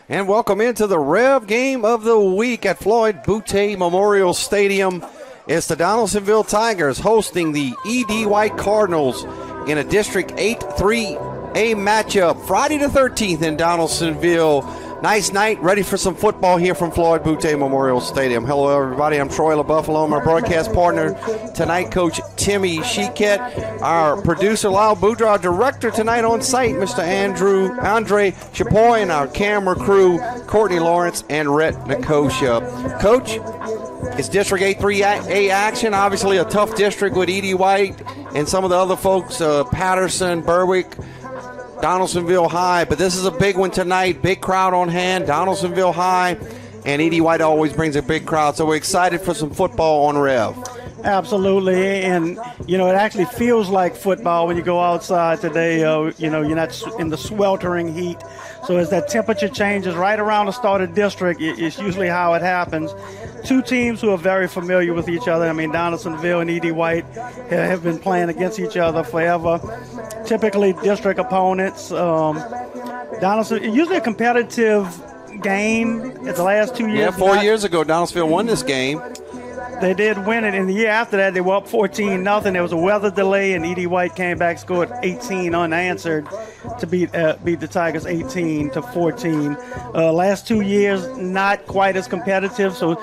And welcome into the REV game of the week at Floyd Boutte Memorial Stadium. It's the Donaldsonville Tigers hosting the E.D. White Cardinals in a District 8-3A matchup. Friday the 13th in Donaldsonville. Nice night, ready for some football here from Floyd Boutte Memorial Stadium. Hello, everybody. I'm Troy LaBuffalo, my broadcast partner tonight, Coach Timmy Sheikette. Our producer, Lyle Boudreau, our director tonight on site, Mr. Andre Chapoy, and our camera crew, Courtney Lawrence and Rhett Nicosia. Coach, it's District 8-3A action. Obviously a tough district with E.D. White and some of the other folks, Patterson, Berwick, Donaldsonville High, but this is a big one tonight. Big crowd on hand, Donaldsonville High, and E.D. White always brings a big crowd, so we're excited for some football on REV. Absolutely, and it actually feels like football when you go outside today. You're not in the sweltering heat, so as that temperature changes right around the start of district, it's usually how it happens. Two teams who are very familiar with each other. I mean, Donaldsonville and E.D. White have been playing against each other forever. Typically district opponents. Donaldsonville, usually a competitive game at the last 2 years. Yeah, 4 years ago, Donaldsonville won this game. They did win it, and the year after that, they were up 14-0. There was a weather delay, and E.D. White came back, scored 18 unanswered to beat the Tigers 18-14. Last 2 years, not quite as competitive, so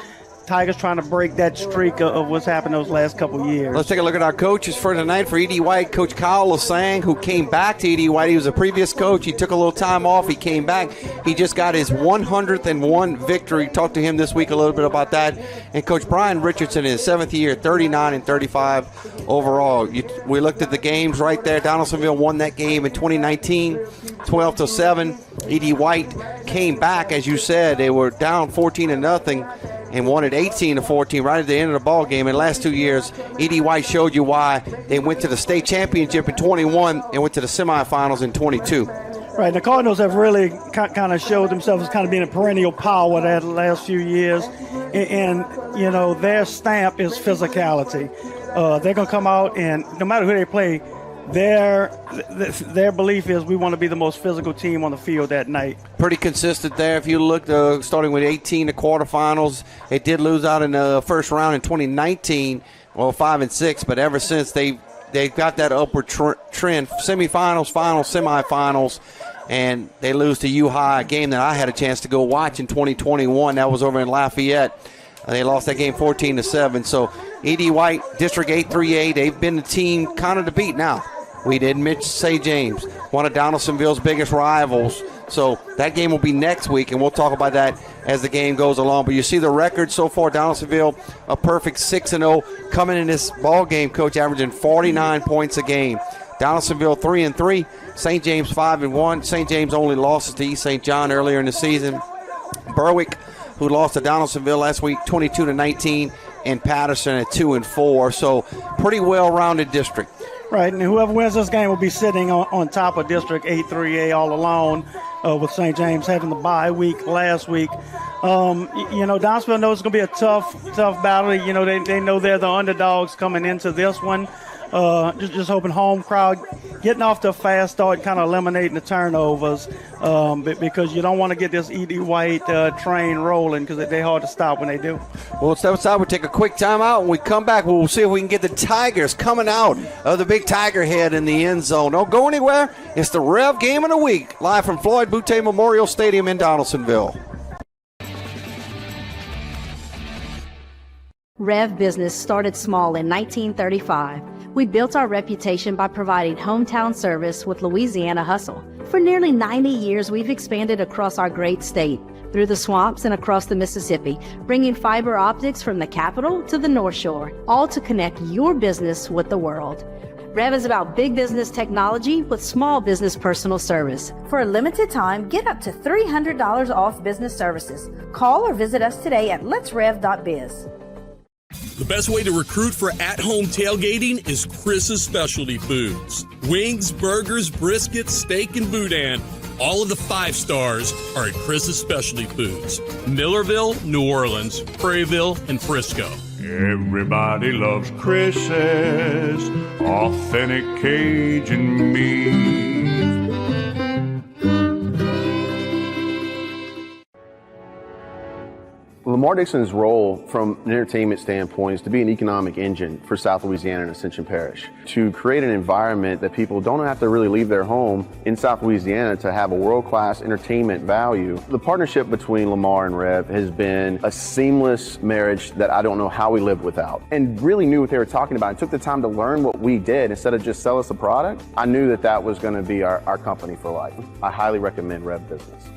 Tigers trying to break that streak of what's happened those last couple years. Let's take a look at our coaches for tonight. For E.D. White, Coach Kyle Lasang, who came back to E.D. White. He was a previous coach. He took a little time off. He came back. He just got his 101 victory. Talked to him this week a little bit about that. And Coach Brian Richardson in his 7th year, 39-35 overall. We looked at the games right there. Donaldsonville won that game in 2019, 12-7. E.D. White came back, as you said. They were down 14-0. And won it 18-14 right at the end of the ball game. In the last 2 years, E.D. White showed you why they went to the state championship in 21 and went to the semifinals in 22. Right, the Cardinals have really kind of showed themselves as kind of being a perennial power the last few years. And their stamp is physicality. They're going to come out, and no matter who they play, their belief is we want to be the most physical team on the field that night. Pretty consistent there. If you look, starting with 18 to quarterfinals, they did lose out in the first round in 2019, 5-6. But ever since they've got that upward trend, semifinals, finals, semifinals, and they lose to U High, a game that I had a chance to go watch in 2021. That was over in Lafayette. They lost that game 14-7. So E.D. White, District 8-3A, they've been the team kind of to beat now. We did Mitch St. James, one of Donaldsonville's biggest rivals. So that game will be next week, and we'll talk about that as the game goes along. But you see the record so far, Donaldsonville, a perfect 6-0, coming in this ball game, Coach, averaging 49 points a game. Donaldsonville 3-3, St. James 5-1. St. James only losses to East St. John earlier in the season. Berwick, who lost to Donaldsonville last week, 22-19, and Patterson at 2-4. So pretty well-rounded district. Right, and whoever wins this game will be sitting on top of District 8-3A all alone, with St. James having the bye week last week. Donaldsonville knows it's going to be a tough battle. They know they're the underdogs coming into this one. Just hoping home crowd getting off to a fast start, kind of eliminating the turnovers, because you don't want to get this E.D. White train rolling, because they're hard to stop when they do. Well, step aside. We'll take a quick time out. When we come back, we'll see if we can get the Tigers coming out of the big Tiger head in the end zone. Don't go anywhere. It's the REV game of the week, live from Floyd Boutte Memorial Stadium in Donaldsonville. REV Business started small in 1935. We built our reputation by providing hometown service with Louisiana hustle. For nearly 90 years, we've expanded across our great state, through the swamps and across the Mississippi, bringing fiber optics from the capital to the North Shore, all to connect your business with the world. REV is about big business technology with small business personal service. For a limited time, get up to $300 off business services. Call or visit us today at letsrev.biz. The best way to recruit for at-home tailgating is Chris's Specialty Foods. Wings, burgers, briskets, steak, and boudin. All of the 5 stars are at Chris's Specialty Foods. Millerville, New Orleans, Prairieville, and Frisco. Everybody loves Chris's authentic Cajun meat. Lamar-Dixon's role from an entertainment standpoint is to be an economic engine for South Louisiana and Ascension Parish, to create an environment that people don't have to really leave their home in South Louisiana to have a world-class entertainment value. The partnership between Lamar and REV has been a seamless marriage that I don't know how we lived without, and really knew what they were talking about and took the time to learn what we did instead of just sell us a product. I knew that that was going to be our company for life. I highly recommend REV Business.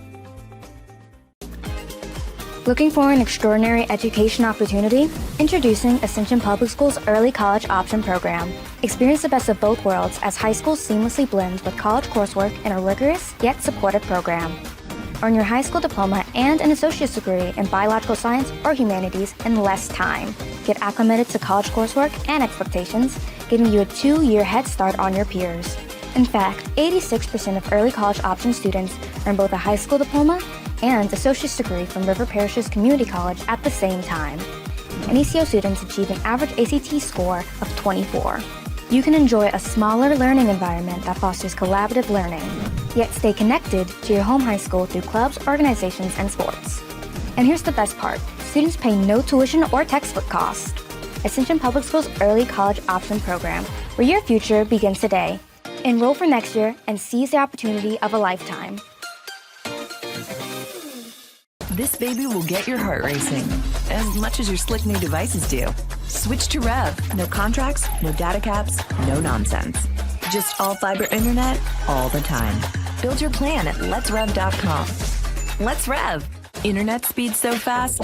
Looking for an extraordinary education opportunity? Introducing Ascension Public School's Early College Option Program. Experience the best of both worlds as high school seamlessly blends with college coursework in a rigorous yet supportive program. Earn your high school diploma and an associate's degree in biological science or humanities in less time. Get acclimated to college coursework and expectations, giving you a 2-year head start on your peers. In fact, 86% of early college option students earn both a high school diploma and associate's degree from River Parish's community college at the same time. And ECO students achieve an average ACT score of 24. You can enjoy a smaller learning environment that fosters collaborative learning, yet stay connected to your home high school through clubs, organizations, and sports. And here's the best part. Students pay no tuition or textbook cost. Ascension Public School's Early College Option Program, where your future begins today. Enroll for next year and seize the opportunity of a lifetime. This baby will get your heart racing as much as your slick new devices do. Switch to REV. No contracts, no data caps, no nonsense. Just all fiber internet all the time. Build your plan at letsrev.com. Let's Rev. Internet speed so fast,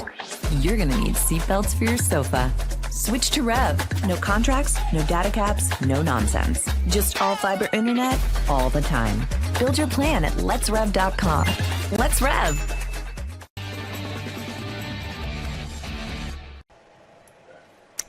you're gonna need seatbelts for your sofa. Switch to REV. No contracts, no data caps, no nonsense. Just all fiber internet all the time. Build your plan at letsrev.com. Let's Rev.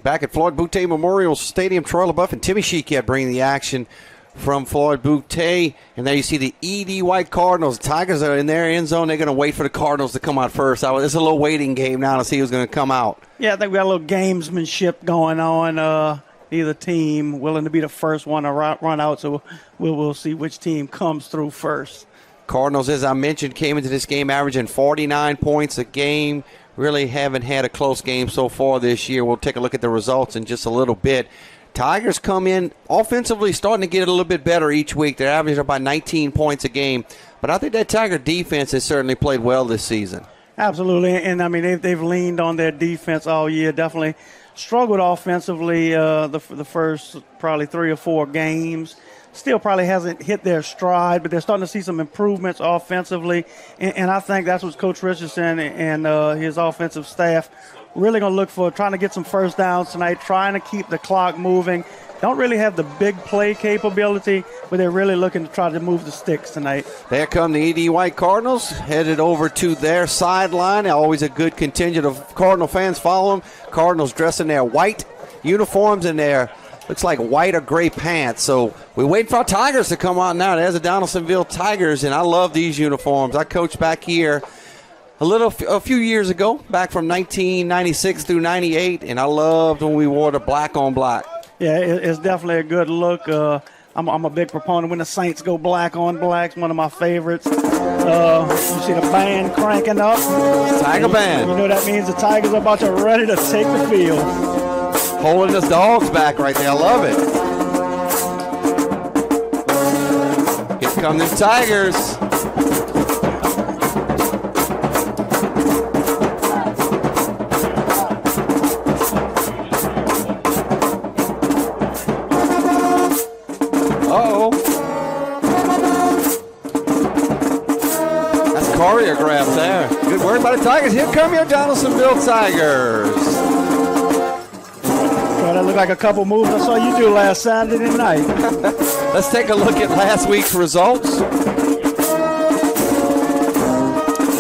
Back at Floyd Boutte Memorial Stadium, Troy LaBeouf and Timmy Sheekat bringing the action from Floyd Boutte. And there you see the E.D. White Cardinals. The Tigers are in their end zone. They're going to wait for the Cardinals to come out first. It's a little waiting game now to see who's going to come out. Yeah, I think we got a little gamesmanship going on. Either team willing to be the first one to run out, so we'll see which team comes through first. Cardinals, as I mentioned, came into this game averaging 49 points a game. Really haven't had a close game so far this year. We'll take a look at the results in just a little bit. Tigers come in offensively starting to get a little bit better each week. They're averaging about 19 points a game. But I think that Tiger defense has certainly played well this season. Absolutely. And, I mean, they've leaned on their defense all year. Definitely struggled offensively the first probably 3 or 4 games. Still probably hasn't hit their stride, but they're starting to see some improvements offensively. And I think that's what Coach Richardson and his offensive staff really going to look for, trying to get some first downs tonight, trying to keep the clock moving. Don't really have the big play capability, but they're really looking to try to move the sticks tonight. There come the E.D. White Cardinals, headed over to their sideline. Always a good contingent of Cardinal fans follow them. Cardinals dressed in their white uniforms and their looks like white or gray pants. So we wait for our Tigers to come out now. There's the Donaldsonville Tigers, and I love these uniforms. I coached back here a few years ago, back from 1996 through 98, and I loved when we wore the black on black. Yeah, it's definitely a good look. I'm a big proponent when the Saints go black on black. It's one of my favorites. You see the band cranking up. Tiger band. You know that means the Tigers are about to ready to take the field. Holding the dogs back right there. I love it. Here come the Tigers. Uh-oh. That's choreographed there. Good work by the Tigers. Here come your Donaldsonville Tigers. That looked like a couple moves I saw you do last Saturday night. Let's take a look at last week's results.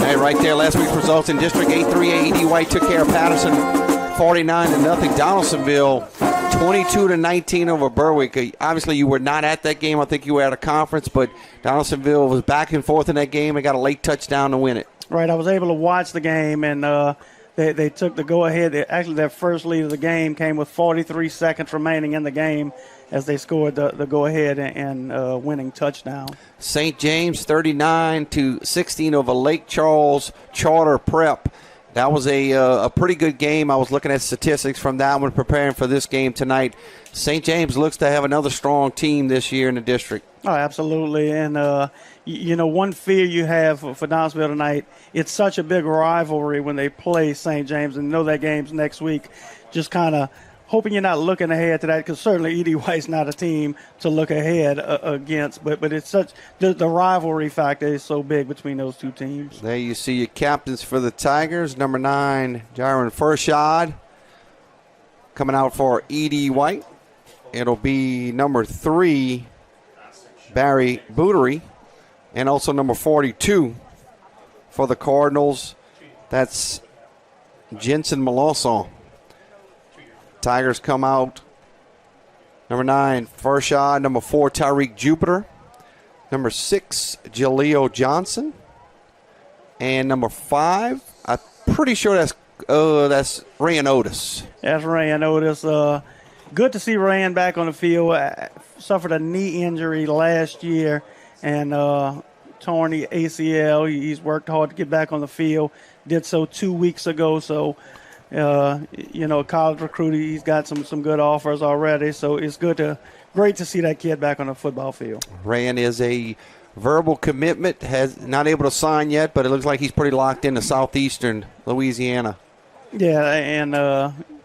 Hey, right there, last week's results in District 8-3A. E.D. White took care of Patterson 49-0. Donaldsonville 22-19 over Berwick. Obviously, you were not at that game. I think you were at a conference, but Donaldsonville was back and forth in that game and got a late touchdown to win it. Right, I was able to watch the game, and They took the go-ahead. Actually, their first lead of the game came with 43 seconds remaining in the game as they scored the go-ahead and winning touchdown. St. James 39-16 over Lake Charles Charter Prep. That was a pretty good game. I was looking at statistics from that one, preparing for this game tonight. St. James looks to have another strong team this year in the district. Oh, absolutely. And, one fear you have for Donaldsonville tonight, it's such a big rivalry when they play St. James, and that game's next week. Just kind of hoping you're not looking ahead to that, because certainly E.D. White's not a team to look ahead against. But it's such the rivalry factor is so big between those two teams. There you see your captains for the Tigers. Number 9, Jaron Furshad, coming out for E.D. White. It'll be number 3, Barry Bootery, and also number 42 for the Cardinals. That's Jensen Melanson. Tigers come out. Number 9, Furshad. Number 4, Tyreek Jupiter. Number 6, Jaleel Johnson. And number 5, I'm pretty sure that's Ryan Otis. That's Ryan Otis. Good to see Ryan back on the field. Suffered a knee injury last year and torn the ACL. He's worked hard to get back on the field. Did so 2 weeks ago. So, college recruit, he's got some good offers already. So it's great to see that kid back on the football field. Ryan is a verbal commitment, has not able to sign yet, but it looks like he's pretty locked into southeastern Louisiana. Yeah, and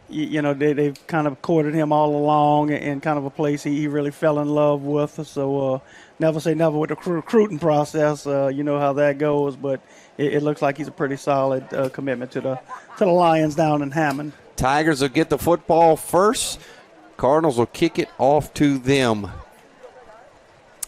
they've kind of courted him all along, and kind of a place he really fell in love with. So never say never with the recruiting process. You know how that goes, but it looks like he's a pretty solid commitment to the Lions down in Hammond. Tigers will get the football first. Cardinals will kick it off to them.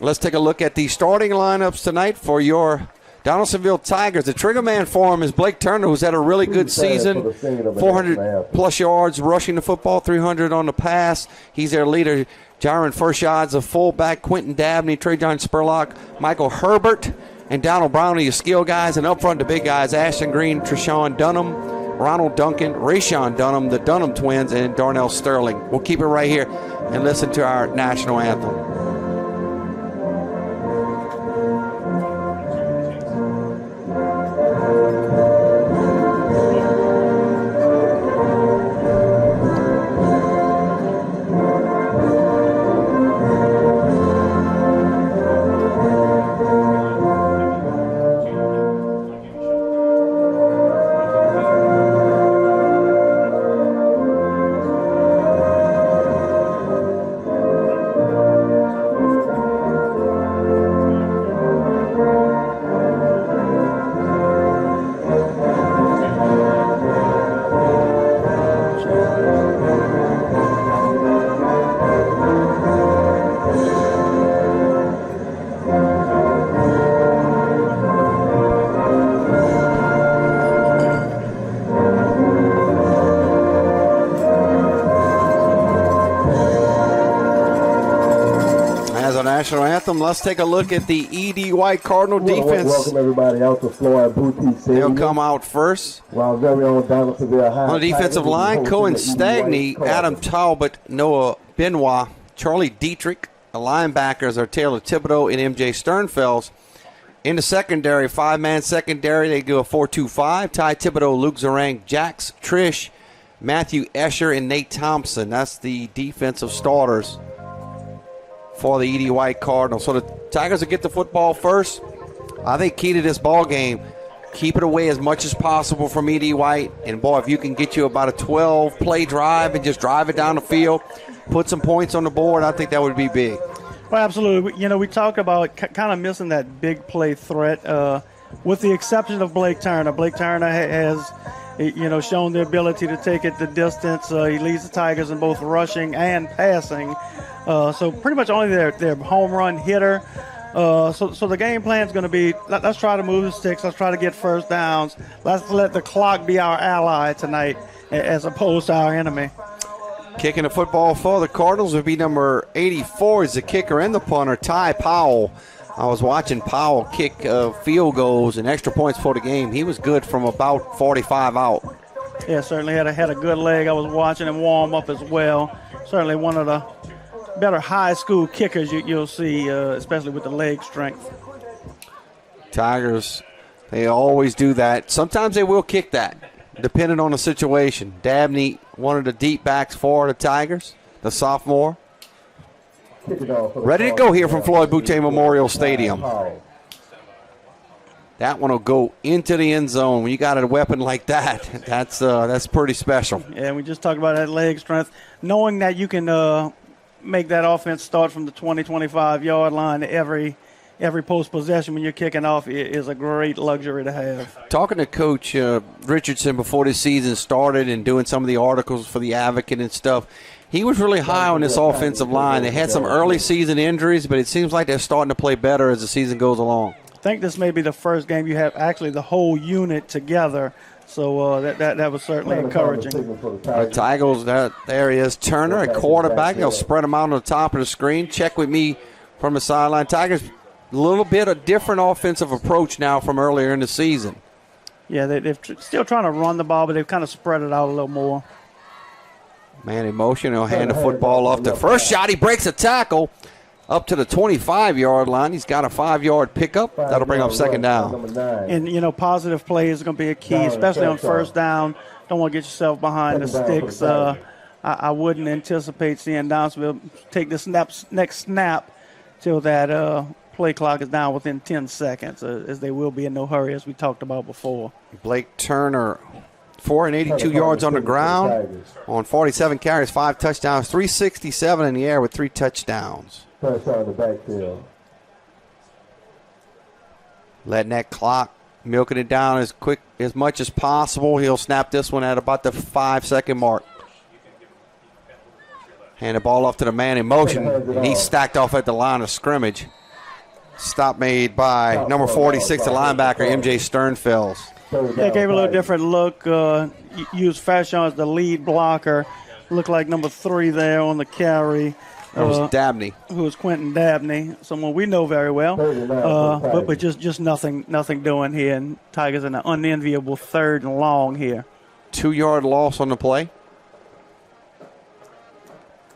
Let's take a look at the starting lineups tonight for your Donaldsonville Tigers. The trigger man for him is Blake Turner, who's had a really good season. 400-plus yards rushing the football, 300 on the pass. He's their leader. Jaron Furshad's a fullback. Quentin Dabney, Trajon Spurlock, Michael Herbert, and Donald Brown are your skill guys. And up front, the big guys, Ashton Green, Treshawn Dunham, Ronald Duncan, Rayshawn Dunham, the Dunham twins, and Darnell Sterling. We'll keep it right here and listen to our national anthem. National anthem. Let's take a look at the E.D. White Cardinal defense. Welcome everybody out to Florida Boutique Stadium. They'll come out first. While very own Donaldsonville High. On the defensive line, Cohen Stagney, Adam Talbot, Noah Benoit, Charlie Dietrich. The linebackers are Taylor Thibodeau and M.J. Sternfels. In the secondary, 5-man secondary, they do a 4-2-5. Ty Thibodeau, Luke Zarang, Jax Trish, Matthew Escher, and Nate Thompson. That's the defensive starters for the E.D. White Cardinals. So the Tigers will get the football first. I think key to this ball game, keep it away as much as possible from E.D. White. And, boy, if you can get you about a 12-play drive and just drive it down the field, put some points on the board, I think that would be big. Well, absolutely. We talked about kind of missing that big play threat with the exception of Blake Turner. Blake Turner has, shown the ability to take it the distance. He leads the Tigers in both rushing and passing. So pretty much only their home run hitter. So the game plan is going to be, let's try to move the sticks. Let's try to get first downs. Let's let the clock be our ally tonight as opposed to our enemy. Kicking the football for the Cardinals would be number 84 is the kicker and the punter, Ty Powell. I was watching Powell kick field goals and extra points for the game. He was good from about 45 out. Yeah, certainly had a good leg. I was watching him warm up as well. Certainly one of the better high school kickers you'll see, especially with the leg strength. Tigers, they always do that. Sometimes they will kick that. depending on the situation. Dabney, one of the deep backs for the Tigers, the sophomore. Ready to go here from Floyd Boutte Memorial Stadium. That one will go into the end zone. When you got a weapon like that, that's pretty special. Yeah, we just talked about that leg strength. Knowing that you can make that offense start from the 20, 25-yard line every post possession when you're kicking off is a great luxury to have. Talking to Coach Richardson before the season started and doing some of the articles for the Advocate and stuff, he was really high on this offensive line. They had some early season injuries, but it seems like they're starting to play better as the season goes along. I think this may be the first game you have actually the whole unit together, so that was certainly encouraging. The Tigers, there he is, Turner at quarterback. They'll spread him out on the top of the screen. Check with me from the sideline. Tigers, a little bit of different offensive approach now from earlier in the season. Yeah, they're still trying to run the ball, but they've kind of spread it out a little more. Man in motion, he'll hand the football off. The first shot, he breaks a tackle up to the 25-yard line. He's got a 5-yard pickup. That'll bring up second down. And, positive play is going to be a key, especially on first down. Don't want to get yourself behind the sticks. I wouldn't anticipate seeing Downsville take this next snap till that play clock is down within 10 seconds, as they will be in no hurry, as we talked about before. Blake Turner, 482 yards on the ground on 47 carries, 5 touchdowns, 367 in the air with 3 touchdowns. Letting that clock, milking it down as quick as much as possible. He'll snap this one at about the 5-second mark. Hand the ball off to the man in motion, and he's stacked off at the line of scrimmage. Stop made by number 46, the linebacker, M.J. Sternfels. Yeah, gave a little different look. Used Fashion as the lead blocker. Looked like number 3 there on the carry. That was Dabney. Who was Quentin Dabney, someone we know very well. But just nothing doing here. And Tigers in an unenviable 3rd and long here. 2-yard loss on the play.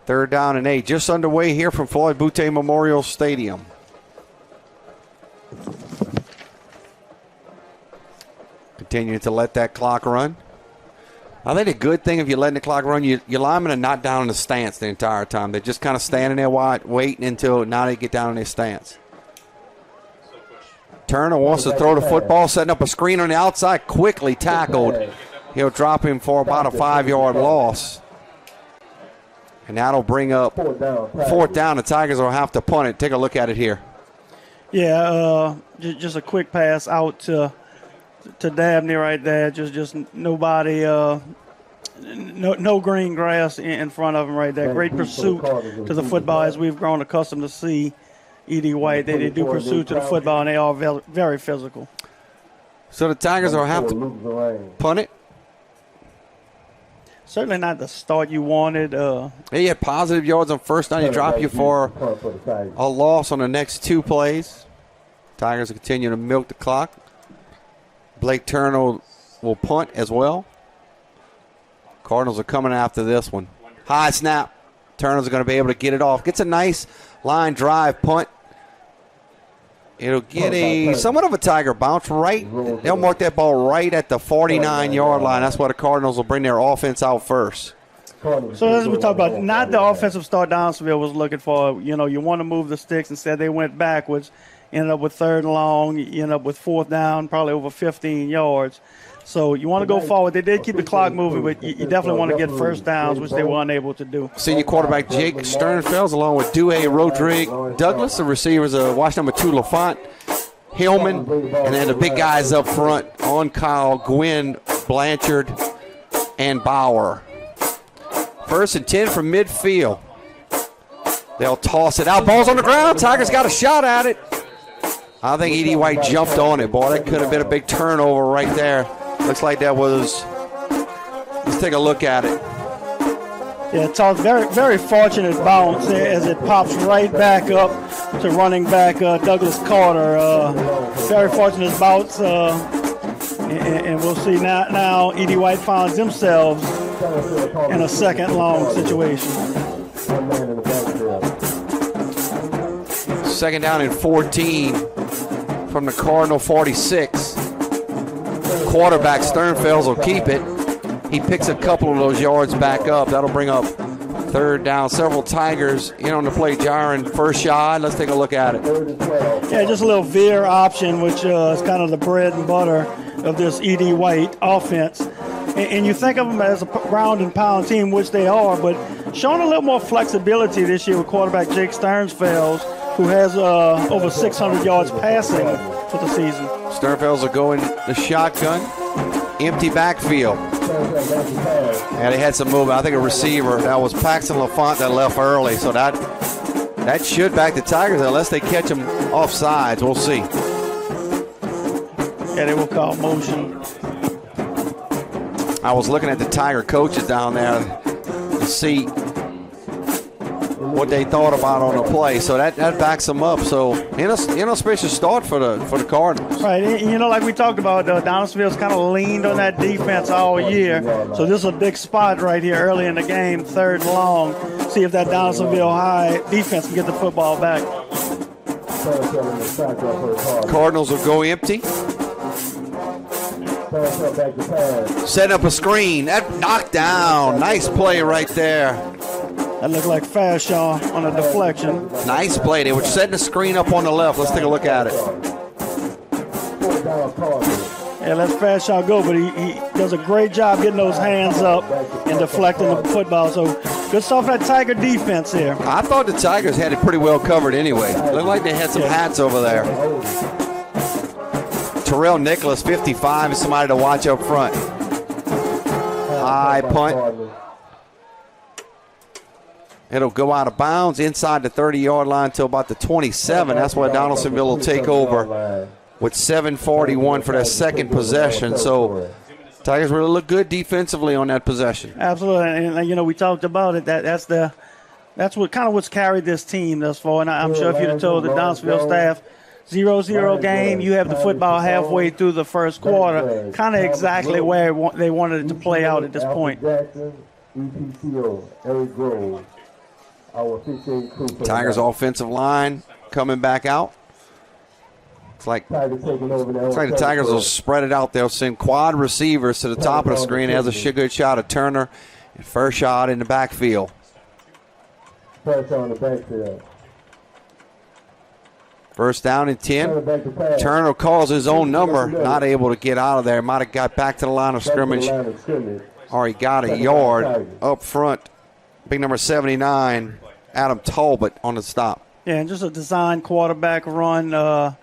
3rd down and 8. Just underway here from Floyd Boutte Memorial Stadium. Continuing to let that clock run. I think a good thing if you're letting the clock run, your linemen are not down in the stance the entire time. They're just kind of standing there waiting until now they get down in their stance. Turner wants to throw the football, setting up a screen on the outside, quickly tackled. He'll drop him for about a 5-yard loss. And that'll bring up 4th down. The Tigers will have to punt it. Take a look at it here. Yeah, just a quick pass out to Dabney right there. Just nobody, no green grass in front of him right there. Great pursuit to the football, as we've grown accustomed to see E.D. White. They do pursue to the football, and they are very physical. So the Tigers will have to punt it. Certainly not the start you wanted. He had positive yards on first down. He dropped you for a loss on the next 2 plays. Tigers will continue to milk the clock. Blake Turner will punt as well. Cardinals are coming after this one. High snap. Turner's going to be able to get it off. Gets a nice line drive punt. It'll get somewhat of a Tiger bounce right. They'll mark that ball right at the 49-yard line. That's why the Cardinals will bring their offense out first. So as we talk about, not the offensive start Downsville was looking for. You want to move the sticks. Instead, they went backwards. Ended up with 3rd and long. You end up with 4th down, probably over 15 yards. So you want to go forward. They did keep the clock moving, but you definitely want to get first downs, which they were unable to do. Senior quarterback Jake Sternfels, along with Dewey Rodrigue Douglas. The receivers are watch number 2, LaFont Hillman, and then the big guys up front on Kyle, Gwynn, Blanchard, and Bauer. 1st and 10 from midfield. They'll toss it out. Ball's on the ground. Tigers got a shot at it. I think E.D. White jumped on it. Boy, that could have been a big turnover right there. Looks like that was. Let's take a look at it. Yeah, it's a very, very fortunate bounce as it pops right back up to running back Douglas Carter. Very fortunate bounce. And we'll see now E.D. White finds themselves in a 2nd long situation. 2nd down and 14 from the Cardinal 46. Quarterback Sternfels will keep it. he picks a couple of those yards back up. That'll bring up third down. Several Tigers in on the play. Jaron, first shot. Let's take a look at it. Yeah, just a little veer option, which is kind of the bread and butter of this E.D. White offense. And you think of them as a ground and pound team, which they are, but showing a little more flexibility this year with quarterback Jake Sternfels, who has over 600 yards passing for the season. Sternfels will go in the shotgun. Empty backfield. And they had some movement. I think a receiver. That was Paxton LaFont that left early. So that should back the Tigers unless they catch them off sides. We'll see. Yeah, they will call motion. I was looking at the Tiger coaches down there to see what they thought about on the play. So that backs them up. So inauspicious start for the Cardinals. Right, and like we talked about, Donaldsonville's kind of leaned on that defense all year. So this is a big spot right here early in the game, 3rd and long. See if that Donaldsonville High defense can get the football back. Cardinals will go empty. Set up a screen. That knocked down. Nice play right there. That looked like Fashaw on a deflection. Nice play. They were setting the screen up on the left. Let's take a look at it. Yeah, let Fashaw go, but he does a great job getting those hands up and deflecting the football. So good stuff for that Tiger defense here. I thought the Tigers had it pretty well covered anyway. Looked like they had some hats over there. Terrell Nicholas, 55, is somebody to watch up front. High punt. It'll go out of bounds inside the 30-yard line until about the 27. That's why Donaldsonville will take over with 7:41 for their second possession. So Tigers really look good defensively on that possession. Absolutely, and we talked about it. That's what's carried this team thus far. And I'm sure if you'd have told the Donaldsonville staff 0-0 game, you have the football halfway through the first quarter, kind of exactly where they wanted it to play out at this point. Tigers offensive line coming back out. It's like the Tigers will spread it out. They'll send quad receivers to the top of the screen. Has a good shot of Turner. First shot in the backfield. First down and 10. Turner calls his own number. Not able to get out of there. Might have got back to the line of scrimmage. Or he got a yard up front. Big number 79, Adam Talbot on the stop. Yeah, and just a design quarterback run.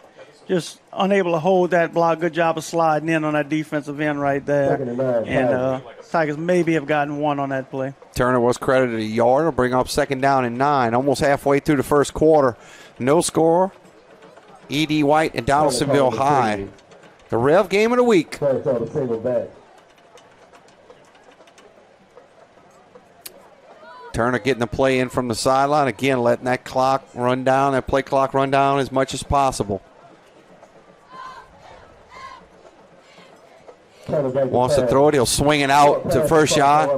Just unable to hold that block. Good job of sliding in on that defensive end right there. And Tigers maybe have gotten one on that play. Turner was credited a yard. Will bring up 2nd down and 9. Almost halfway through the first quarter. No score. E.D. White and Donaldsonville High. The REV game of the week. Turner getting the play in from the sideline. Again, letting that clock run down, that play clock run down as much as possible. Wants to throw it. He'll swing it out to first shot.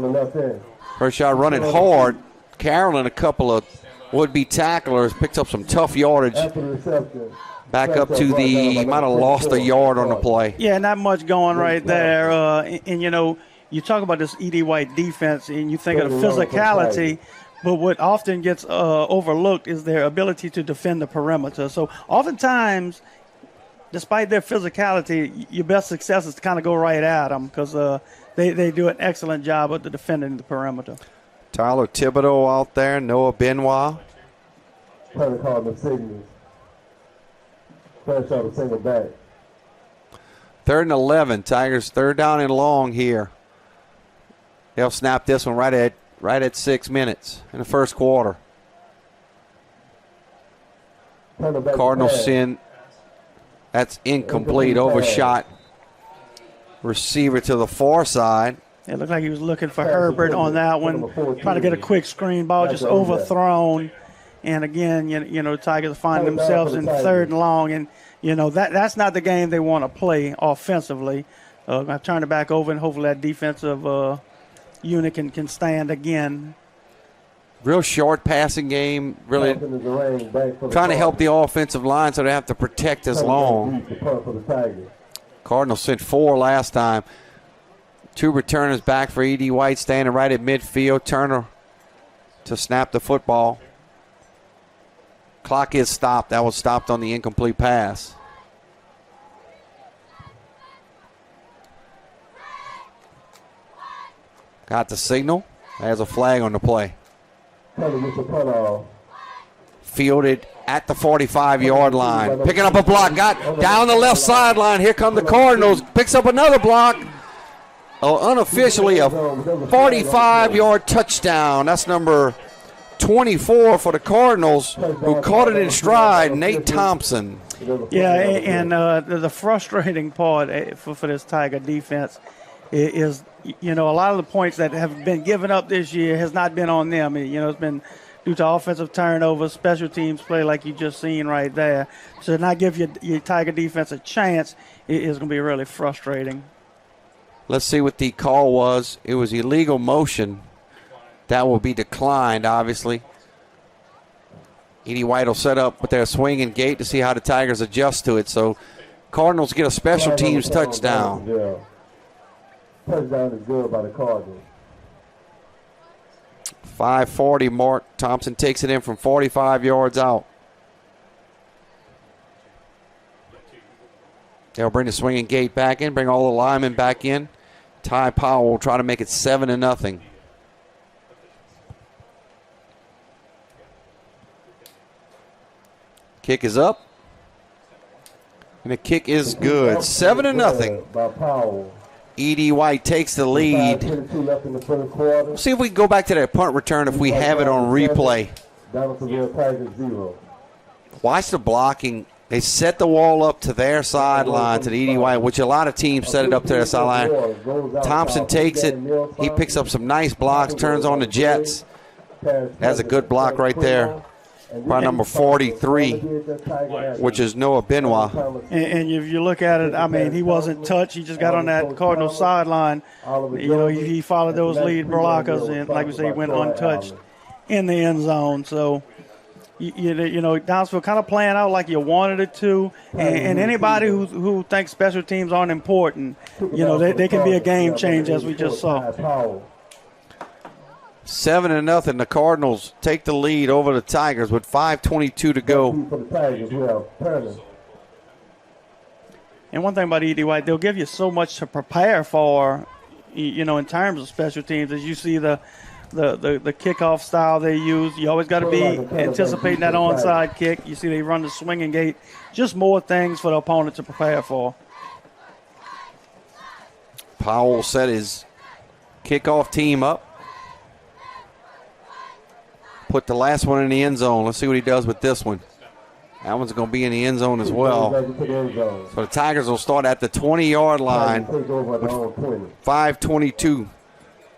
First shot running hard. Carolyn, a couple of would-be tacklers, picked up some tough yardage. Back up to he might have lost a yard on the play. Yeah, not much going right there. And you talk about this E.D. White defense, and you think of the physicality, but what often gets overlooked is their ability to defend the perimeter. So oftentimes, despite their physicality, your best success is to kind of go right at them because they do an excellent job of defending the perimeter. Tyler Thibodeau out there, Noah Benoit. Trying to call the signals. First shot of single back. 3rd and 11. Tigers 3rd down and long here. They'll snap this one right at 6 minutes in the first quarter. Cardinals send. That's incomplete. Overshot. Receiver to the far side. It looked like he was looking for Herbert on that one. Trying to get a quick screen ball, just overthrown. And again, the Tigers find themselves in 3rd and long. And, that's not the game they want to play offensively. I turn it back over, and hopefully that defensive unit can stand again. Real short passing game, really trying to help the offensive line so they have to protect as long. Cardinals sent 4 last time. Two returners back for E.D. White, standing right at midfield. Turner to snap the football. Clock is stopped. That was stopped on the incomplete pass. Got the signal. There's a flag on the play. Fielded at the 45-yard line. Picking up a block. Got down the left sideline. Here come the Cardinals. Picks up another block. Oh, unofficially a 45-yard touchdown. That's number 24 for the Cardinals, who caught it in stride, Nate Thompson. Yeah, and the frustrating part for this Tiger defense is, a lot of the points that have been given up this year has not been on them. It's been due to offensive turnovers, special teams play like you just seen right there. So to not give your Tiger defense a chance is going to be really frustrating. Let's see what the call was. It was illegal motion. That will be declined, obviously. E.D. White will set up with their swinging gate to see how the Tigers adjust to it. So Cardinals get a special teams touchdown. Yeah. Touchdown is good by the Cardinals. 5:40 mark. Thompson takes it in from 45 yards out. They'll bring the swinging gate back in, bring all the linemen back in. Ty Powell will try to make it 7-0. Kick is up. And the kick is good. 7-0. By Powell. E.D. White takes the lead. Let's see if we can go back to that punt return if we have it on replay. Donaldsonville Tigers 0. Watch the blocking. They set the wall up to their sideline, to the E.D. White, which a lot of teams set it up to their sideline. Thompson takes it. He picks up some nice blocks, turns on the Jets. That's a good block right there by number 43, which is Noah Benoit. And if you look at it, he wasn't touched. He just got on that Cardinal sideline. He followed those lead blockers, and like we say, he went untouched in the end zone. So, Downsville kind of playing out like you wanted it to. And anybody who thinks special teams aren't important, they can be a game changer, as we just saw. 7-0. The Cardinals take the lead over the Tigers with 5:22 to go. And one thing about E.D. White, they'll give you so much to prepare for, in terms of special teams. As you see the kickoff style they use, you always got to be anticipating that onside kick. You see they run the swinging gate. Just more things for the opponent to prepare for. Powell set his kickoff team up. Put the last one in the end zone. Let's see what he does with this one. That one's going to be in the end zone as well. So the Tigers will start at the 20-yard line with 5:22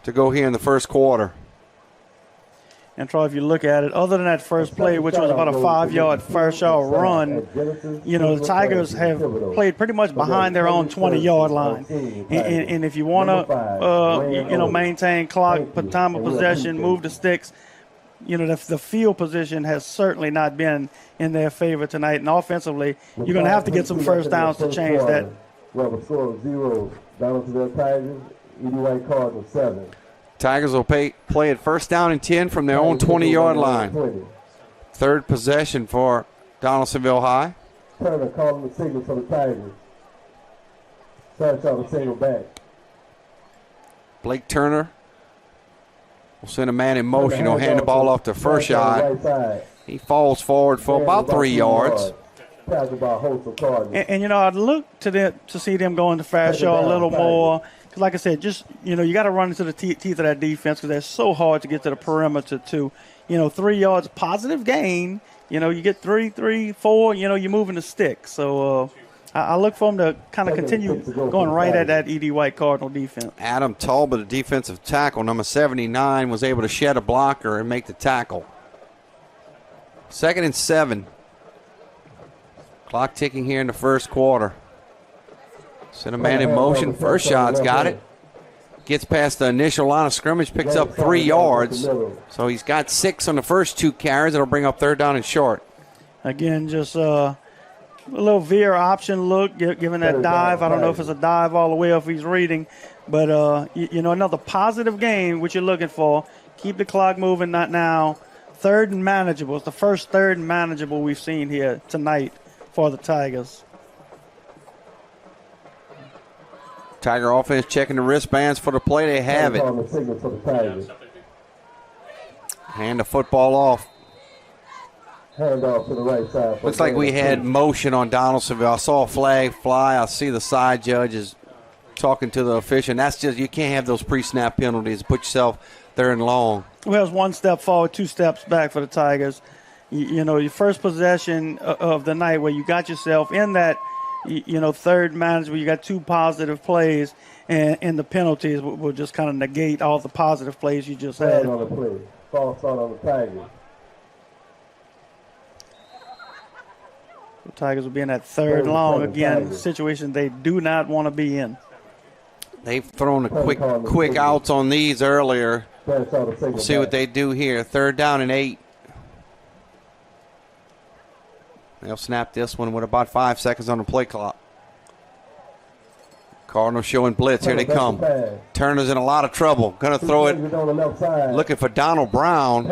to go here in the first quarter. And Troy, if you look at it, other than that first play, which was about a 5-yard first-yard run, the Tigers have played pretty much behind their own 20-yard line. And if you want to, maintain clock, put time of possession, move the sticks, the field position has certainly not been in their favor tonight. And offensively, you're going to have to get some first downs to change that. Well, the score of 0, Donaldsonville Tigers, E.D. White Cardinals 7. Tigers will play it first down and 10 from their own 20-yard line. Third possession for Donaldsonville High. Turner calling the signal for the Tigers. Starts out a single back. Blake Turner will send a man in motion. He'll hand the ball off to first shot. He falls forward for about 3 yards. And I'd look to see them go into fast yard a little more. Because like I said, just, you got to run into the teeth of that defense because they're so hard to get to the perimeter too. 3 yards, positive gain. You get 3, 4, you're moving the stick. So I look for them to kind of continue going right at that E.D. White Cardinal defense. Adam Talbot, a defensive tackle, number 79, was able to shed a blocker and make the tackle. 2nd and 7. Clock ticking here in the first quarter. Send a man in motion. First shot's got it. Gets past the initial line of scrimmage, picks up 3 yards. So he's got 6 on the first 2 carries. It'll bring up third down and short. Again, just A little veer option look, giving that dive. I don't know if it's a dive all the way or if he's reading. But, another positive game, which you're looking for. Keep the clock moving, not now. Third and manageable. It's the first third and manageable we've seen here tonight for the Tigers. Tiger offense checking the wristbands for the play. They have it. Hand the football off. Hand off to the right side. Looks like we had motion on Donaldsonville. I saw a flag fly. I see the side judge is talking to the official. And that's just, you can't have those pre-snap penalties. Put yourself third and long. Well, it's one step forward, two steps back for the Tigers. Your first possession of the night where you got yourself in that, third management, you got two positive plays, and the penalties will just kind of negate all the positive plays you just had. On the play. False start on the Tigers. The Tigers will be in that third long again, situation they do not want to be in. They've thrown a quick outs on these earlier. We'll see what they do here. 3rd down and 8. They'll snap this one with about 5 seconds on the play clock. Cardinals showing blitz. Here they come. Turner's in a lot of trouble. Going to throw it. Looking for Donald Brown.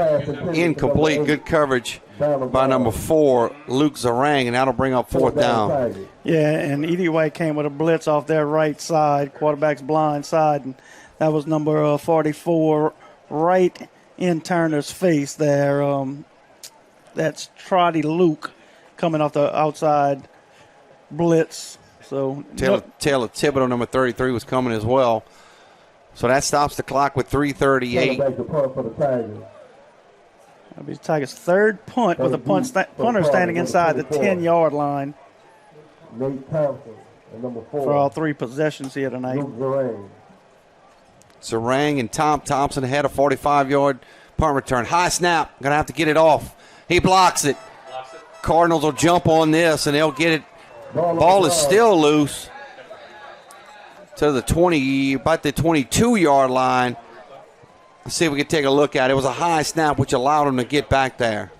Incomplete. Good coverage by number 4, Luke Zarang, and that'll bring up 4th down. Yeah, and Edie White came with a blitz off their right side, quarterback's blind side, and that was number 44 right in Turner's face there. That's Trotty Luke coming off the outside blitz. So Taylor Thibodeau, number 33, was coming as well. So that stops the clock with 3:38. That'll be the Tigers' third punt with a punter standing inside the 10-yard line. Nate Thompson, number 4. For all 3 possessions here tonight. Zarang and Thompson had a 45-yard punt return. High snap. Going to have to get it off. He blocks it. Cardinals will jump on this, and they'll get it. Ball is still loose to the 20, about the 22-yard line. Let's see if we can take a look at it. It was a high snap, which allowed them to get back there.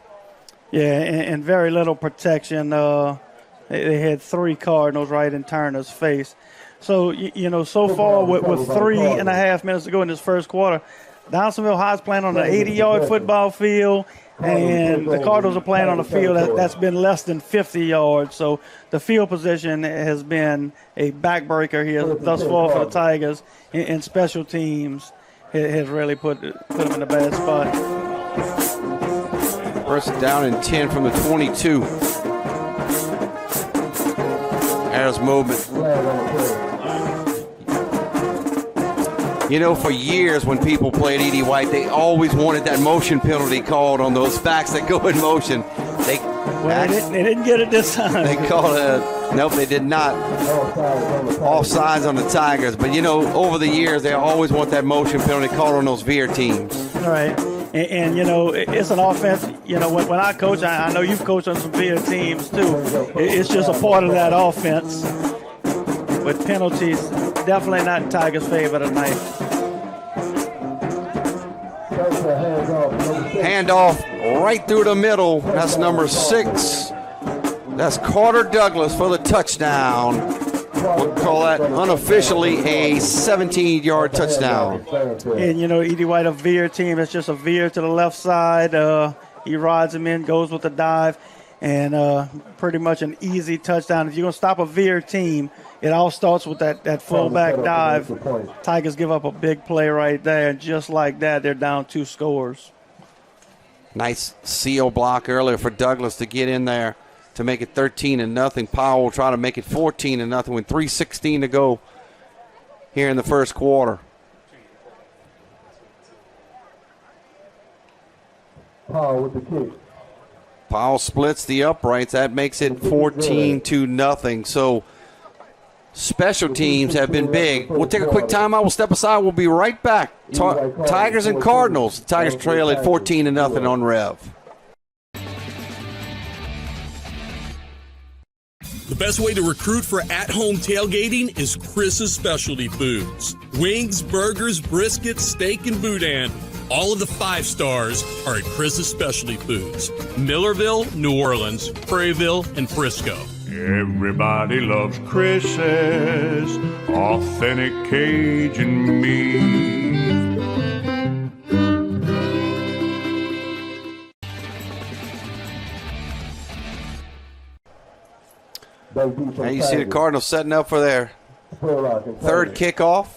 Yeah, and very little protection. They had 3 Cardinals right in Turner's face. So, so far with 3.5 minutes to go in this first quarter, Donaldsonville High's playing on an 80-yard football field, and the Cardinals are playing on a field that's been less than 50 yards. So the field position has been a backbreaker here thus far for the Tigers, and special teams has really put them in a bad spot. First down and 10 from the 22. There's movement. For years when people played Edie White, they always wanted that motion penalty called on those backs that go in motion. They didn't get it this time. They called it. Nope, they did not. Offsides on the Tigers. But, over the years, they always want that motion penalty called on those veer teams. All right. And it's an offense. When I coach, I know you've coached on some veer teams too. It's just a part of that offense. With penalties, definitely not in Tigers' favor tonight. Handoff right through the middle. That's number 6. That's Carter Douglas for the touchdown. We'll call that unofficially a 17-yard touchdown. And, Edie White, a veer team. It's just a veer to the left side. He rides him in, goes with the dive, and pretty much an easy touchdown. If you're going to stop a veer team, it all starts with that fullback dive. Tigers give up a big play right there, and just like that, they're down 2 scores. Nice seal block earlier for Douglas to get in there to make it 13-0. Powell will try to make it 14-0 with 3:16 to go here in the first quarter. Powell with the kick. Powell splits the uprights. That makes it 14-0. So special teams have been big. We'll take a quick timeout. We'll step aside. We'll be right back. Tigers and Cardinals. The Tigers trail at 14-0 on REV. The best way to recruit for at-home tailgating is Chris's Specialty Foods. Wings, burgers, brisket, steak, and boudin. All of the 5 stars are at Chris's Specialty Foods. Millerville, New Orleans, Prairieville, and Frisco. Everybody loves Chris's authentic Cajun meat. Now you see the Cardinals setting up for their third kickoff.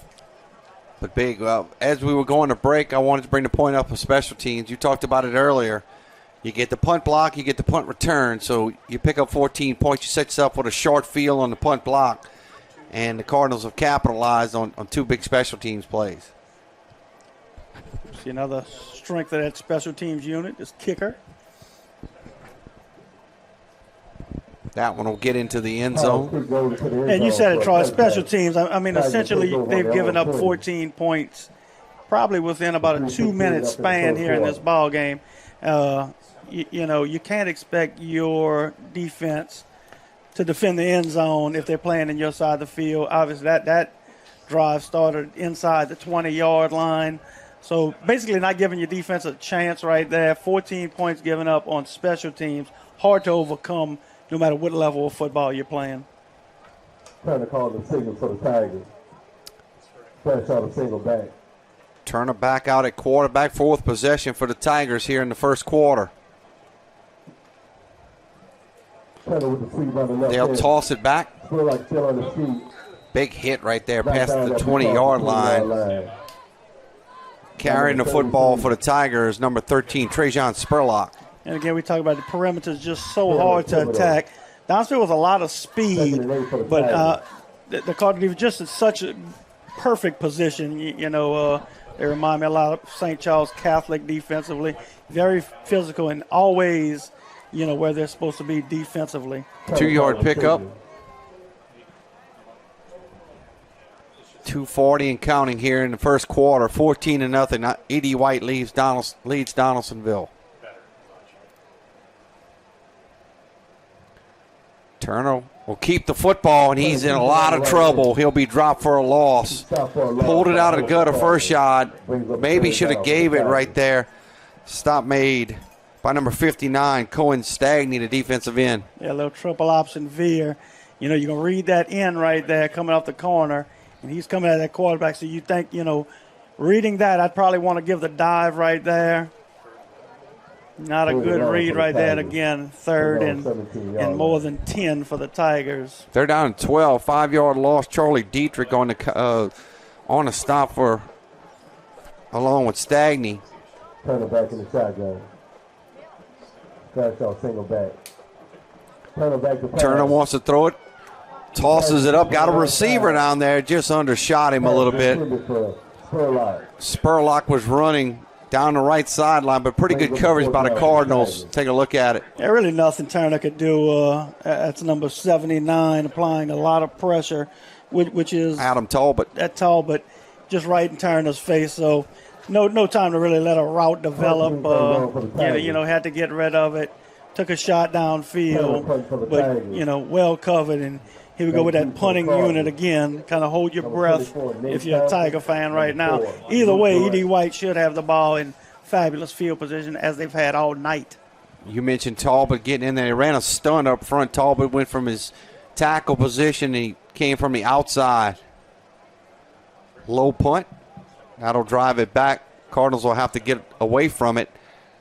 But big, as we were going to break, I wanted to bring the point up of special teams. You talked about it earlier. You get the punt block, you get the punt return. So you pick up 14 points. You set yourself with a short field on the punt block. And the Cardinals have capitalized on 2 big special teams plays. See another strength of that special teams unit is kicker. That one will get into the end zone. And you said it, Troy, special teams. I mean, essentially, they've given up 14 points probably within about a 2-minute span here in this ball game. You can't expect your defense to defend the end zone if they're playing in your side of the field. Obviously, that drive started inside the 20-yard line. So basically not giving your defense a chance right there. 14 points given up on special teams. Hard to overcome no matter what level of football you're playing. Trying to call the signal for the Tigers. Fresh out of single back. Turner back out at quarterback, 4th possession for the Tigers here in the first quarter. They'll toss it back. Big hit right there past the 20-yard line. Carrying the football for the Tigers, number 13, Trajan Spurlock. And again, we talk about the perimeter is just so hard to attack. Downsfield with a lot of speed, but the Cardinals just in such a perfect position. They remind me a lot of St. Charles Catholic defensively. Very physical and always, where they're supposed to be defensively. 2-yard pickup. 2:40 and counting here in the first quarter. 14-0. E.D. White leads Donaldsonville. Turner will keep the football, and he's in a lot of trouble. He'll be dropped for a loss. Pulled it out of the gutter first shot. Maybe should have gave it right there. Stop made by number 59, Cohen Stagney, the defensive end. Yeah, a little triple option veer. You can read that in right there coming off the corner, and he's coming at that quarterback. So you think, reading that, I'd probably want to give the dive right there. Not a good read right there. Again, 3rd and more than 10 for the Tigers. They're down 12. 5-yard loss. Charlie Dietrich on a stop along with Stagney. Turner back in the shotgun. Crash out single back. Turner wants to throw it. Tosses it up. Got a receiver down there. Just undershot him a little bit. Spurlock was running down the right sideline, but pretty good coverage by the Cardinals. Take a look at it. Yeah, really nothing Turner could do. That's number 79, applying a lot of pressure, which is Adam Talbot. That Talbot just right in Turner's face. So no time to really let a route develop. Had to get rid of it. Took a shot downfield, but, well covered. And here we go with that punting unit again. Kind of hold your breath if you're a Tiger fan right now. Either way, E.D. White should have the ball in fabulous field position as they've had all night. You mentioned Talbot getting in there. He ran a stunt up front. Talbot went from his tackle position, and he came from the outside. Low punt. That'll drive it back. Cardinals will have to get away from it.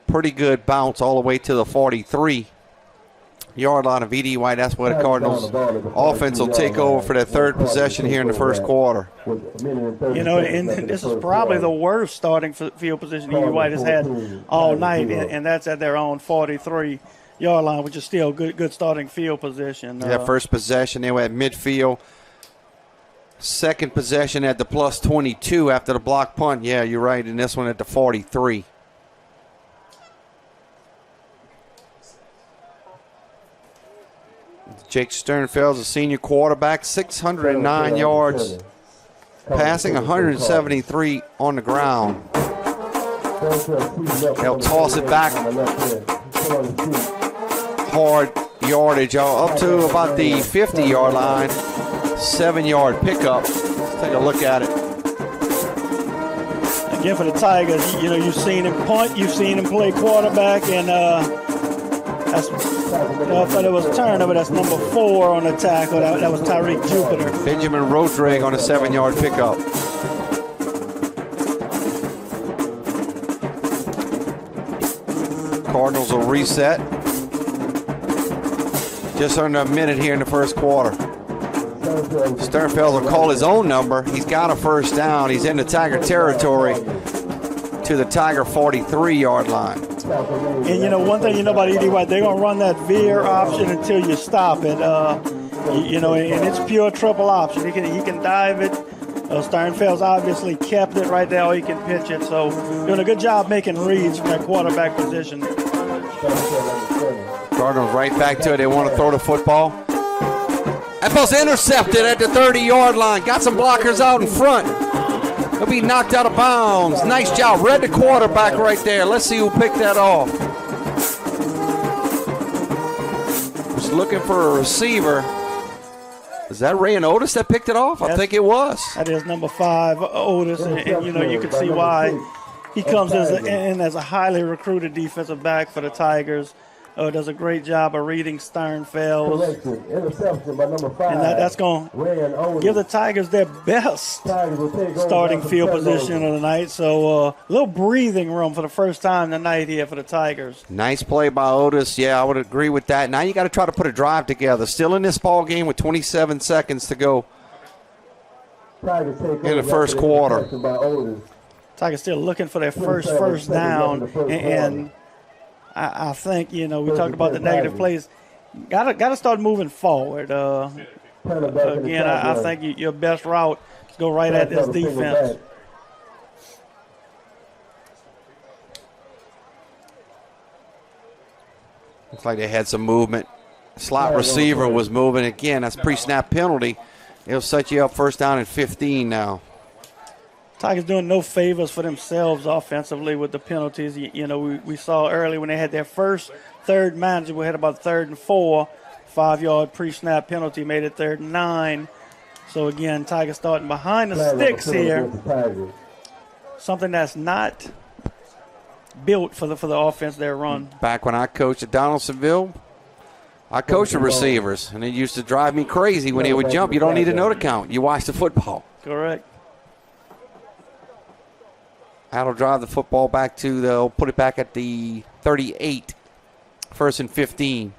Pretty good bounce all the way to the 43-yard line of E.D. White. That's where the Cardinals offense will take over for their third possession here in the first quarter. And this is probably the worst starting field position E.D. White has had all night, and that's at their own 43-yard line, which is still good starting field position. First possession, they were at midfield. Second possession at the plus 22 after the block punt. Yeah, you're right, and this one at the 43. Jake Sternfeld's a senior quarterback, 609 yards passing, 173 on the ground. They'll toss it back. Hard yardage up to about the 50-yard line. 7-yard pickup. Let's take a look at it. Again, for the Tigers, you've seen him punt, you've seen him play quarterback, and that's, I thought it was turnover. That's number 4 on the tackle. That was Tyreek Jupiter. Benjamin Rodrigue on a 7-yard pickup. Cardinals will reset. Just under a minute here in the first quarter. Sternfeld will call his own number. He's got a first down. He's in the Tiger territory to the Tiger 43-yard line. And one thing you know about E.D. White, they're going to run that veer option until you stop it. And it's pure triple option. He can dive it. Sternfeld's obviously kept it right there, or he can pitch it. So doing a good job making reads from that quarterback position. Cardinals right back to it. They want to throw the football. That ball's intercepted at the 30-yard line. Got some blockers out in front. He'll be knocked out of bounds. Nice job. Read the quarterback right there. Let's see who picked that off. Was looking for a receiver. Is that Ray and Otis that picked it off? I think it was. That is number 5, Otis, and you can see why he comes in as a highly recruited defensive back for the Tigers. Does a great job of reading Sternfeld. Interception by number 5. And that's going to give the Tigers their best starting field position of the night. So a little breathing room for the first time tonight here for the Tigers. Nice play by Otis. Yeah, I would agree with that. Now you got to try to put a drive together. Still in this ball game with 27 seconds to go in the first quarter. Tigers still looking for their first down. And I think, we talked about the negative plays. Got to start moving forward. Again, I think your best route is go right at this defense. Looks like they had some movement. Slot receiver was moving. Again, that's pre-snap penalty. It'll set you up first down and 15 now. Tigers doing no favors for themselves offensively with the penalties. We saw early when they had their first third manager, we had about 3rd and 4. 5-yard pre-snap penalty made it 3rd and 9. So, again, Tigers starting behind the sticks here. Something that's not built for the offense they're run. Back when I coached at Donaldsonville, I coached the receivers, and it used to drive me crazy when they would jump. You don't need to know the count. You watch the football. Correct. That'll drive the football back to they'll put it back at the 38. 1st and 15.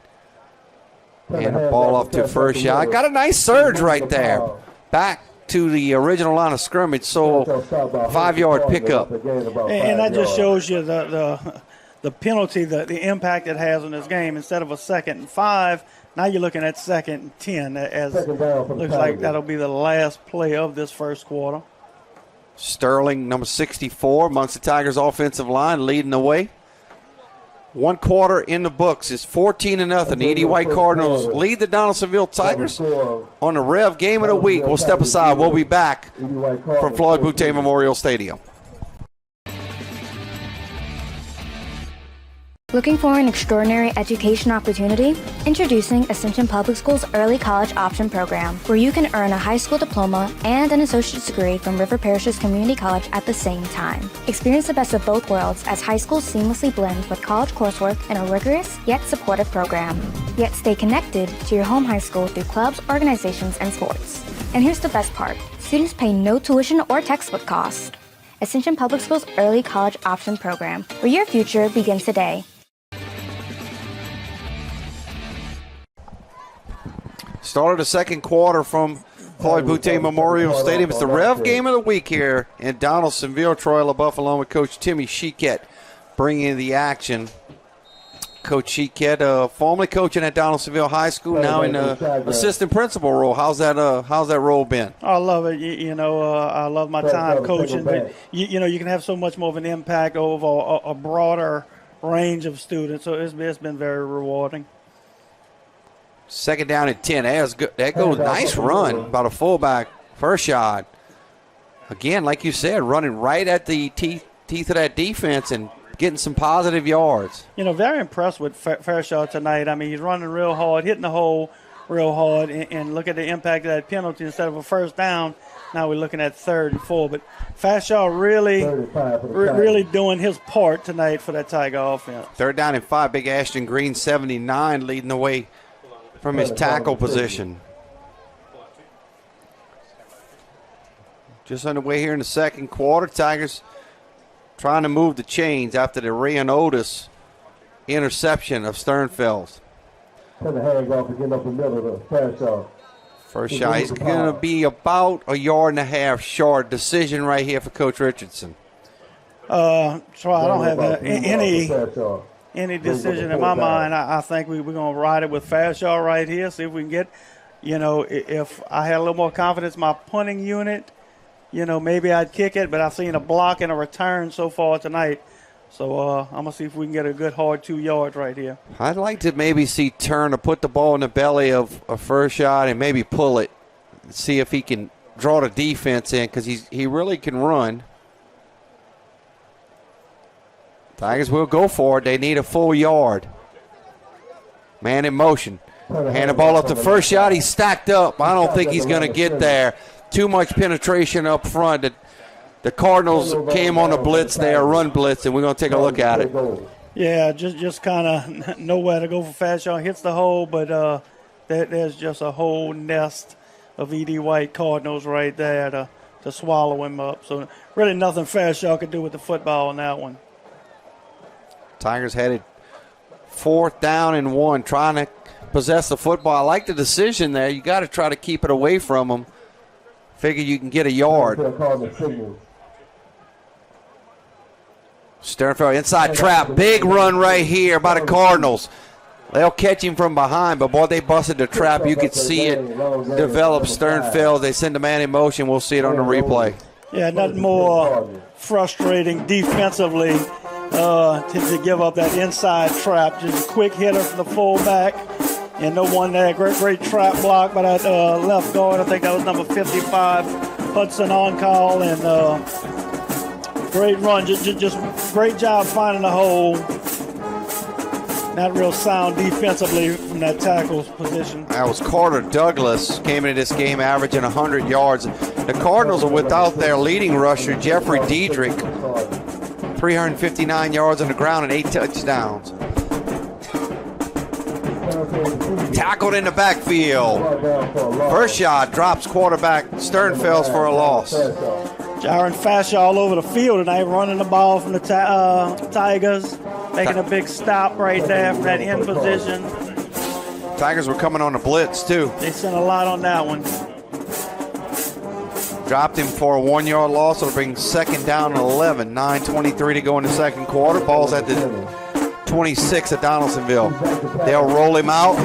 And a ball off to first shot. Got a nice surge right there. Back to the original line of scrimmage. So 5-yard pickup. And that just shows you the penalty, the impact it has on this game. Instead of a 2nd and 5, now you're looking at 2nd and 10. As looks like that'll be the last play of this first quarter. Sterling, number 64, amongst the Tigers' offensive line, leading the way. 1 quarter in the books. It's 14-0. The E.D. White Cardinals lead the Donaldsonville Tigers on the REV game of the week. We'll step aside. We'll be back from Floyd Boutte Memorial Stadium. Looking for an extraordinary education opportunity? Introducing Ascension Public School's Early College Option Program, where you can earn a high school diploma and an associate's degree from River Parishes Community College at the same time. Experience the best of both worlds as high schools seamlessly blend with college coursework in a rigorous yet supportive program. Yet stay connected to your home high school through clubs, organizations, and sports. And here's the best part. Students pay no tuition or textbook costs. Ascension Public School's Early College Option Program, where your future begins today. Started the second quarter from Floyd Boutte Memorial Stadium. It's the REV game of the week here in Donaldsonville. Troy LaBeouf along with Coach Timmy Chiquette bringing the action. Coach Chiquette, formerly coaching at Donaldsonville High School, now in the assistant principal role. How's that role been? I love it. I love my time coaching. But you can have so much more of an impact over a broader range of students. So it's been very rewarding. 2nd down and 10. That goes nice run by the fullback. First shot. Again, like you said, running right at the teeth of that defense and getting some positive yards. Very impressed with Fairchild tonight. I mean, he's running real hard, hitting the hole, real hard and look at the impact of that penalty. Instead of a first down, now we're looking at 3rd and 4. But Fashaw really doing his part tonight for that Tiger offense. 3rd down and 5. Big Ashton Green, 79, leading the way from his tackle position. Just underway here in the second quarter. Tigers trying to move the chains after the Rayan Otis interception of Sternfels. Turn the hands off and get up the middle of the Fashaw. First shot. He's going to be about a yard and a half short. Decision right here for Coach Richardson. I don't have any decision in my mind. I think we're going to ride it with Fashaw right here, see if we can get, if I had a little more confidence in my punting unit, maybe I'd kick it, but I've seen a block and a return so far tonight. So I'm going to see if we can get a good hard 2 yards right here. I'd like to maybe see Turner put the ball in the belly of a first shot and maybe pull it, see if he can draw the defense in, because he really can run. Tigers will go for it. They need a full yard. Man in motion. Hand the ball up to first shot. He's stacked up. I don't think he's going to get there. Too much penetration up front. The Cardinals came on a blitz there, run blitz, and we're going to take a look at it. Yeah, just kind of nowhere to go for Fashaw. Hits the hole, but there's just a whole nest of E.D. White Cardinals right there to swallow him up. So really nothing Fashaw could do with the football on that one. Tigers headed 4th down and 1, trying to possess the football. I like the decision there. You got to try to keep it away from them. Figure you can get a yard. Sternfeld inside trap. Big run right here by the Cardinals. They'll catch him from behind, but boy, they busted the trap. You could see it develop. Sternfeld, they send the man in motion. We'll see it on the replay. Yeah, nothing more frustrating defensively to give up that inside trap. Just a quick hitter from the fullback. And no one there. Great trap block by that left guard. I think that was number 55, Hudson on call. And great run. Just great job finding the hole. Not real sound defensively from that tackle position. That was Carter Douglas. Came into this game averaging 100 yards. The Cardinals are without their leading rusher, Jeffrey Diedrich. 359 yards on the ground and 8 touchdowns. Tackled in the backfield. First shot drops quarterback Sternfels for a loss. Jaron Fashaw all over the field tonight, running the ball from the Tigers, making a big stop right there from that end position. Tigers were coming on the blitz, too. They sent a lot on that one. Dropped him for a 1-yard loss. It'll bring 2nd down and 11. 9:23 to go in the second quarter. Ball's at the 26 at Donaldsonville. They'll roll him out.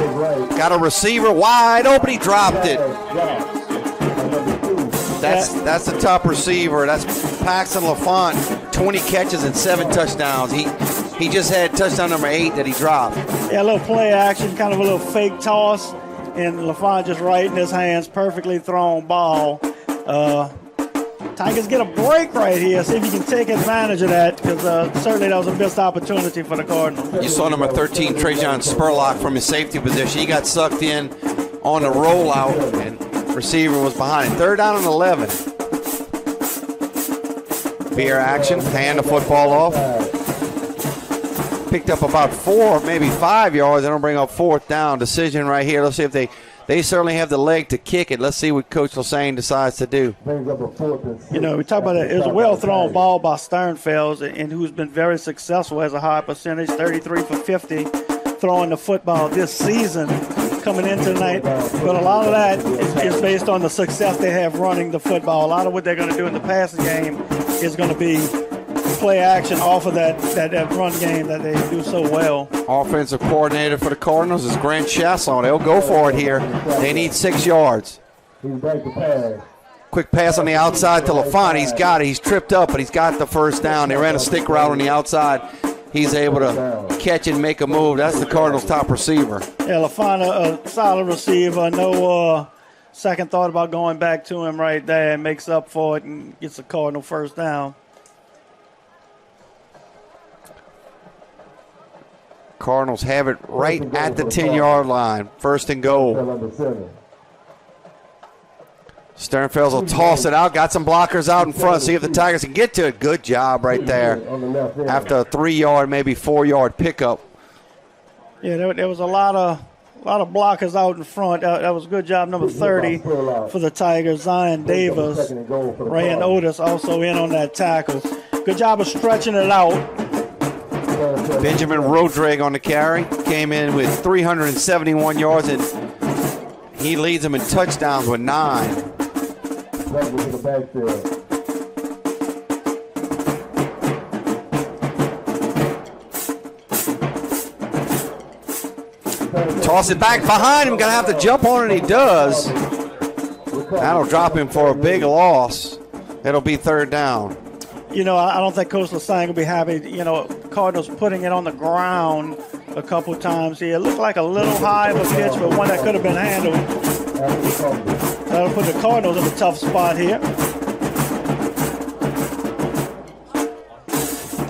Got a receiver wide open. He dropped it. That's the top receiver. That's Paxton LaFont. 20 catches and 7 touchdowns. He just had touchdown number 8 that he dropped. Yeah, a little play action, kind of a little fake toss, and LaFont just right in his hands, perfectly thrown ball. Tigers get a break right here. See if you can take advantage of that, because certainly that was a missed opportunity for the Cardinals. You saw number 13, Trajan Spurlock, from his safety position. He got sucked in on the rollout, and receiver was behind him. 3rd down and 11. Veer action, hand the football off. Picked up about 4, maybe 5 yards. They don't bring up 4th down. Decision right here. Let's see if they certainly have the leg to kick it. Let's see what Coach Lassane decides to do. We talk about it. It was a well-thrown ball by Sternfels, and who's been very successful, has a high percentage, 33 for 50, throwing the football this season coming in tonight. But a lot of that is based on the success they have running the football. A lot of what they're going to do in the passing game is going to be play action off of that run game that they do so well. Offensive coordinator for the Cardinals is Grant Chasson. They'll go for it here. They need 6 yards. Quick pass on the outside to LaFont. He's got it. He's tripped up, but he's got the first down. They ran a stick route on the outside. He's able to catch and make a move. That's the Cardinals' top receiver. Yeah, LaFont, a solid receiver. No second thought about going back to him right there, and makes up for it and gets the Cardinal first down. Cardinals have it right at the 10-yard line. First and goal. Sternfels will toss it out. Got some blockers out in front. See if the Tigers can get to it. Good job right there. After a 3-yard, maybe 4-yard pickup. Yeah, there was a lot of blockers out in front. That was a good job. Number 30 for the Tigers. Zion Davis, Ryan Otis also in on that tackle. Good job of stretching it out. Benjamin Rodrigue on the carry. Came in with 371 yards, and he leads them in touchdowns with 9. Toss it back behind him. Going to have to jump on it. He does. That'll drop him for a big loss. It'll be 3rd down. You know, I don't think Coach Lasang will be happy. You know, Cardinals putting it on the ground a couple times here. It looked like a little high of a pitch, but one that could have been handled. That'll put the Cardinals in a tough spot here.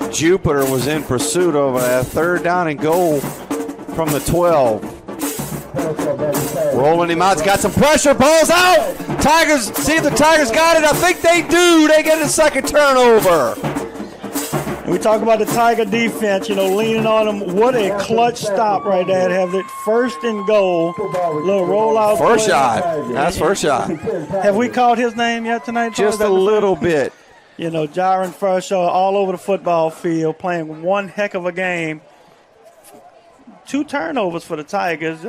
Jupiter was in pursuit of a 3rd down and goal from the 12. Rolling him out. He's got some pressure. Ball's out. Tigers, see if the Tigers got it. I think they do. They get a second turnover. And we talk about the Tiger defense, you know, leaning on them. What a clutch stop right there. Have it 1st and goal. Little rollout. First shot. That's first shot. Have we called his name yet tonight? Just a little bit. You know, Jaron Furshaw all over the football field, playing one heck of a game. 2 turnovers for the Tigers.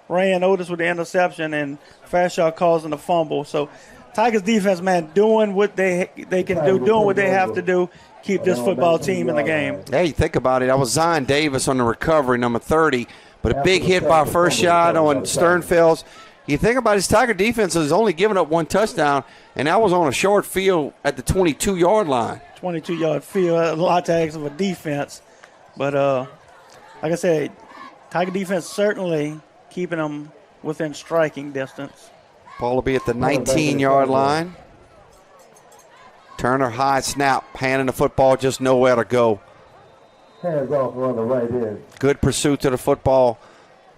Ryan Otis with the interception and Furshaw causing the fumble. So Tigers defense, man, doing what they can do, doing what they have to do, keep this football team in the game. Hey, think about it. That was Zion Davis on the recovery, number 30, but a big hit by first shot on Sternfels. You think about his Tiger defense has only given up 1 touchdown, and that was on a short field at the 22-yard line. 22-yard field, a lot to ask of a defense. But like I said, Tiger defense certainly keeping them within striking distance. Ball will be at the 19-yard line. Turner high snap, handing the football, just nowhere to go. Hands off on the right end. Good pursuit to the football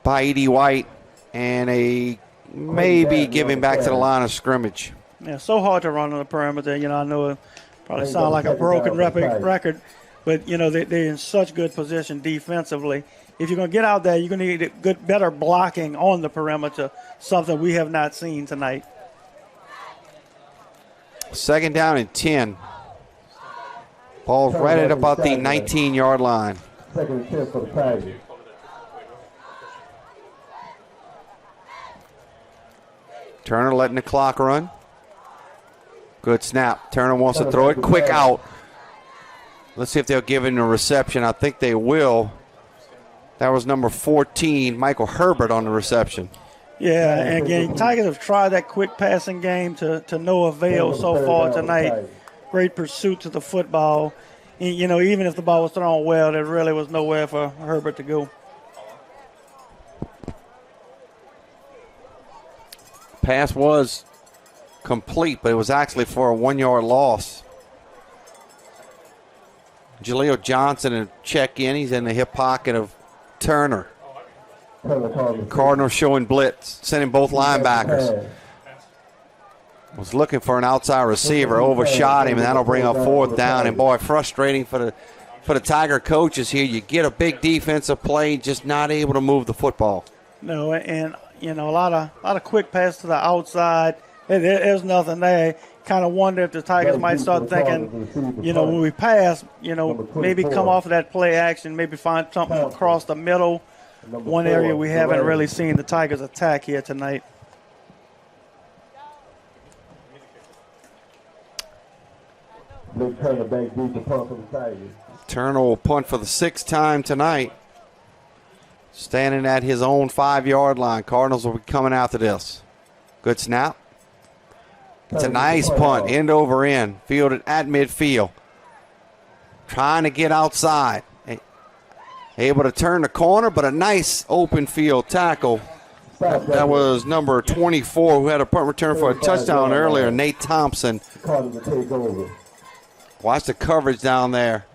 by Edie White, and a maybe giving back to the line of scrimmage. Yeah, so hard to run on the perimeter. You know, I know it probably sounds like a broken record, but, you know, they're in such good position defensively. If you're going to get out there, you're going to need better blocking on the perimeter, something we have not seen tonight. 2nd down and 10. Ball's right at about the 19-yard line. 2nd and 10 for the Tigers. Turner letting the clock run. Good snap. Turner wants to throw it. Quick out. Let's see if they'll give him a reception. I think they will. That was number 14, Michael Herbert, on the reception. Yeah, and again, Tigers have tried that quick passing game to no avail so far tonight. Great pursuit to the football. And, you know, even if the ball was thrown well, there really was nowhere for Herbert to go. Pass was complete, but it was actually for a 1-yard loss. Jaleel Johnson and check in. He's in the hip pocket of Turner. Cardinals showing blitz, sending both linebackers. Was looking for an outside receiver, overshot him, and that'll bring up 4th down. And boy, frustrating for the Tiger coaches here. You get a big defensive play, just not able to move the football. No, and you know, a lot of quick pass to the outside. There's nothing there. Kind of wonder if the Tigers might start thinking, you know, when we pass, you know, maybe come off of that play action, maybe find something across the middle. One area we haven't really seen the Tigers attack here tonight. Turner will punt for the 6th time tonight. Standing at his own 5-yard line. Cardinals will be coming after this. Good snap. It's a nice punt, end over end, fielded at midfield. Trying to get outside. Able to turn the corner, but a nice open field tackle. That was number 24, who had a punt return for a touchdown earlier, Nate Thompson. Watch the coverage down there.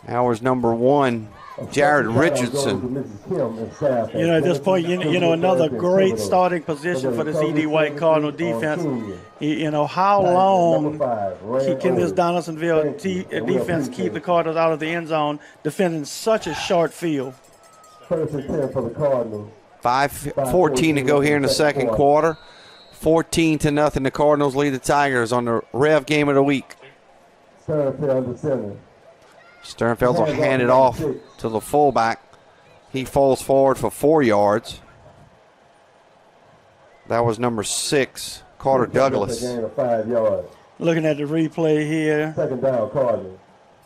That was number 1, Jared Richardson. You know, at this point, you know, another great starting position for this E.D. White Cardinal defense. You know, how long can this Donaldsonville defense keep the Cardinals out of the end zone defending such a short field? 5:14 to go here in the second quarter. 14-0. The Cardinals lead the Tigers on the Rev game of the week. Sternfeld will hand it off to the fullback. He falls forward for 4 yards. That was number 6, Carter Douglas. Looking at the replay here. Second down, Cardinals.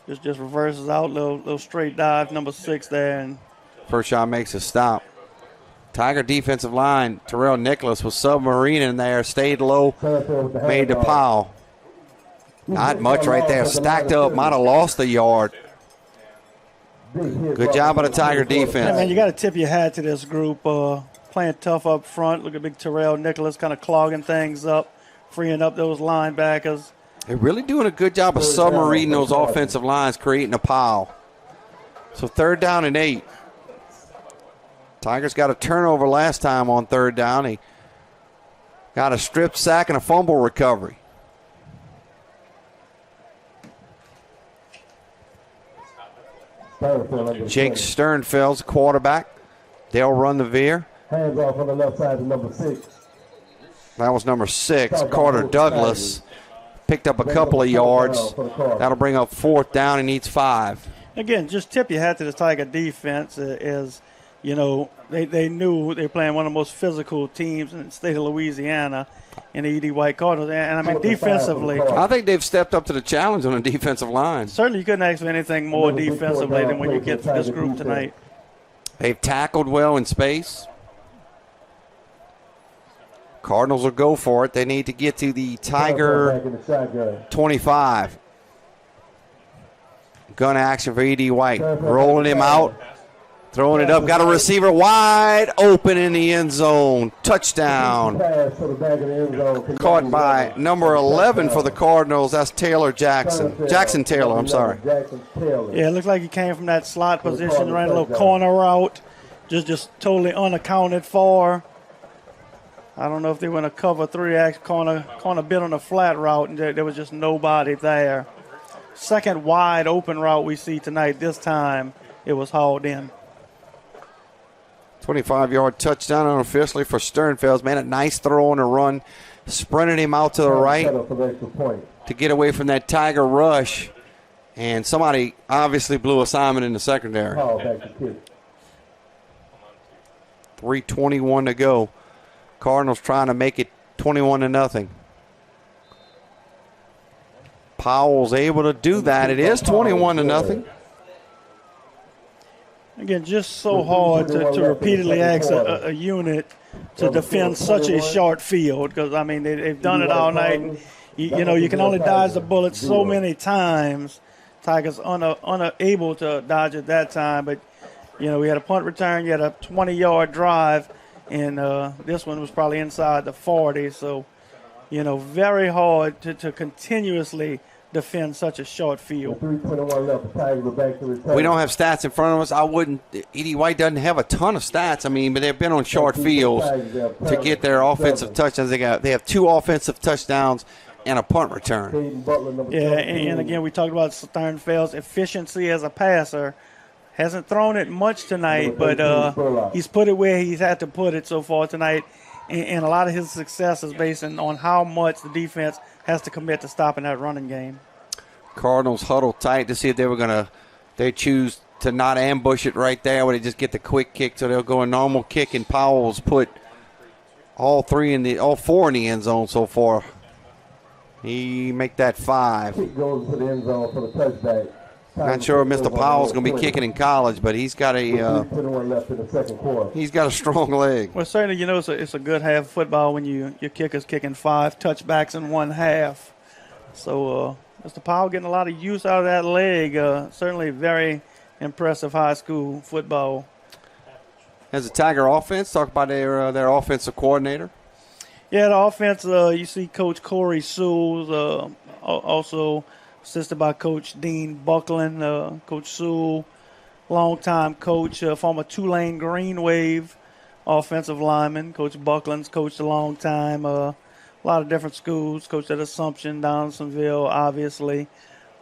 Just reverses out, little straight dive, number 6 there. And first shot makes a stop. Tiger defensive line, Terrell Nicholas was submarine in there, stayed low, made the pile. Not much right there. Stacked up, might have lost a yard. Good job by the Tiger defense. Yeah, man, you got to tip your hat to this group. Playing tough up front. Look at big Terrell Nicholas kind of clogging things up, freeing up those linebackers. They're really doing a good job of submarining those offensive lines, creating a pile. So 3rd down and 8. Tigers got a turnover last time on 3rd down. He got a strip sack and a fumble recovery. Jake Sternfeld's quarterback. They'll run the veer. Hands off on the left side to number 6. That was number 6, Carter Douglas. Picked up a couple of yards. That'll bring up 4th down. He needs 5. Again, just tip your hat to the Tiger defense. As you know, they knew they were playing one of the most physical teams in the state of Louisiana in the E.D. White Cardinals. And I mean, defensively, I think they've stepped up to the challenge on the defensive line. Certainly you couldn't ask for anything more defensively than what you get from this group tonight. They've tackled well in space. Cardinals will go for it. They need to get to the Tiger 25. Gun action for E.D. White. Rolling him out. Throwing it up. Got a receiver wide open in the end zone. Touchdown. Caught by number 11 for the Cardinals. That's Taylor Jackson. Jackson Taylor, I'm sorry. Yeah, it looked like he came from that slot position, ran a little corner route. Just totally unaccounted for. I don't know if they went a cover 3 corner bit on a flat route, and there was just nobody there. Second wide open route we see tonight. This time it was hauled in. 25-yard touchdown unofficially for Sternfeld. Man, a nice throw on a run. Sprinted him out to the right to get away from that Tiger rush. And somebody obviously blew assignment in the secondary. 3:21 to go. Cardinals trying to make it 21-0. Powell's able to do that. It is 21-0. Again, just so hard to repeatedly ask a unit to defend such a short field because, I mean, they've done it all night. And, you know, you can only dodge the bullet so many times. Tigers unable to dodge it that time. But, you know, we had a punt return. You had a 20-yard drive. And this one was probably inside the 40. So, you know, very hard to continuously defend such a short field. We don't have stats in front of us. E.D. White doesn't have a ton of stats. I mean, but they've been on short fields to get their offensive touchdowns. They have 2 offensive touchdowns and a punt return. Yeah, and again, we talked about Sternfeld's efficiency as a passer. Hasn't thrown it much tonight, but he's put it where he's had to put it so far tonight. And a lot of his success is based on how much the defense has to commit to stopping that running game. Cardinals huddle tight to see if they choose to not ambush it right there, where they just get the quick kick, so they'll go a normal kick, and Powell's put all 4 in the end zone so far. He make that 5. Kick goes to the end zone for the touchback. Not sure if Mr. Powell's going to be kicking in college, but he's got a strong leg. Well, certainly, you know, it's a good half of football when your kicker's kicking 5 touchbacks in one half. So Mr. Powell getting a lot of use out of that leg. Certainly very impressive high school football. As a Tiger offense, talk about their offensive coordinator. Yeah, the offense, you see Coach Corey Sewell, also assisted by Coach Dean Buckland, Coach Sewell, longtime coach, former Tulane Green Wave offensive lineman. Coach Buckland's coached a long time, a lot of different schools, coached at Assumption, Donaldsonville, obviously.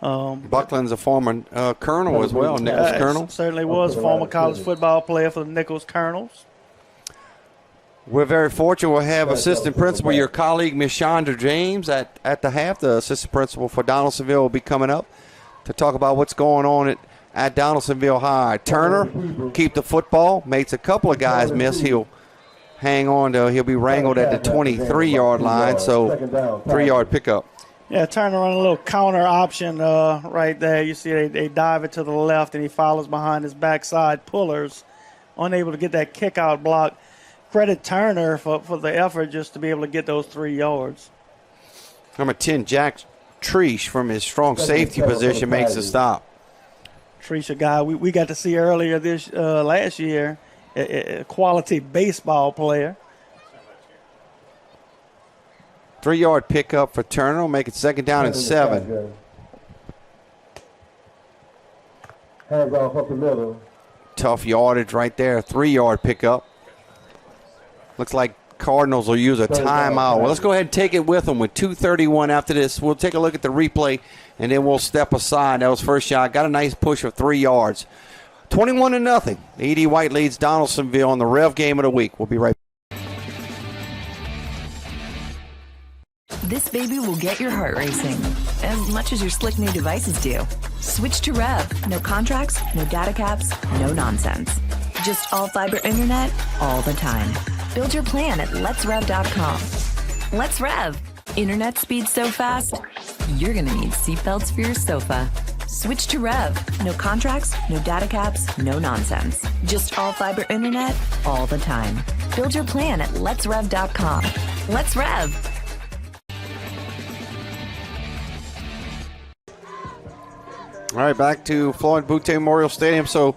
Buckland's a former Colonel as well, Nichols Colonel. Certainly was, former college football player for the Nichols Colonels. We're very fortunate we'll have assistant principal, your colleague, Ms. Chandra James, at the half. The assistant principal for Donaldsonville will be coming up to talk about what's going on at Donaldsonville High. Turner, keep the football, makes a couple of guys miss. He'll hang on to, he'll be wrangled at the 23-yard line, so 3-yard pickup. Yeah, Turner on a little counter option right there. You see they dive it to the left, and he follows behind his backside pullers, unable to get that kick-out block. Credit Turner for the effort just to be able to get those 3 yards. Number 10, Jack Treesh, from his strong safety position, makes the stop. Treesh, a guy we got to see earlier last year, a quality baseball player. 3-yard pickup for Turner will make it 2nd down and 7. Hands off up the middle. Tough yardage right there. 3-yard pickup. Looks like Cardinals will use a timeout. Well, let's go ahead and take it with them with 2:31 after this. We'll take a look at the replay, and then we'll step aside. That was first shot. Got a nice push of 3 yards. 21-0. E.D. White leads Donaldsonville on the Rev game of the week. We'll be right back. This baby will get your heart racing as much as your slick new devices do. Switch to REV. No contracts, no data caps, no nonsense. Just all fiber internet all the time. Build your plan at letsrev.com. Let's Rev. Internet speed so fast, you're going to need seatbelts for your sofa. Switch to REV. No contracts, no data caps, no nonsense. Just all fiber internet all the time. Build your plan at letsrev.com. Let's Rev. All right, back to Floyd Butte Memorial Stadium. So,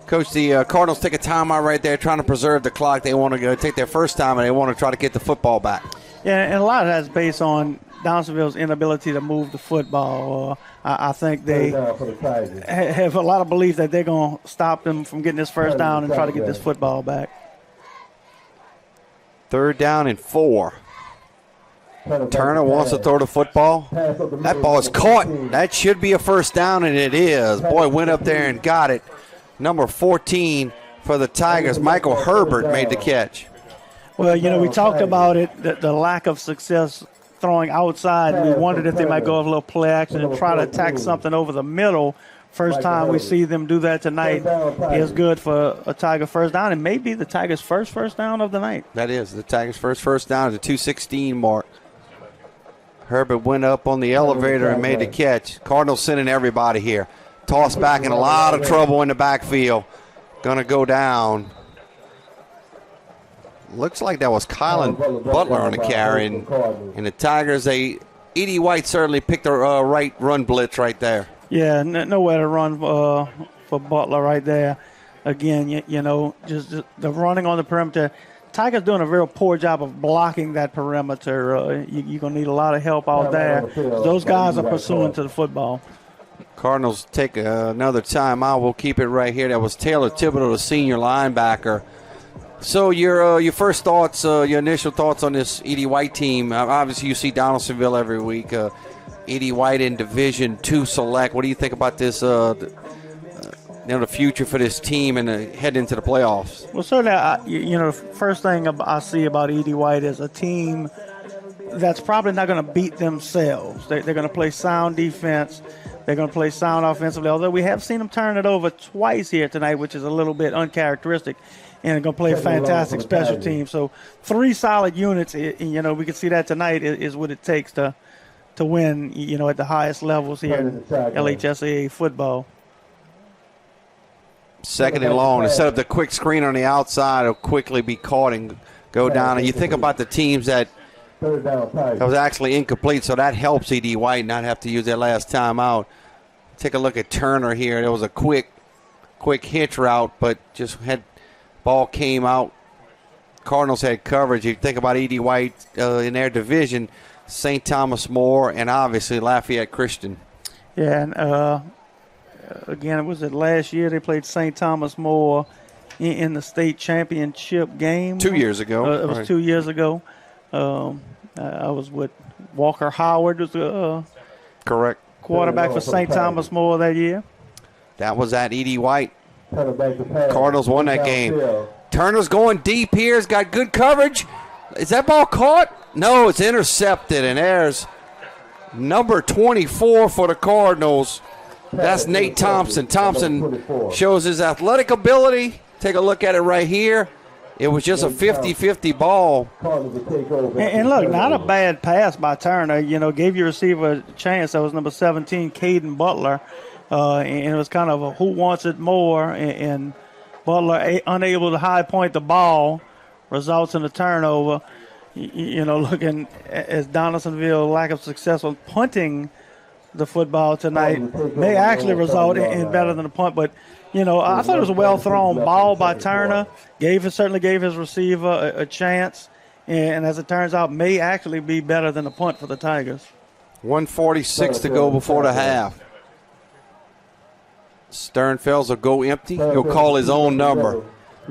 Coach, the Cardinals take a timeout right there, trying to preserve the clock. They want to go take their first time, and they want to try to get the football back. Yeah, and a lot of that's based on Donaldsonville's inability to move the football. I think they have a lot of belief that they're going to stop them from getting this first down and try to get this football back. 3rd down and 4. Turner wants to throw the football. That ball is caught. That should be a first down, and it is. Boy, went up there and got it. Number 14 for the Tigers, Michael Herbert, made the catch. Well, you know, we talked about it, the lack of success throwing outside. We wondered if they might go with a little play action and try to attack something over the middle. First time we see them do that tonight is good for a Tiger first down, and maybe the Tigers' first down of the night. That is the Tigers' first down at the 2:16 mark. Herbert went up on the elevator and made the catch. Cardinals sending everybody here. Tossed back in a lot of trouble in the backfield. Going to go down. Looks like that was Kylan Butler on the carry. And the Tigers, E.D. White certainly picked the right run blitz right there. Yeah, nowhere to run for Butler right there. Again, you know, just the running on the perimeter. Tigers doing a real poor job of blocking that perimeter. You're going to need a lot of help out there. Those guys are pursuing to the football. Cardinals take another timeout. We'll keep it right here. That was Taylor Thibodeau, the senior linebacker. So your first thoughts, your initial thoughts on this E.D. White team. Obviously, you see Donaldsonville every week. E.D. White in Division II Select. What do you think about this, the future for this team and head into the playoffs? Well, certainly, the first thing I see about E.D. White is a team that's probably not going to beat themselves. They're going to play sound defense. They're going to play sound offensively, although we have seen them turn it over twice here tonight, which is a little bit uncharacteristic, and they're going to play a fantastic special team. So 3 solid units, we can see that tonight is what it takes to win, at the highest levels here in LHSAA football. 2nd and long. To set up the quick screen on the outside, it'll quickly be caught and go down. And you think about the teams that was actually incomplete, so that helps E.D. White not have to use that last timeout. Take a look at Turner here. There was a quick hitch route, but just ball came out Cardinals had coverage. You think about E.D. White in their division, St. Thomas More, and obviously Lafayette Christian. Yeah, and again, was it last year they played St. Thomas More in the state championship game? 2 years ago. It was 2 years ago. I was with Walker Howard, was correct quarterback for St. Thomas More that year. That was at E.D. White. Cardinals won that game. Turner's going deep here. He's got good coverage. Is that ball caught? No, it's intercepted, and there's number 24 for the Cardinals. That's Nate Thompson. Thompson shows his athletic ability. Take a look at it right here. It was just a 50-50 ball. And look, not a bad pass by Turner. Gave your receiver a chance. That was number 17, Caden Butler. And it was kind of a who wants it more. And Butler unable to high point the ball results in a turnover. Looking as Donaldsonville lack of success on punting the football tonight may actually result in better than a punt. But, I thought it was a well-thrown ball by Turner. Certainly gave his receiver a chance. And as it turns out, may actually be better than a punt for the Tigers. 1:46 to go before the half. Sternfels will go empty. He'll call his own number.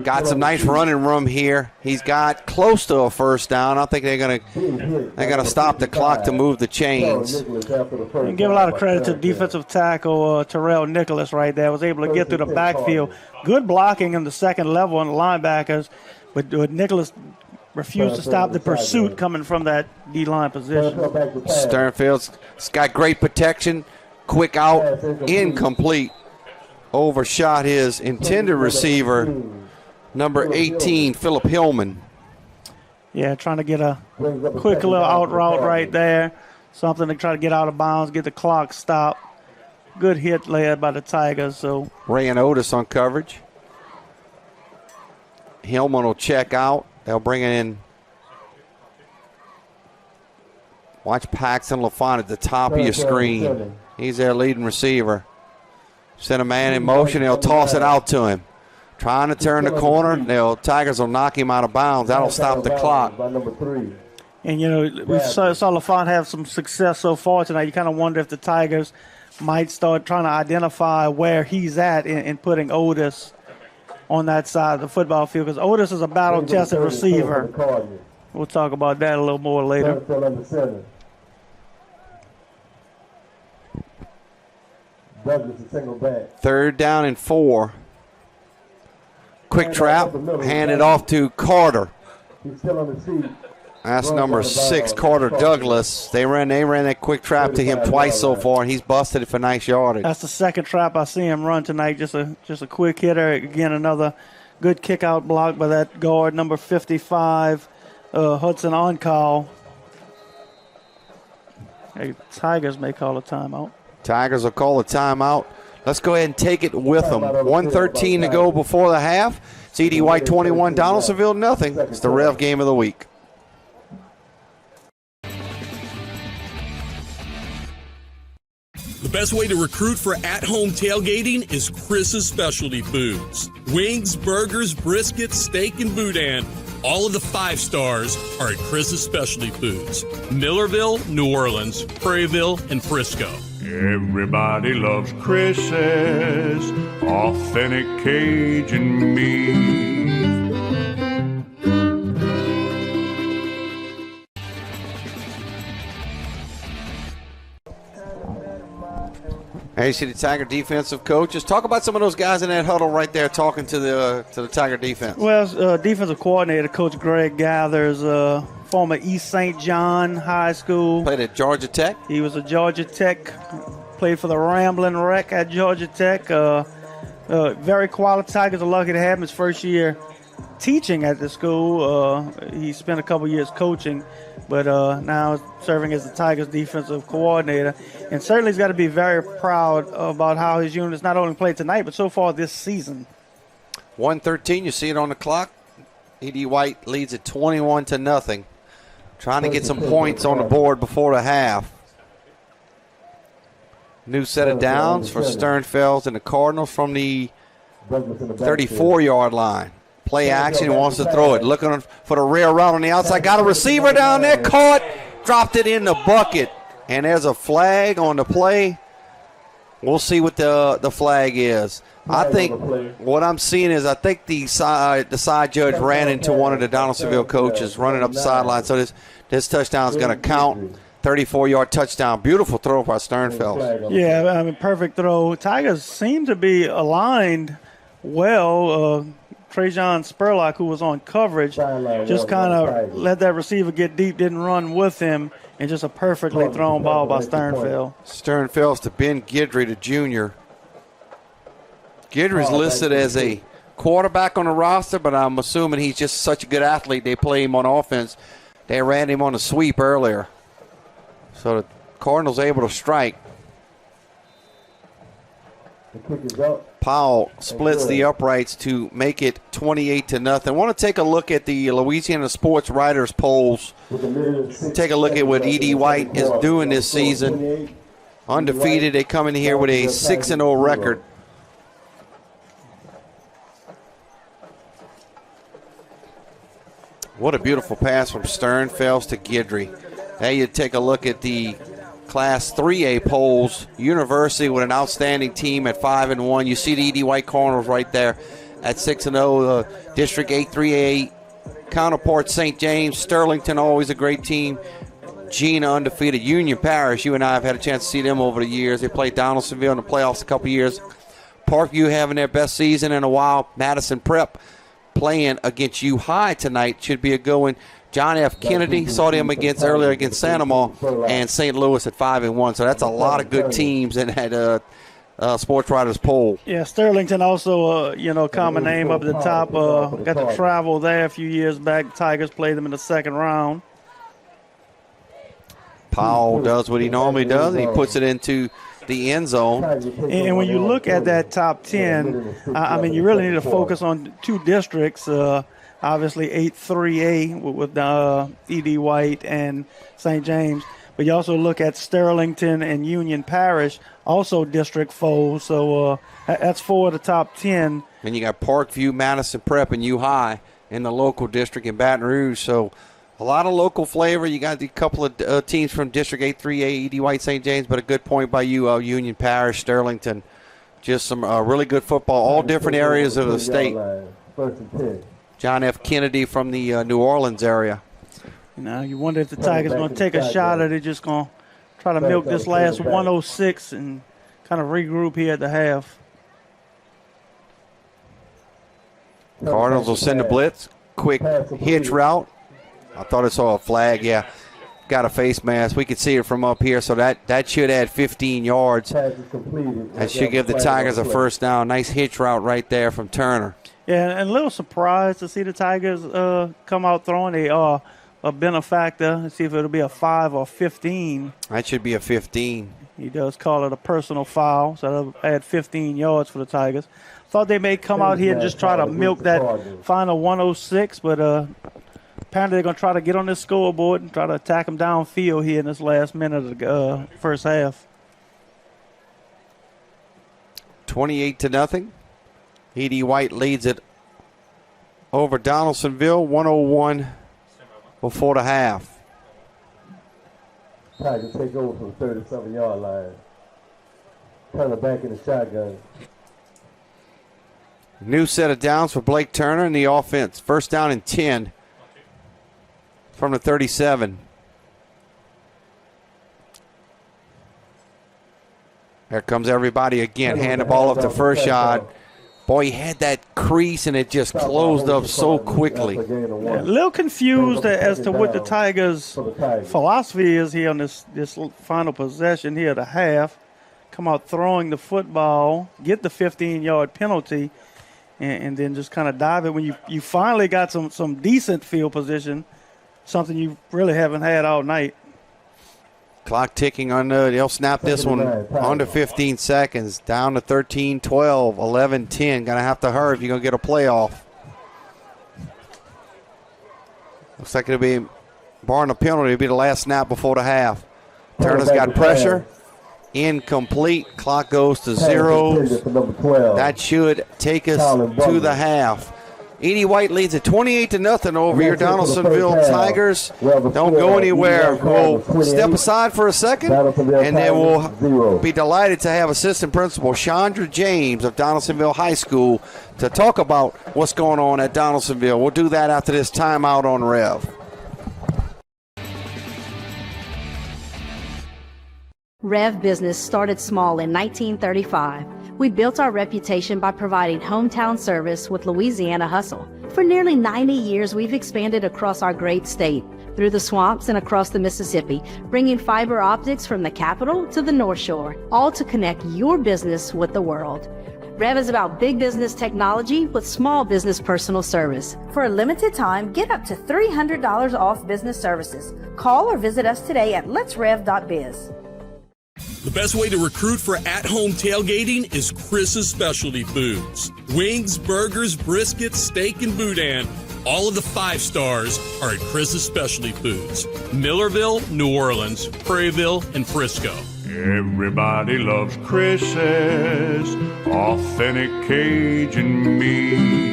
Got some nice running room here. He's got close to a first down. I think they're gonna stop the clock to move the chains. And give a lot of credit to defensive tackle Terrell Nicholas right there. Was able to get through the backfield. Good blocking in the second level on the linebackers, but Nicholas refused to stop the pursuit coming from that D-line position. Sternfeld's got great protection. Quick out, incomplete. Overshot his intended receiver, number 18, Philip Hillman. Yeah, trying to get a quick little out route right there. Something to try to get out of bounds, get the clock stopped. Good hit led by the Tigers. So Ray and Otis on coverage. Hillman will check out. They'll bring it in. Watch Paxton LaFont at the top of your screen. He's their leading receiver. Send a man in motion. They'll toss it out to him. Trying to turn the corner. Tigers will knock him out of bounds. That'll stop the clock. And, we saw LaFont have some success so far tonight. You kind of wonder if the Tigers might start trying to identify where he's at in putting Otis on that side of the football field, because Otis is a battle-tested receiver. We'll talk about that a little more later. Third down and 4. Quick trap, handed off to Carter. That's number 6, Carter Douglas. They ran that quick trap to him twice so far, and he's busted it for nice yardage. That's the second trap I see him run tonight. Just a quick hitter. Again, another good kick-out block by that guard, number 55, Hudson on-call. Hey, Tigers may call a timeout. Tigers will call a timeout. Let's go ahead and take it with them. 1:13 to go before the half. It's E.D. White 21, Donaldsonville nothing. It's the REV game of the week. The best way to recruit for at-home tailgating is Chris's Specialty Foods. Wings, burgers, brisket, steak, and boudin. All of the 5 stars are at Chris's Specialty Foods. Millerville, New Orleans, Prairieville, and Frisco. Everybody loves Chris's authentic Cajun meat. Hey, you see the Tiger defensive coaches. Talk about some of those guys in that huddle right there talking to the Tiger defense. Well, defensive coordinator, Coach Greg Gathers, former East St. John High School. Played at Georgia Tech. He was at Georgia Tech, played for the Ramblin' Wreck at Georgia Tech. Very quality Tigers are lucky to have him his first year teaching at the school. He spent a couple years coaching, but now serving as the Tigers defensive coordinator. And certainly he's got to be very proud about how his unit has not only played tonight, but so far this season. 1:13, you see it on the clock. E.D. White leads it 21-0. Trying to get some points on the board before the half. New set of downs for Sternfels and the Cardinals from the 34-yard line. Play action. He wants to throw it. Looking for the rear route on the outside. Got a receiver down there. Caught. Dropped it in the bucket. And there's a flag on the play. We'll see what the flag is. I think what I'm seeing is I think the side judge ran into one of the Donaldsonville coaches running up the sideline. So this touchdown is going to count. 34-yard touchdown. Beautiful throw by Sternfels. Yeah, I mean, perfect throw. Tigers seem to be aligned well. Trajan Spurlock, who was on coverage, just kind of let that receiver get deep, didn't run with him, and just a perfectly thrown ball by Sternfeld. Sternfels to Ben Guidry, the junior. Guidry's listed as a quarterback on the roster, but I'm assuming he's just such a good athlete. They play him on offense. They ran him on a sweep earlier. So the Cardinals able to strike. Powell splits the uprights to make it 28-0. I want to take a look at the Louisiana Sports Writers polls. Take a look at what E.D. White is doing this season. Undefeated, they come in here with a 6-0 record. What a beautiful pass from Sternfels to Guidry. Now you take a look at the Class 3A polls. University with an outstanding team at 5-1. You see the E.D. White Cardinals right there at 6-0. District 8-3A counterpart St. James. Sterlington, always a great team. Gina undefeated. Union Parish, you and I have had a chance to see them over the years. They played Donaldsonville in the playoffs a couple years. Parkview having their best season in a while. Madison Prep playing against U High tonight. Should be a good one. John F. Kennedy saw them earlier against Sanoma, and St. Louis at 5-1. So that's a lot of good teams in that Sports Writers poll. Yeah, Sterlington also, common name up at the top. Got to travel there a few years back. Tigers played them in the second round. Powell does what he normally does. He puts it into the end zone. And when you look at that top 10, I mean, you really need to focus on two districts. Obviously 8-3A with E.D. White and St. James. But you also look at Sterlington and Union Parish, also district foes. So that's 4 of the top 10. And you got Parkview, Madison Prep, and U High in the local district in Baton Rouge. So a lot of local flavor. You got a couple of teams from District 8-3A, E.D. White, St. James, but a good point by you, Union Parish, Sterlington. Just some really good football, all different areas of the state. John F. Kennedy from the New Orleans area. You wonder if the Tigers going to take a shot or they're just going to try to milk this last 106 and kind of regroup here at the half. Cardinals will send a blitz. Quick hitch route. I thought I saw a flag. Yeah, got a face mask. We could see it from up here, so that should add 15 yards. That should give the Tigers a first down. Nice hitch route right there from Turner. Yeah, and a little surprised to see the Tigers come out throwing. They are a benefactor. Let's see if it'll be a 5 or 15. That should be a 15. He does call it a personal foul, so that'll add 15 yards for the Tigers. Thought they may come out here and just try to milk that final 106, but apparently they're going to try to get on this scoreboard and try to attack them downfield here in this last minute of the first half. 28-0. E.D. White leads it over Donaldsonville, 101 before the half. Tigers take over from the 37-yard line. Turn it back in the shotgun. New set of downs for Blake Turner in the offense. First down and 10 from the 37. There comes everybody again. Hand the ball up to first shot. Boy, he had that crease, and it just closed up so quickly. Yeah, a little confused as to what the Tigers' philosophy is here on this final possession here at the half. Come out throwing the football, get the 15-yard penalty, and then just kind of dive it when you finally got some decent field position, something you really haven't had all night. Clock ticking under. They'll snap this one under 15 seconds. Down to 13, 12, 11, 10. Going to have to hurry if you're going to get a playoff. Looks like it'll be barring a penalty. It'll be the last snap before the half. Turner's got pressure. Incomplete. Clock goes to zeros. That should take us to the half. Edie White leads it 28-0 over your That's it for the Donaldsonville first half. Tigers. Well, the Don't score, go anywhere. Edie White We'll Tigers step 28, aside for a second, Donaldsonville and then Tigers, we'll 0. be delighted to have Assistant Principal Chandra James of Donaldsonville High School to talk about what's going on at Donaldsonville. We'll do that after this timeout on REV. REV Business started small in 1935. We built our reputation by providing hometown service with Louisiana hustle. For nearly 90 years, we've expanded across our great state, through the swamps and across the Mississippi, bringing fiber optics from the capital to the North Shore, all to connect your business with the world. REV is about big business technology with small business personal service. For a limited time, get up to $300 off business services. Call or visit us today at letsrev.biz. The best way to recruit for at-home tailgating is Chris's Specialty Foods. Wings, burgers, briskets, steak, and boudin. All of the 5 stars are at Chris's Specialty Foods. Millerville, New Orleans, Prairieville, and Frisco. Everybody loves Chris's authentic Cajun meat.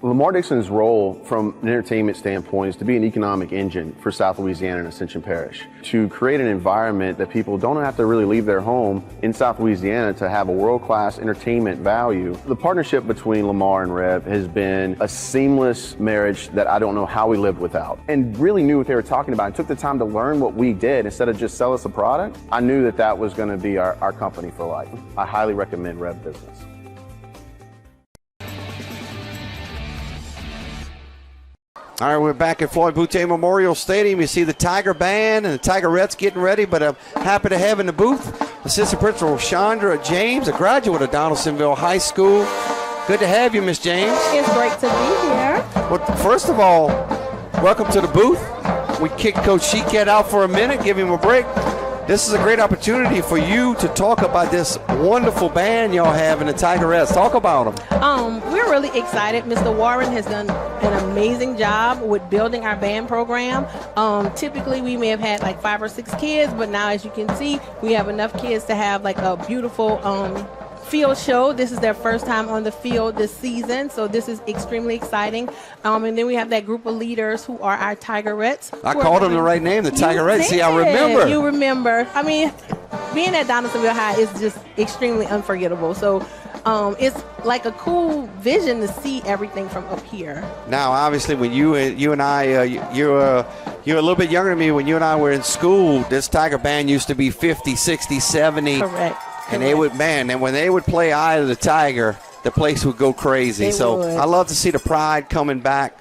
Lamar Dixon's role from an entertainment standpoint is to be an economic engine for South Louisiana and Ascension Parish, to create an environment that people don't have to really leave their home in South Louisiana to have a world-class entertainment value. The partnership between Lamar and REV has been a seamless marriage that I don't know how we lived without, and really knew what they were talking about and took the time to learn what we did instead of just sell us a product. I knew that that was going to be our company for life. I highly recommend REV Business. All right, we're back at Floyd Boutte Memorial Stadium. You see the Tiger Band and the Tigerettes getting ready, but I'm happy to have in the booth Assistant Principal Chandra James, a graduate of Donaldsonville High School. Good to have you, Miss James. It's great to be here. Well, first of all, welcome to the booth. We kicked Coach Sheekat out for a minute, give him a break. This is a great opportunity for you to talk about this wonderful band y'all have in the Tigerettes. Talk about them. We're really excited. Mr. Warren has done an amazing job with building our band program. Typically, we may have had like 5 or 6 kids, but now, as you can see, we have enough kids to have like a beautiful field show. This is their first time on the field this season, so this is extremely exciting. And then we have that group of leaders who are our Tigerettes. I called them the right name, the Tigerettes. See, I remember. You remember. I mean, being at Donaldsonville High is just extremely unforgettable. So it's like a cool vision to see everything from up here. Now, obviously, when you and I, you're a little bit younger than me. When you and I were in school, this Tiger Band used to be 50, 60, 70. Correct. And they would, and when they would play Eye of the Tiger, the place would go crazy. So I love to see the pride coming back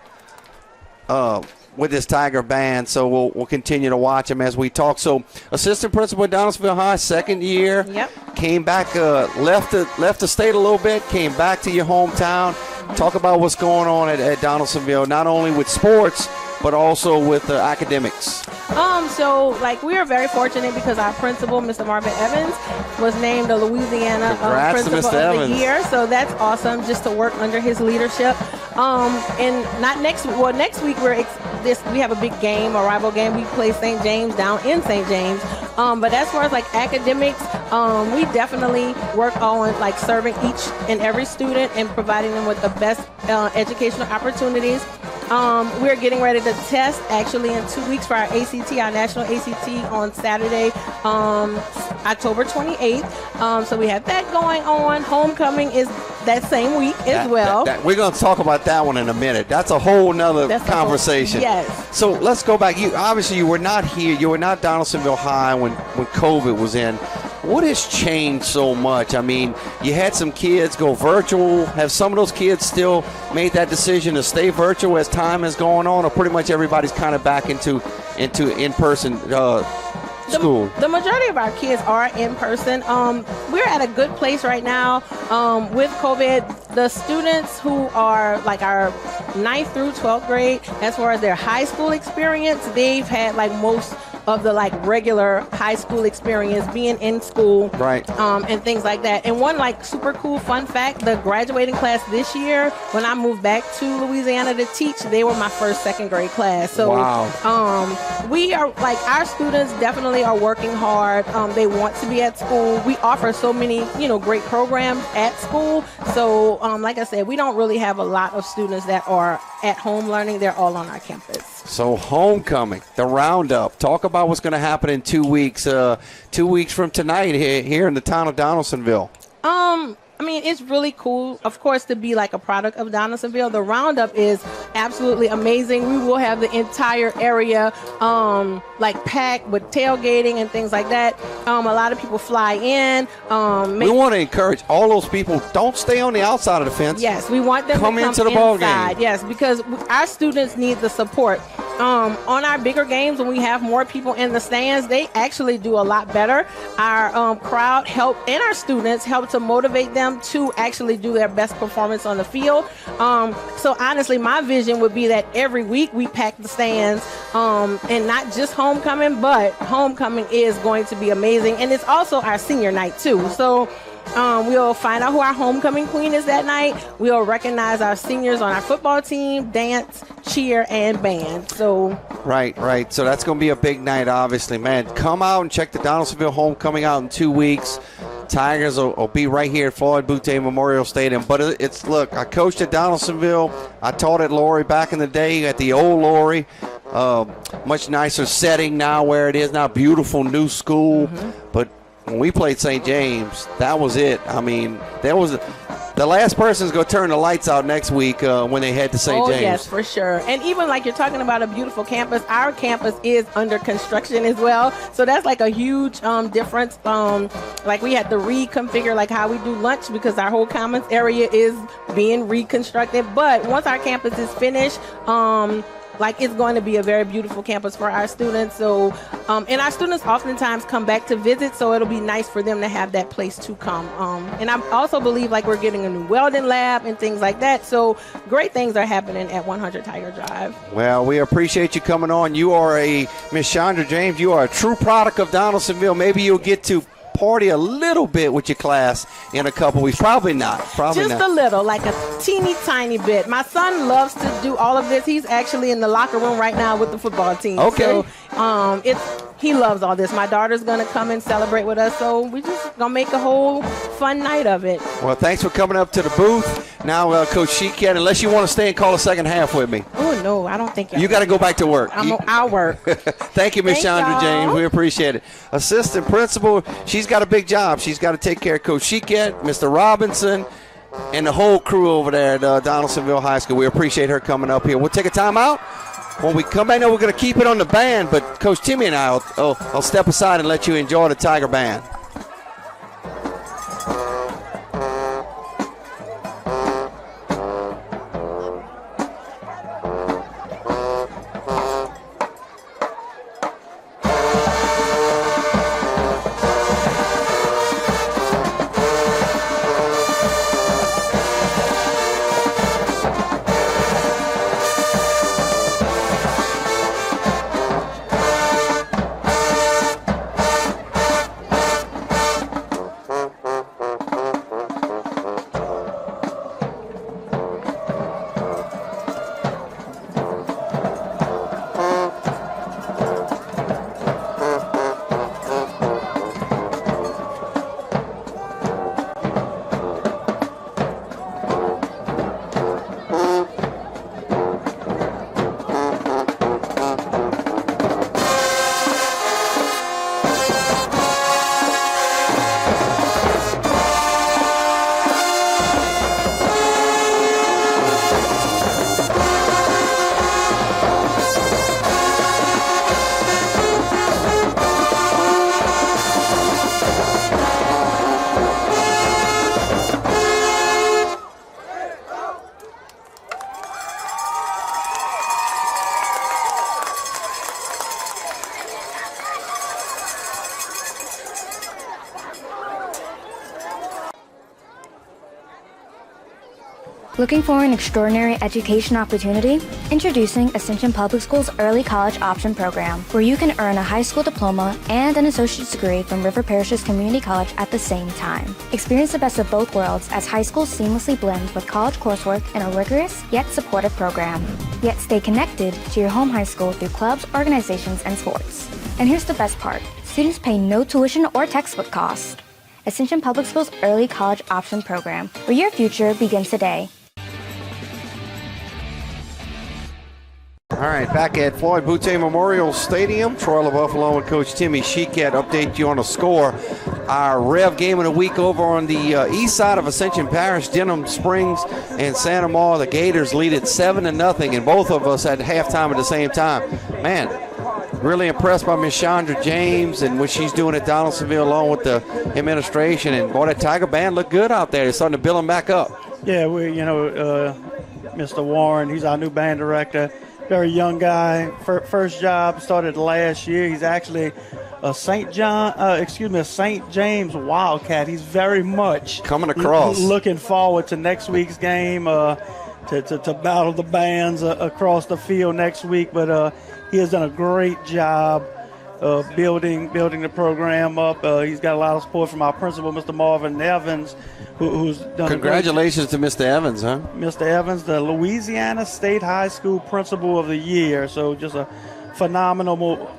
with this Tiger Band. So we'll continue to watch them as we talk. So Assistant Principal at Donaldsonville High, second year. Yep. Came back, left the state a little bit, came back to your hometown. Talk about what's going on at Donaldsonville, not only with sports, but also with academics. So like we are very fortunate because our principal, Mr. Marvin Evans, was named the Louisiana Principal of the Year. So that's awesome just to work under his leadership. And next week we have a big game, a rival game. We play St. James down in St. James. But as far as like academics, we definitely work on like serving each and every student and providing them with the best educational opportunities. We're getting ready to test actually in 2 weeks for our ACT, our national ACT on Saturday, October 28th. So we have that going on. Homecoming is that same week as well. We're going to talk about that one in a minute. That's a whole nother conversation. Yes. So let's go back. You were not here. You were not Donaldsonville High when COVID was in. What has changed so much? I mean, you had some kids go virtual. Have some of those kids still made that decision to stay virtual as time has gone on, or pretty much everybody's kind of back into in-person school? The majority of our kids are in person. We're at a good place right now with COVID. The students who are like our 9th through 12th grade, as far as their high school experience, they've had like most of the like regular high school experience, being in school, right, and things like that. And one like super cool fun fact: the graduating class this year, when I moved back to Louisiana to teach, they were my first second grade class. So we are like, our students definitely are working hard. They want to be at school. We offer so many, great programs at school. So like I said, we don't really have a lot of students that are at home learning. They're all on our campus. So homecoming, the roundup. Talk about what's going to happen in 2 weeks. 2 weeks from tonight here in the town of Donaldsonville. I mean, it's really cool, of course, to be like a product of Donaldsonville. The roundup is absolutely amazing. We will have the entire area like packed with tailgating and things like that. A lot of people fly in. We want to encourage all those people, don't stay on the outside of the fence. Yes, we want them come to come into the ball game. Yes, because our students need the support. On our bigger games, when we have more people in the stands, they actually do a lot better. Our crowd help, and our students help to motivate them to actually do their best performance on the field. So honestly, my vision would be that every week we pack the stands, and not just homecoming, but homecoming is going to be amazing. And it's also our senior night too. So we'll find out who our homecoming queen is that night. We'll recognize our seniors on our football team, dance, cheer, and band. So Right. So that's going to be a big night, obviously. Man, come out and check the Donaldsonville homecoming out in 2 weeks. Tigers will be right here at Floyd Boutte Memorial Stadium. But look, I coached at Donaldsonville. I taught at Laurie back in the day at the old Laurie. Much nicer setting now where it is now. Beautiful new school. But when we played St. James, that was it. I mean, the last person's going to turn the lights out next week when they head to St. James. Oh, yes, for sure. And even like you're talking about a beautiful campus, our campus is under construction as well. So that's like a huge difference. Like we had to reconfigure like how we do lunch because our whole commons area is being reconstructed. But once our campus is finished, like it's going to be a very beautiful campus for our students. So, and our students oftentimes come back to visit, so it'll be nice for them to have that place to come. And I also believe like we're getting a new welding lab and things like that. So great things are happening at 100 Tiger Drive. Well, we appreciate you coming on. You are Miss Chandra James. You are a true product of Donaldsonville. Maybe you'll get to party a little bit with your class in a couple weeks. Probably not. Just a little, like a teeny tiny bit. My son loves to do all of this. He's actually in the locker room right now with the football team. Okay. So he loves all this. My daughter's going to come and celebrate with us, so we're just going to make a whole fun night of it. Well, thanks for coming up to the booth. Now, Coach Sheekat, unless you want to stay and call the second half with me. Oh, no, I don't think you got to go back to work. I'll work. Thank you, Miss Chandra James. We appreciate it. Assistant principal, she's got a big job. She's got to take care of Coach Sheekat, Mr. Robinson, and the whole crew over there at Donaldsonville High School. We appreciate her coming up here. We'll take a time out. When we come back, we're going to keep it on the band, but Coach Timmy and I will step aside and let you enjoy the Tiger Band. Looking for an extraordinary education opportunity? Introducing Ascension Public School's Early College Option Program, where you can earn a high school diploma and an associate's degree from River Parish's community college at the same time. Experience the best of both worlds as high schools seamlessly blend with college coursework in a rigorous yet supportive program. Yet stay connected to your home high school through clubs, organizations, and sports. And here's the best part. Students pay no tuition or textbook costs. Ascension Public School's Early College Option Program, where your future begins today. All right, back at Floyd Boutte Memorial Stadium. Troy LaBeouf along with Coach Timmy Sheekat update you on the score. Our Rev game of the week over on the east side of Ascension Parish, Denham Springs and Santa Maria. The Gators lead it 7-0, and both of us at halftime at the same time. Man, really impressed by Miss Chandra James and what she's doing at Donaldsonville along with the administration. And boy, that Tiger Band looked good out there. They're starting to build them back up. Yeah, Mr. Warren, he's our new band director. Very young guy. First job started last year. He's actually a St. James Wildcat. He's very much coming across. Looking forward to next week's game, to battle the bands across the field next week. But he has done a great job building the program up. He's got a lot of support from our principal, Mr. Marvin Evans, who's done. Congratulations to Mr. Evans, huh? Mr. Evans, the Louisiana State High School Principal of the Year. So just a phenomenal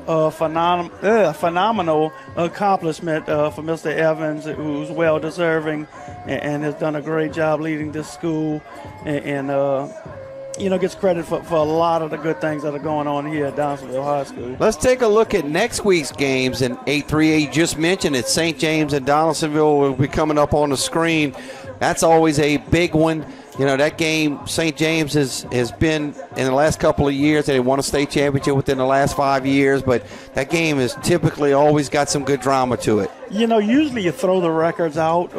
accomplishment for Mr. Evans, who's well deserving and has done a great job leading this school and gets credit for a lot of the good things that are going on here at Donaldsonville High School. Let's take a look at next week's games in 8-3A. You just mentioned it. St. James and Donaldsonville will be coming up on the screen. That's always a big one. You know, that game, St. James has been in the last couple of years. They won a state championship within the last 5 years, but that game has typically always got some good drama to it. You know, usually you throw the records out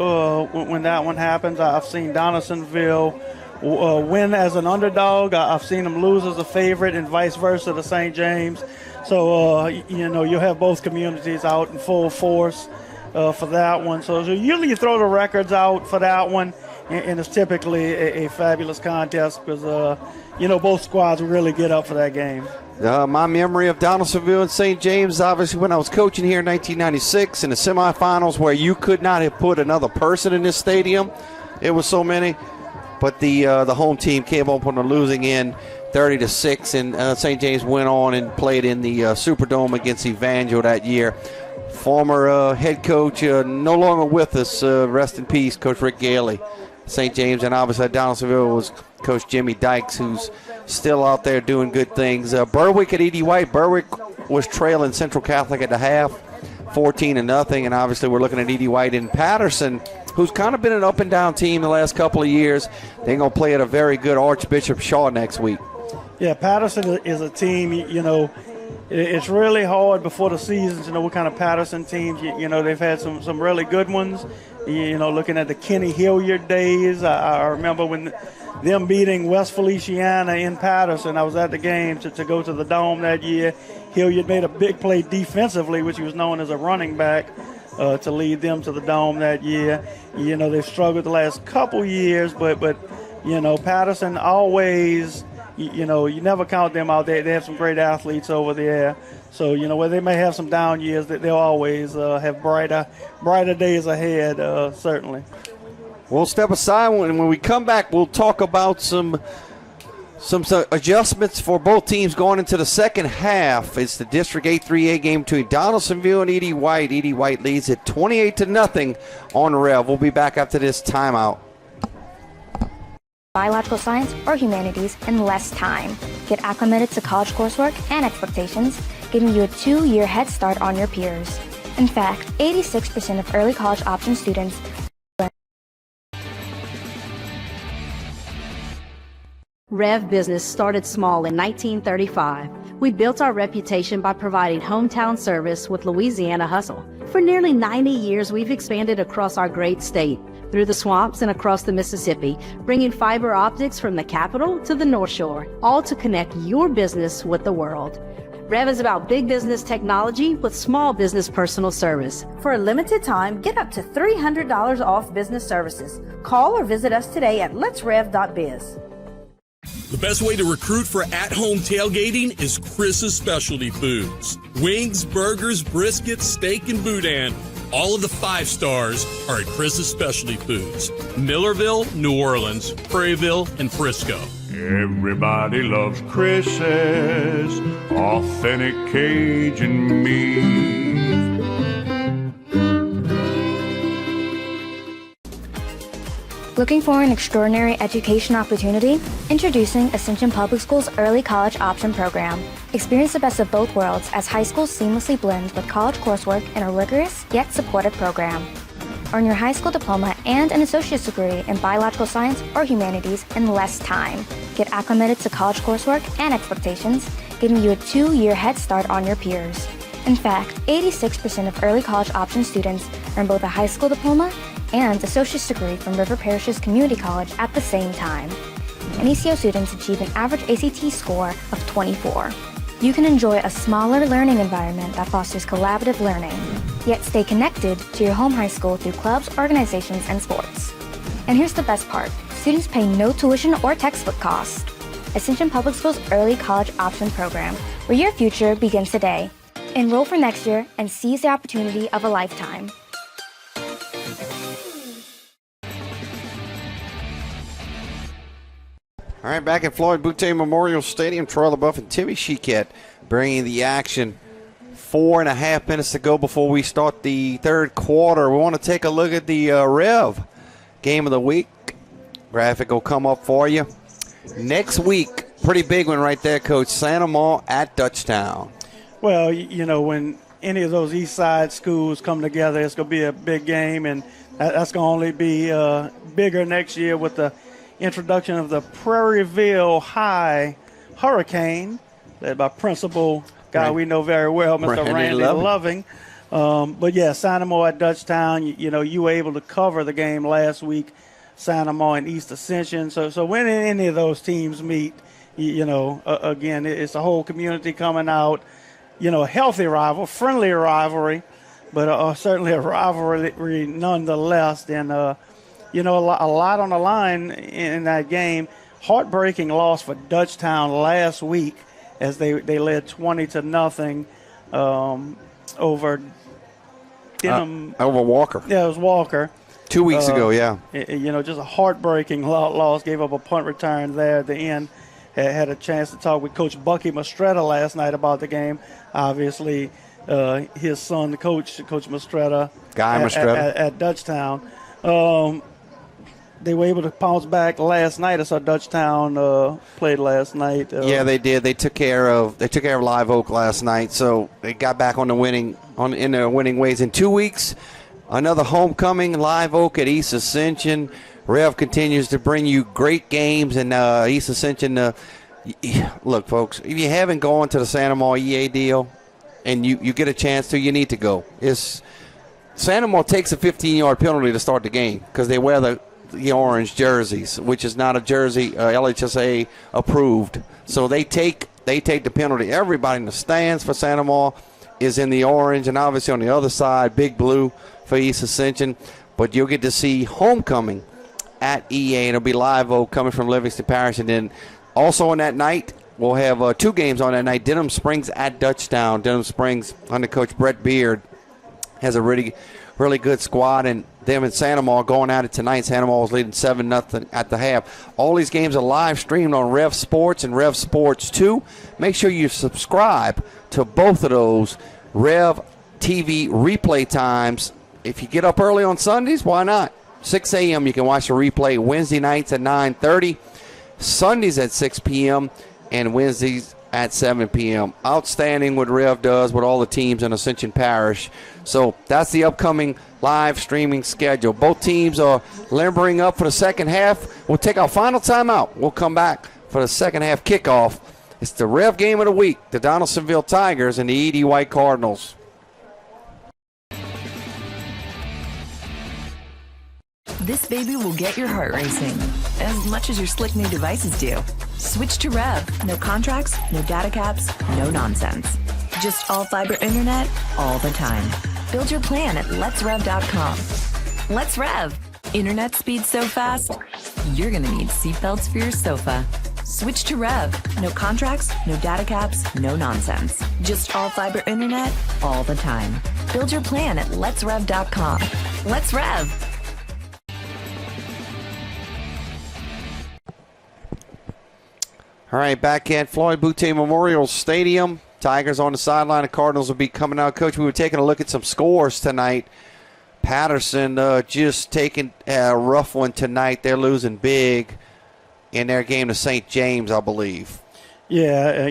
when that one happens. I've seen Donaldsonville win as an underdog. I've seen them lose as a favorite and vice versa to St. James. So, you'll have both communities out in full force for that one. So usually you throw the records out for that one, and it's typically a fabulous contest because, both squads really get up for that game. My memory of Donaldsonville and St. James, obviously, when I was coaching here in 1996 in the semifinals where you could not have put another person in this stadium. It was so many. But the home team came up on the losing end, 30-6, and St. James went on and played in the Superdome against Evangel that year. Former head coach, no longer with us, rest in peace, Coach Rick Gailey, St. James, and obviously at Donaldsonville was Coach Jimmy Dykes, who's still out there doing good things. Berwick at E.D. White. Berwick was trailing Central Catholic at the half, 14-0, and obviously we're looking at E.D. White in Patterson, who's kind of been an up-and-down team the last couple of years. They're going to play at a very good Archbishop Shaw next week. Yeah, Patterson is a team, it's really hard before the season to know what kind of Patterson teams. They've had some really good ones. Looking at the Kenny Hilliard days, I remember when them beating West Feliciana in Patterson. I was at the game to go to the Dome that year. Hilliard made a big play defensively, which he was known as a running back, to lead them to the Dome that year. They've struggled the last couple years, but Patterson always, you never count them out. They have some great athletes over there. So, where they may have some down years, they'll always have brighter days ahead, certainly. We'll step aside. When we come back, we'll talk about some adjustments for both teams going into the second half. It's the District 8-3A game between Donaldsonville and E.D. White. E.D. White leads it 28-0 on Rev. We'll be back after this timeout. Biological science or humanities in less time. Get acclimated to college coursework and expectations, giving you a 2-year head start on your peers. In fact, 86% of early college option students REV Business started small in 1935. We built our reputation by providing hometown service with Louisiana hustle. For nearly 90 years, we've expanded across our great state, through the swamps and across the Mississippi, bringing fiber optics from the capital to the North Shore, all to connect your business with the world. REV is about big business technology with small business personal service. For a limited time, get up to $300 off business services. Call or visit us today at letsrev.biz. The best way to recruit for at-home tailgating is Chris's Specialty Foods. Wings, burgers, briskets, steak, and boudin. All of the 5 stars are at Chris's Specialty Foods. Millerville, New Orleans, Prairieville, and Frisco. Everybody loves Chris's authentic Cajun meat. Looking for an extraordinary education opportunity? Introducing Ascension Public Schools Early College Option Program. Experience the best of both worlds as high schools seamlessly blend with college coursework in a rigorous yet supportive program. Earn your high school diploma and an associate's degree in biological science or humanities in less time. Get acclimated to college coursework and expectations, giving you a 2-year head start on your peers. In fact, 86% of early college option students earn both a high school diploma and associate's degree from River Parishes Community College at the same time. And ECO students achieve an average ACT score of 24. You can enjoy a smaller learning environment that fosters collaborative learning, yet stay connected to your home high school through clubs, organizations, and sports. And here's the best part. Students pay no tuition or textbook cost. Ascension Public Schools Early College Option Program, where your future begins today. Enroll for next year and seize the opportunity of a lifetime. All right, back at Floyd Boutte Memorial Stadium, Troy LaBeouf and Timmy Chiquette bringing the action. 4.5 minutes to go before we start the third quarter. We want to take a look at the REV game of the week. Graphic will come up for you. Next week, pretty big one right there, Coach. Santa Maria at Dutchtown. Well, you know, when any of those east side schools come together, it's going to be a big game, and that's going to only be bigger next year with the introduction of the Prairieville High Hurricane, led by principal guy we know very well, Mr. Randy Loving. But yeah, Santa Maria at Dutchtown, you know, you were able to cover the game last week, Santa Maria and East Ascension. So when any of those teams meet, you know, again, it's a whole community coming out, you know, a healthy rival, friendly rivalry, but certainly a rivalry nonetheless. And, you know, a lot on the line in that game. Heartbreaking loss for Dutchtown last week as they led 20-0 over Denham. Over Walker. Yeah, it was Walker. 2 weeks ago, yeah. You know, just a heartbreaking loss. Gave up a punt return there at the end. Had a chance to talk with Coach Bucky Mastretta last night about the game. Obviously, his son, Coach Mastretta. Guy Mastretta. At Dutchtown. They were able to bounce back last night. I saw Dutchtown played last night. Yeah, they did. They took care of Live Oak last night, so they got back on in their winning ways. In 2 weeks, another homecoming, Live Oak at East Ascension. REV continues to bring you great games, and East Ascension. Look, folks, if you haven't gone to the Santa Maria EA deal, and you get a chance to, you need to go. Santa Maria takes a 15-yard penalty to start the game because they wear the orange jerseys, which is not a jersey LHSA approved. So they take the penalty. Everybody in the stands for Santa Maria is in the orange, and obviously on the other side, big blue for East Ascension. But you'll get to see homecoming at EA, and it'll be Live Oak coming from Livingston Parish. And then also on that night, we'll have 2 games on that night. Denham Springs at Dutchtown. Denham Springs under Coach Brett Beard has a really, really good squad, and them and Santa Maria going at it tonight. Santa Maria was leading 7-0 at the half. All these games are live streamed on Rev Sports and Rev Sports 2. Make sure you subscribe to both of those Rev TV replay times. If you get up early on Sundays, why not? 6 a.m. you can watch the replay. Wednesday nights at 9:30, Sundays at 6 p.m., and Wednesdays at 7 p.m. Outstanding what Rev does with all the teams in Ascension Parish. So that's the upcoming live streaming schedule. Both teams are limbering up for the second half. We'll take our final timeout. We'll come back for the second half kickoff. It's the Rev game of the week, the Donaldsonville Tigers and the E.D. White Cardinals. This baby will get your heart racing as much as your slick new devices do. Switch to REV. No contracts, no data caps, no nonsense. Just all fiber internet all the time. Build your plan at letsrev.com. Let's Rev. Internet speed so fast, you're going to need seatbelts for your sofa. Switch to REV. No contracts, no data caps, no nonsense. Just all fiber internet all the time. Build your plan at letsrev.com. Let's Rev. All right, back at Floyd Boutte Memorial Stadium. Tigers on the sideline. The Cardinals will be coming out. Coach, we were taking a look at some scores tonight. Patterson just taking a rough one tonight. They're losing big in their game to St. James, I believe. Yeah,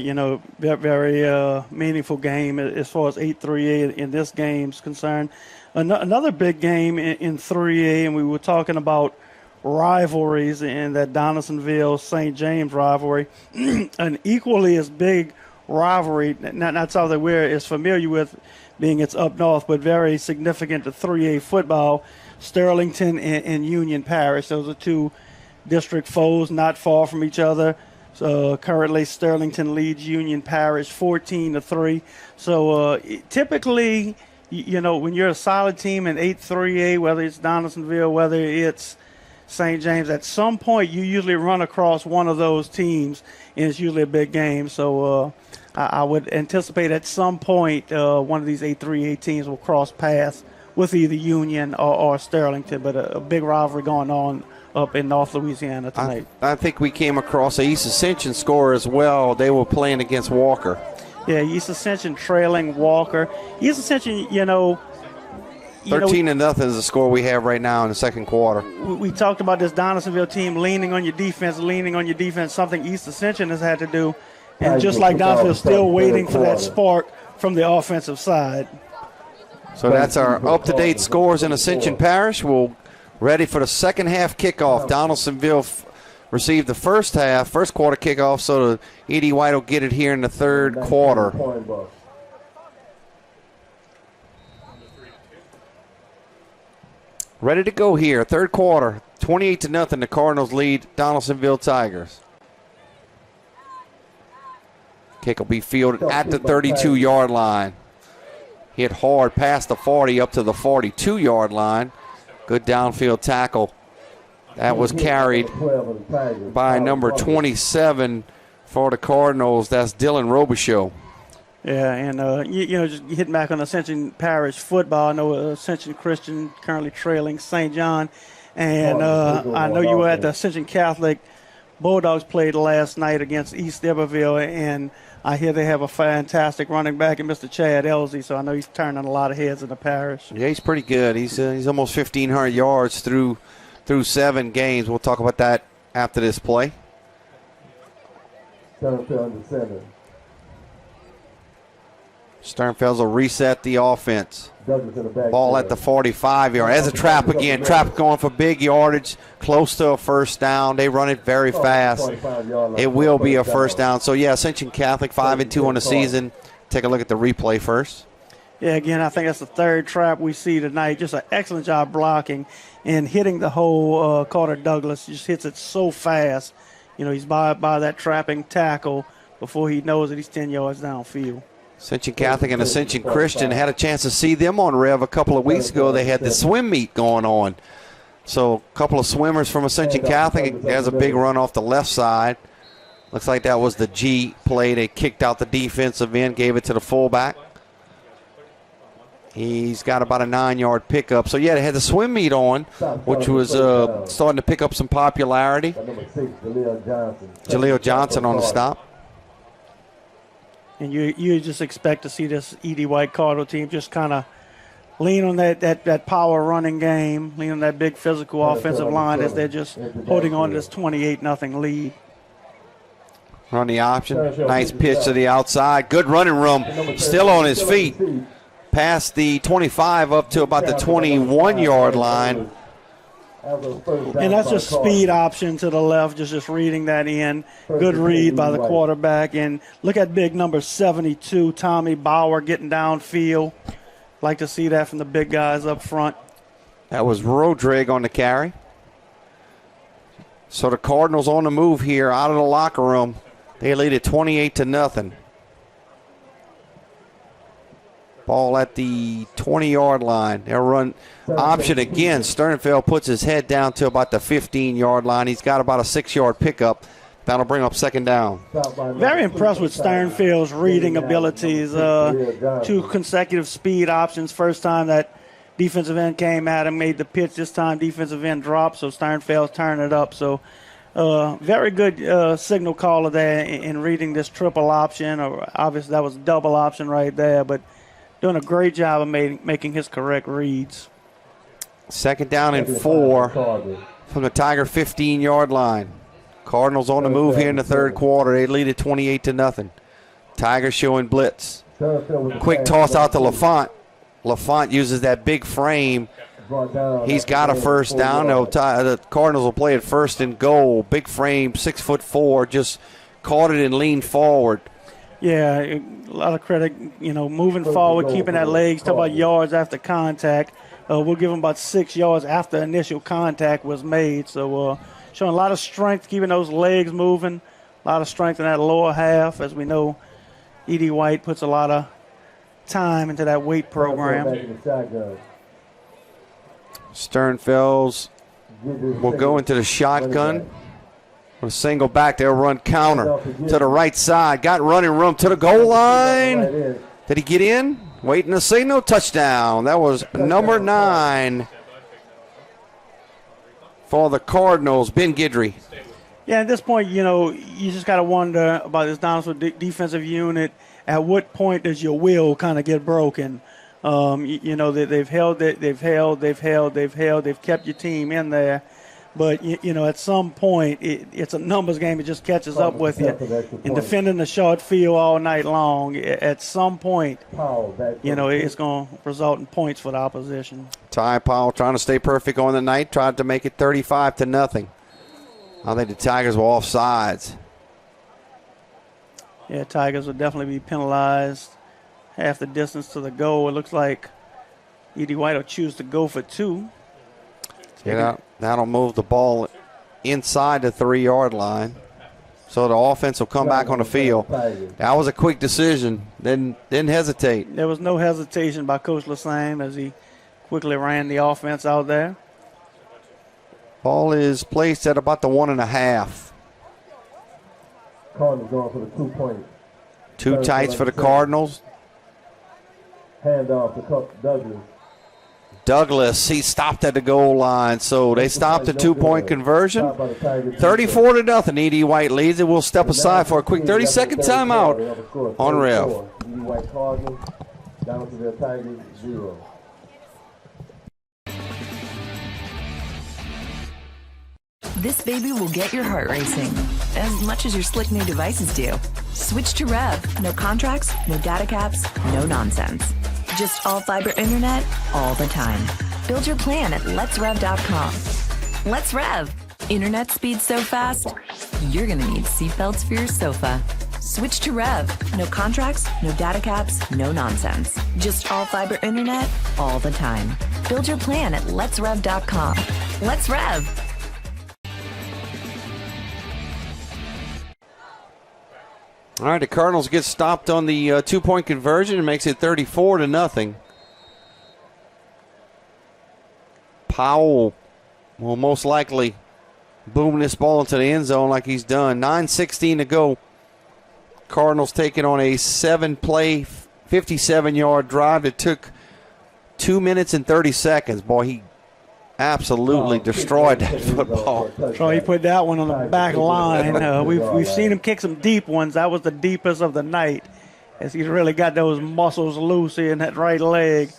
very meaningful game as far as 8-3A in this game's concerned. Another big game in 3A, and we were talking about rivalries in that Donaldsonville-St. James rivalry. An equally as big rivalry, not something that we're as familiar with, being it's up north, but very significant to 3A football, Sterlington and Union Parish. Those are two district foes not far from each other. So currently Sterlington leads Union Parish 14-3. So typically, when you're a solid team in 8-3A, whether it's Donaldsonville, whether it's St. James, at some point you usually run across one of those teams, and it's usually a big game. So I would anticipate at some point one of these 8-3A teams will cross paths with either Union or Sterlington, but a big rivalry going on up in North Louisiana tonight. I think we came across a East Ascension score as well. They were playing against Walker. Yeah, East Ascension trailing Walker. East Ascension, 13-0 is the score we have right now in the second quarter. We talked about this Donaldsonville team leaning on your defense, something East Ascension has had to do. And just like Donaldsonville, still waiting for that spark from the offensive side. So that's our up-to-date scores in Ascension Parish. We'll ready for the second half kickoff. Donaldsonville received the first quarter kickoff, so Edie White will get it here in the third quarter. Ready to go here, third quarter, 28-0. The Cardinals lead Donaldsonville Tigers. Kick will be fielded at the 32-yard line. Hit hard past the 40 up to the 42-yard line. Good downfield tackle. That was carried by number 27 for the Cardinals. That's Dylan Robichaux. Yeah, and, just hitting back on Ascension Parish football, I know Ascension Christian currently trailing St. John. And I know you were at the Ascension Catholic Bulldogs played last night against East Iberville, and I hear they have a fantastic running back in Mr. Chad Elsie, so I know he's turning a lot of heads in the parish. Yeah, he's pretty good. He's almost 1,500 yards through 7 games. We'll talk about that after this play. Sternfels will reset the offense. Ball at the 45-yard. As a trap again. Trap going for big yardage, close to a first down. They run it very fast. It will be a first down. So, yeah, Ascension Catholic 5-2 on the season. Take a look at the replay first. Yeah, again, I think that's the third trap we see tonight. Just an excellent job blocking and hitting the hole. Carter Douglas just hits it so fast. He's by that trapping tackle. Before he knows it, he's 10 yards downfield. Ascension Catholic and Ascension Christian had a chance to see them on Rev a couple of weeks ago. They had the swim meet going on. So a couple of swimmers from Ascension Catholic. Has a big run off the left side. Looks like that was the G play. They kicked out the defensive end, gave it to the fullback. He's got about a 9-yard pickup. So, yeah, they had the swim meet on, which was starting to pick up some popularity. Jaleel Johnson on the stop. And you just expect to see this Edie White Cardinal team just kind of lean on that power running game, lean on that big physical offensive line as they're just holding on to this 28-0 lead. Run the option. Nice pitch to the outside. Good running room. Still on his feet. Past the 25 up to about the 21-yard line. And that's just speed option to the left, just reading that in. Good read by the quarterback. And look at big number 72, Tommy Bauer, getting downfield. Like to see that from the big guys up front. That was Rodrigue on the carry. So the Cardinals on the move here out of the locker room. They lead it 28-0. Ball at the 20-yard line. They'll run option again. Sternfeld puts his head down to about the 15-yard line. He's got about a 6-yard pickup. That'll bring up second down. Very impressed with Sternfield's reading abilities. 2 consecutive speed options. First time that defensive end came at him, made the pitch. This time defensive end dropped, so Sternfeld turned it up. So very good signal caller there in reading this triple option. Or obviously that was double option right there, but doing a great job of making his correct reads. Second down and 4 from the Tiger 15-yard line. Cardinals on the move here in the third quarter. They lead it 28-0. Tigers showing blitz. Quick toss out to LaFont. LaFont uses that big frame. He's got a first down. The Cardinals will play it first and goal. Big frame, 6'4", just caught it and leaned forward. Yeah, a lot of credit, moving forward, keeping that legs. Talk about yards after contact. We'll give him about 6 yards after initial contact was made. So showing a lot of strength, keeping those legs moving, a lot of strength in that lower half. As we know, E.D. White puts a lot of time into that weight program. Sternfelds will go into the shotgun. With a single back, they'll run counter to the right side. Got running room to the goal line. Did he get in? Waiting to signal. Touchdown. That was number 9 for the Cardinals, Ben Guidry. Yeah, at this point, you just got to wonder about this Donaldsonville defensive unit. At what point does your will kind of get broken? They've held, they've kept your team in there. But, at some point, it's a numbers game. It just catches up with you. And defending the short field all night long, at some point, it's going to result in points for the opposition. Ty Powell trying to stay perfect on the night, tried to make it 35-0. I think the Tigers were off sides. Yeah, Tigers will definitely be penalized. Half the distance to the goal. It looks like E.D. White will choose to go for 2. Yeah, that'll move the ball inside the 3-yard line. So the offense will come back on the field. That was a quick decision. Didn't hesitate. There was no hesitation by Coach Lassane as he quickly ran the offense out there. Ball is placed at about the 1.5. Cardinals going for the 2 point. 2 tights for the Cardinals. Hand off to Douglas. Douglas, he stopped at the goal line, so they stopped the 2-point conversion. 34-0, E.D. White leads it. We'll step aside for a quick 30-second timeout on REV. E.D. White Cardinals, Donaldsonville Tigers 0. This baby will get your heart racing as much as your slick new devices do. Switch to REV. No contracts, no data caps, no nonsense. Just all fiber internet all the time. Build your plan at letsrev.com. Let's Rev. Internet speed so fast, you're going to need seatbelts for your sofa. Switch to REV. No contracts, no data caps, no nonsense. Just all fiber internet all the time. Build your plan at letsrev.com. Let's Rev. All right, the Cardinals get stopped on the 2-point conversion and makes it 34-0. Powell will most likely boom this ball into the end zone like he's done. 9:16 to go. Cardinals taking on a 7-play, 57-yard drive that took 2 minutes and 30 seconds. Boy, he absolutely destroyed that football. So he put that one on the back line. We've seen him kick some deep ones. That was the deepest of the night, as he's really got those muscles loose in that right leg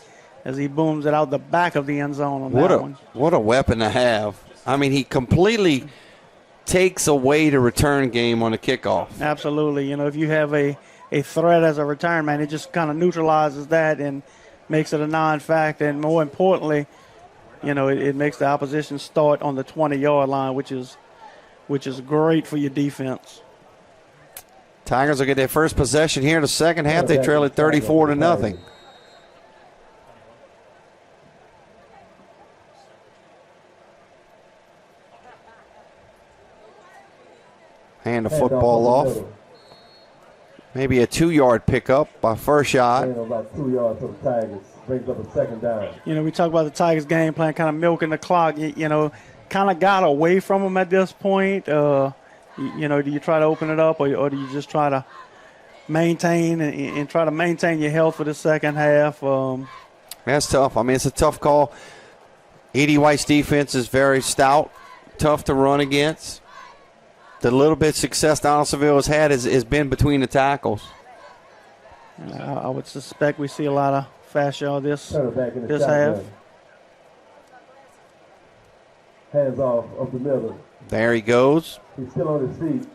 as he booms it out the back of the end zone on that one. What a weapon to have. I mean, he completely takes away the return game on the kickoff. Absolutely. If you have a threat as a return man, it just kind of neutralizes that and makes it a non-factor. And more importantly, it makes the opposition start on the 20-yard line, which is great for your defense. Tigers will get their first possession here in the second half. They trail it 34-0. Hand the football off. Maybe a 2-yard pickup by first shot. About 2 yards for the Tigers. Brings up a second down. We talk about the Tigers game plan, kind of milking the clock. Kind of got away from them at this point. Do you try to open it up, or do you just try to maintain and try to maintain your health for the second half? That's tough. I mean, it's a tough call. Edie White's defense is very stout, tough to run against. The little bit of success Donaldsonville has had has been between the tackles. I would suspect we see a lot of fast yard this half. Hands off of the middle. There he goes. He's still on his feet.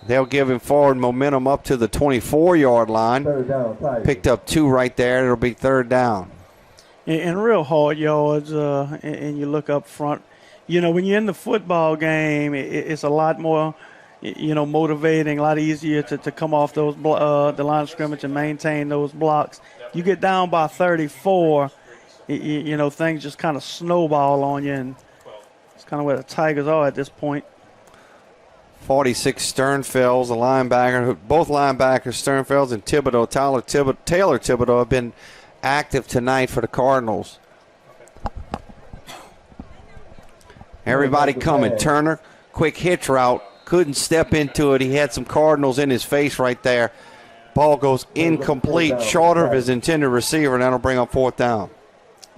They'll give him forward momentum up to the 24-yard line. Third down, Tigers. Picked up 2 right there. It'll be third down. And real hard yards, and you look up front. When you're in the football game, it's a lot more, motivating, a lot easier to come off those the line of scrimmage and maintain those blocks. You get down by 34, things just kind of snowball on you, and it's kind of where the Tigers are at this point. 46 Sternfelds, a linebacker. Both linebackers, Sternfelds and Thibodeau, Taylor Thibodeau, have been active tonight for the Cardinals. Everybody coming. Turner, quick hitch route. Couldn't step into it. He had some Cardinals in his face right there. Ball goes incomplete, shorter of his intended receiver, and that'll bring up fourth down.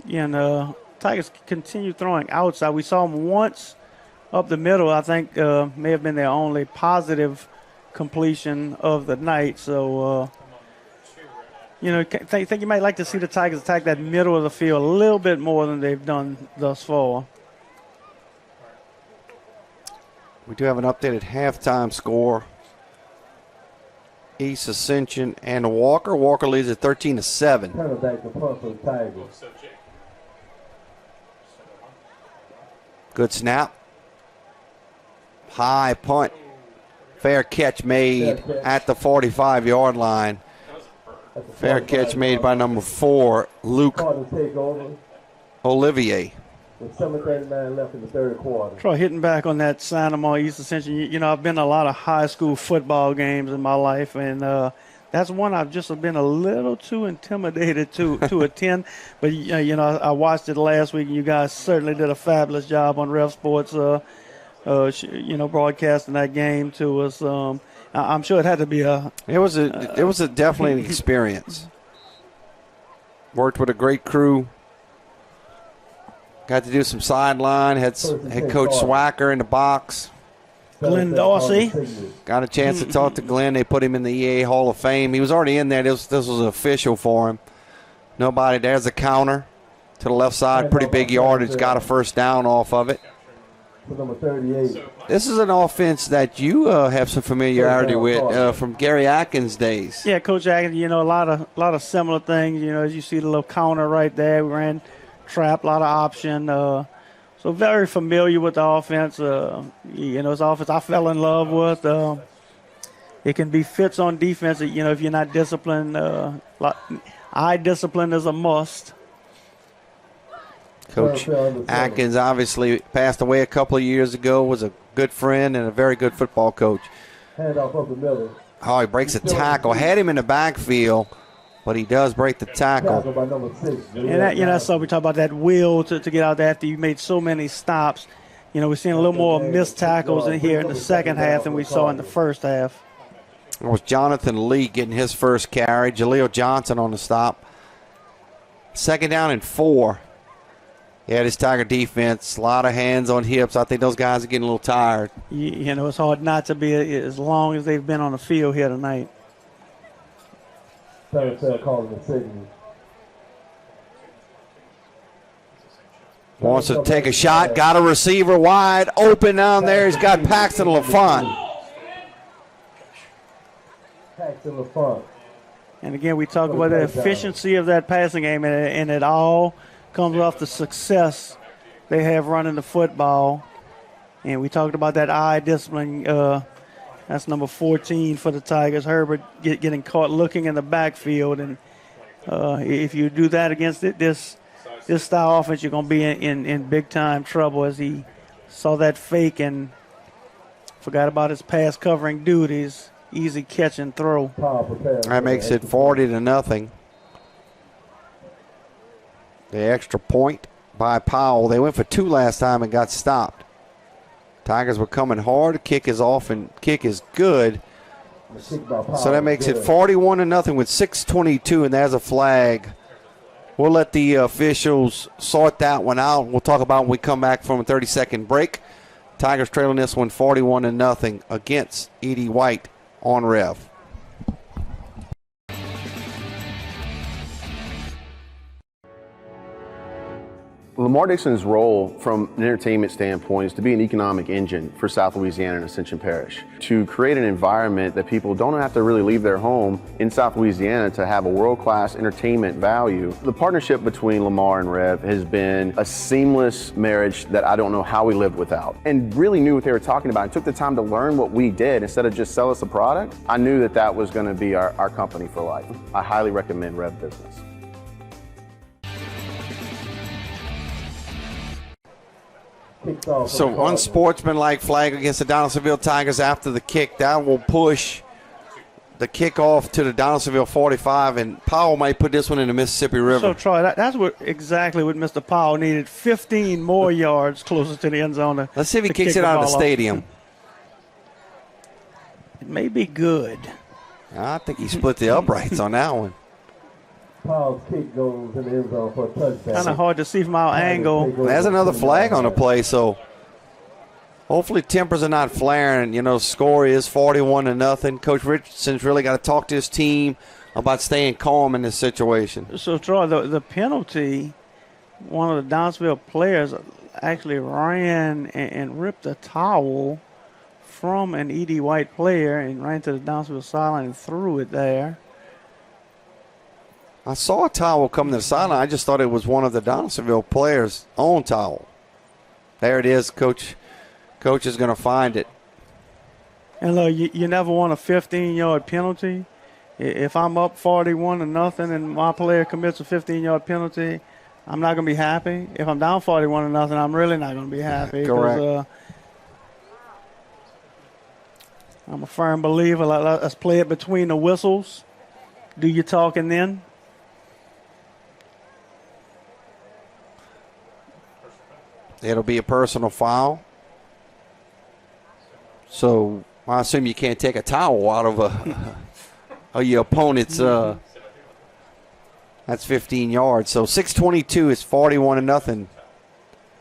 Yeah, and Tigers continue throwing outside. We saw them once up the middle. I think may have been their only positive completion of the night. So, think you might like to see the Tigers attack that middle of the field a little bit more than they've done thus far. We do have an updated halftime score. East Ascension and Walker. Walker leads at 13-7. Turn it back to punt for the Tigers. Good snap. High punt. Fair catch made at the 45-yard line. Fair catch made by number 4, Luke Olivier. With 7:39 left in the third quarter. Try hitting back on that Santa Monica East Ascension. I've been to a lot of high school football games in my life, and that's one I've just been a little too intimidated to attend. But, I watched it last week, and you guys certainly did a fabulous job on Rev Sports, broadcasting that game to us. I'm sure it had to be It was definitely an experience. Worked with a great crew. Got to do some sideline. Had Coach Swacker in the box. Glenn Dorsey. Got a chance to talk to Glenn. They put him in the EA Hall of Fame. He was already in there. This was official for him. Nobody. There's a counter to the left side. Pretty big yardage. Got a first down off of it. Number 38. This is an offense that you have some familiarity with from Gary Atkins' days. Yeah, Coach Atkins. A lot of similar things. As you see the little counter right there. We ran trap, a lot of option. So very familiar with the offense. It's offense I fell in love with. It can be fits on defense. If you're not disciplined, eye discipline is a must. Coach Atkins obviously passed away a couple of years ago, was a good friend and a very good football coach. Hand off of the middle. Oh, he breaks a tackle. Had him in the backfield, but he does break the tackle. By number 6. And so we talk about that will to get out there after you made so many stops. We're seeing a little more missed tackles in here in the second half than we saw in the first half. It was Jonathan Lee getting his first carry. Jaleel Johnson on the stop. 2nd down and 4. Yeah, this Tiger defense, a lot of hands on hips. I think those guys are getting a little tired. It's hard not to be as long as they've been on the field here tonight. Calling the signal. Wants to take a shot. Got a receiver wide open down there. He's got Paxton LaFont. Paxton LaFont. And again, we talk about the efficiency of that passing game, and it all comes off the success they have running the football. And we talked about that eye discipline. That's number 14 for the Tigers. Herbert getting caught looking in the backfield. And if you do that against this style offense, you're going to be in big-time trouble, as he saw that fake and Forgot about his pass covering duties. Easy catch and throw. That makes it 40-0. The extra point by Powell. They went for 2 last time and got stopped. Tigers were coming hard. Kick is off and kick is good. So that makes it 41-0 with 6:22, and there's a flag. We'll let the officials sort that one out. We'll talk about when we come back from a 30-second break. Tigers trailing this one 41-0 against Edie White on Rev. Lamar Dixon's role from an entertainment standpoint is to be an economic engine for South Louisiana and Ascension Parish, to create an environment that people don't have to really leave their home in South Louisiana to have a world-class entertainment value. The partnership between Lamar and Rev has been a seamless marriage that I don't know how we lived without, and really knew what they were talking about and took the time to learn what we did instead of just sell us a product. I knew that that was going to be our company for life. I highly recommend Rev Business. So unsportsmanlike flag against the Donaldsonville Tigers after the kick. That will push the kickoff to the Donaldsonville 45, and Powell might put this one in the Mississippi River. So, Troy, that's exactly what Mr. Powell needed. 15 more yards closer to the end zone. Let's see if he kicks it out of the stadium. It may be good. I think he split the uprights on that one. Powell's kick goes in the end zone for a touchdown. Kind of hard to see from our angle. There's another flag on the play, so hopefully tempers are not flaring. You know, score is 41-0. Coach Richardson's really got to talk to his team about staying calm in this situation. So, Troy, the penalty, one of the Donaldsonville players actually ran and ripped a towel from an Edie White player and ran to the Donaldsonville sideline and threw it there. I saw a towel come to the sideline. I just thought it was one of the Donaldsonville players' own towel. There it is. Coach is going to find it. And look, you never want a 15-yard penalty. If I'm up 41-0 and my player commits a 15-yard penalty, I'm not going to be happy. If I'm down 41-0, I'm really not going to be happy. Correct. I'm a firm believer. Let's play it between the whistles. Do your talking then. It'll be a personal foul. So I assume you can't take a towel out of your opponent's. That's 15 yards. So 6:22 is 41-0.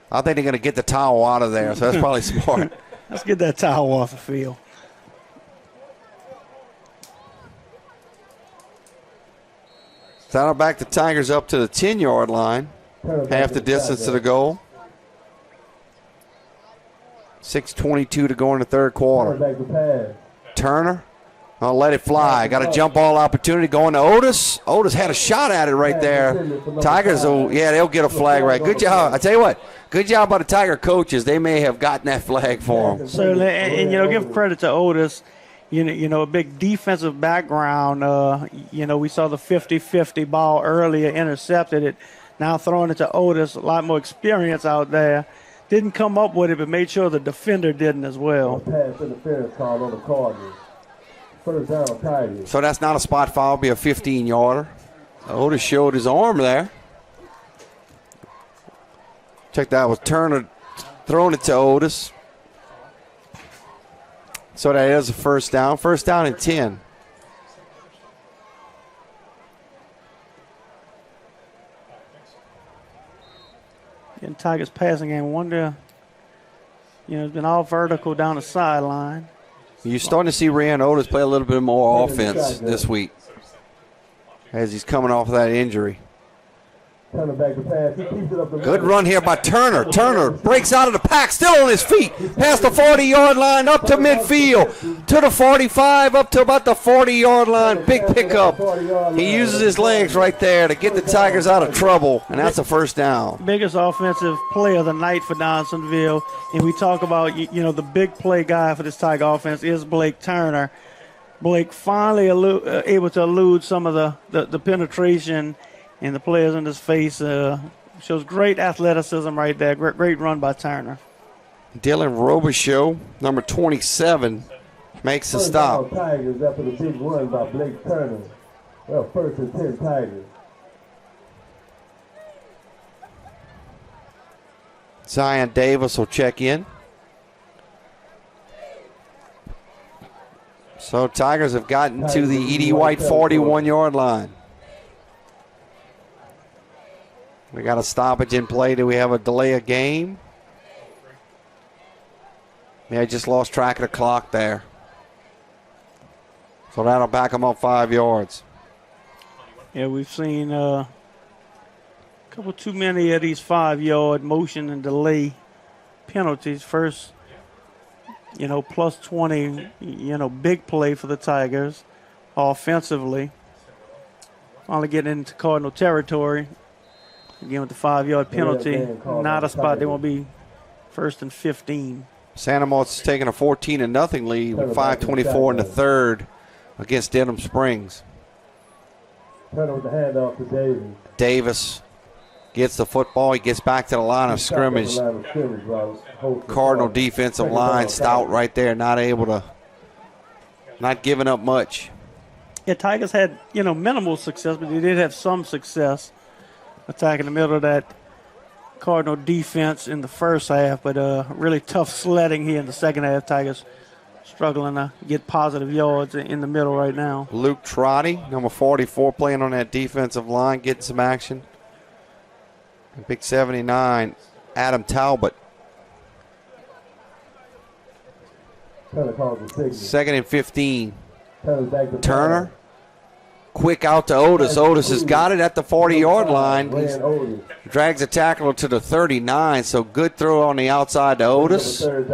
I think they're going to get the towel out of there, so that's probably smart. Let's get that towel off the field. Saddle back the Tigers up to the 10-yard line. Half the distance to the goal. 6:22 to go in the third quarter. Turner, I'll let it fly. Got a jump ball opportunity going to Otis. Otis had a shot at it right there. Tigers, they'll get a flag right. Good job. I tell you what, good job by the Tiger coaches. They may have gotten that flag for them. Certainly, and give credit to Otis. A big defensive background. We saw the 50-50 ball earlier, intercepted it. Now throwing it to Otis, a lot more experience out there. Didn't come up with it, but made sure the defender didn't as well. Pass interference call on the Cardinals. First down, Tigers. So that's not a spot foul, be a 15-yarder. Otis showed his arm there. Check that out, Turner throwing it to Otis. So that is a first down. First down and 10. In Tigers passing game, wonder, it's been all vertical down the sideline. You're starting to see Ryan Otis play a little bit more offense this week as he's coming off of that injury. Good run here by Turner. Turner breaks out of the pack, still on his feet, past the 40-yard line, up to midfield, to the 45, up to about the 40-yard line. Big pickup. He uses his legs right there to get the Tigers out of trouble, and that's a first down. Biggest offensive play of the night for Donaldsonville, and we talk about, the big play guy for this Tiger offense is Blake Turner. Blake finally able to elude some of the penetration and the players in his face. Shows great athleticism right there. Great run by Turner. Dylan Robichaux, number 27, makes the stop. Tigers after the big run by Blake Turner. Well, 1st and 10 Tigers. Zion Davis will check in. So Tigers have gotten to the Edie White 41-yard line. We got a stoppage in play. Do we have a delay of game? Yeah, I just lost track of the clock there. So that'll back them up 5 yards. Yeah, we've seen a couple too many of these 5-yard motion and delay penalties. First, plus 20, big play for the Tigers offensively. Finally getting into Cardinal territory. Again with the 5-yard penalty. Not a spot. They won't be 1st and 15. Santa Marta's taking a 14-0 lead with 5:24 in the third against Denham Springs. Turner with the handoff to Davis. Davis gets the football. He gets back to the line of scrimmage. Cardinal defensive line stout right there, not giving up much. Yeah, Tigers had, minimal success, but they did have some success attacking the middle of that Cardinal defense in the first half, but really tough sledding here in the second half. Tigers struggling to get positive yards in the middle right now. Luke Trotty, number 44, playing on that defensive line, getting some action. And big 79, Adam Talbot. 2nd and 15. Turner. Quick out to Otis. Otis has got it at the 40-yard line. He drags a tackle to the 39, so good throw on the outside to Otis, and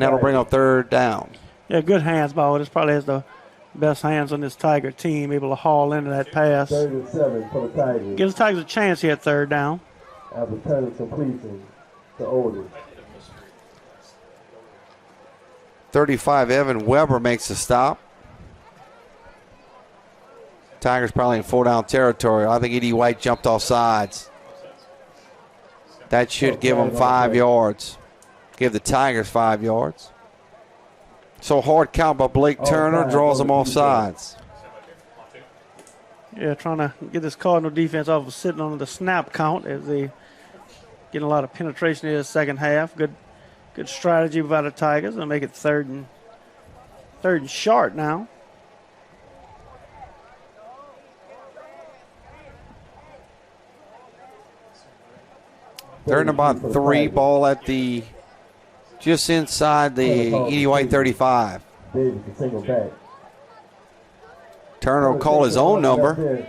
that'll bring up 3rd down. Yeah, good hands by Otis. Probably has the best hands on this Tiger team, able to haul into that pass. 37 for the Tigers. Gives the Tigers a chance here at 3rd down. After turning completion to Otis. 35, Evan Weber makes the stop. Tigers probably in 4-down territory. I think Edie White jumped off sides. That should give them 5 yards. Give the Tigers 5 yards. So hard count by Blake Turner draws them off sides. Yeah, trying to get this Cardinal defense off of sitting on the snap count as they get a lot of penetration in the second half. Good strategy by the Tigers. They'll make it 3rd and short now. 3rd and about 3, ball at the just inside the Edie White 35. Turner will call his own number.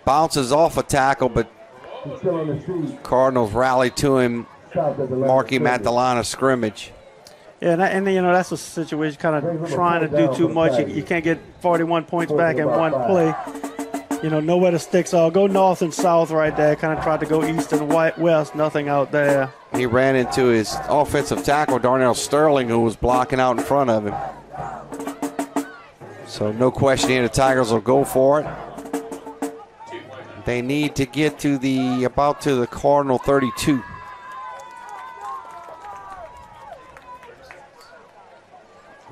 Bounces off a tackle, but Cardinals rally to him, mark him at the line of scrimmage. Yeah, and that's a situation kind of trying to do too much. You can't get 41 points back in one play. Know where the sticks are. Go north and south right there. Kind of tried to go east and west. Nothing out there. He ran into his offensive tackle, Darnell Sterling, who was blocking out in front of him. So no question here, the Tigers will go for it. They need to get to the Cardinal 32.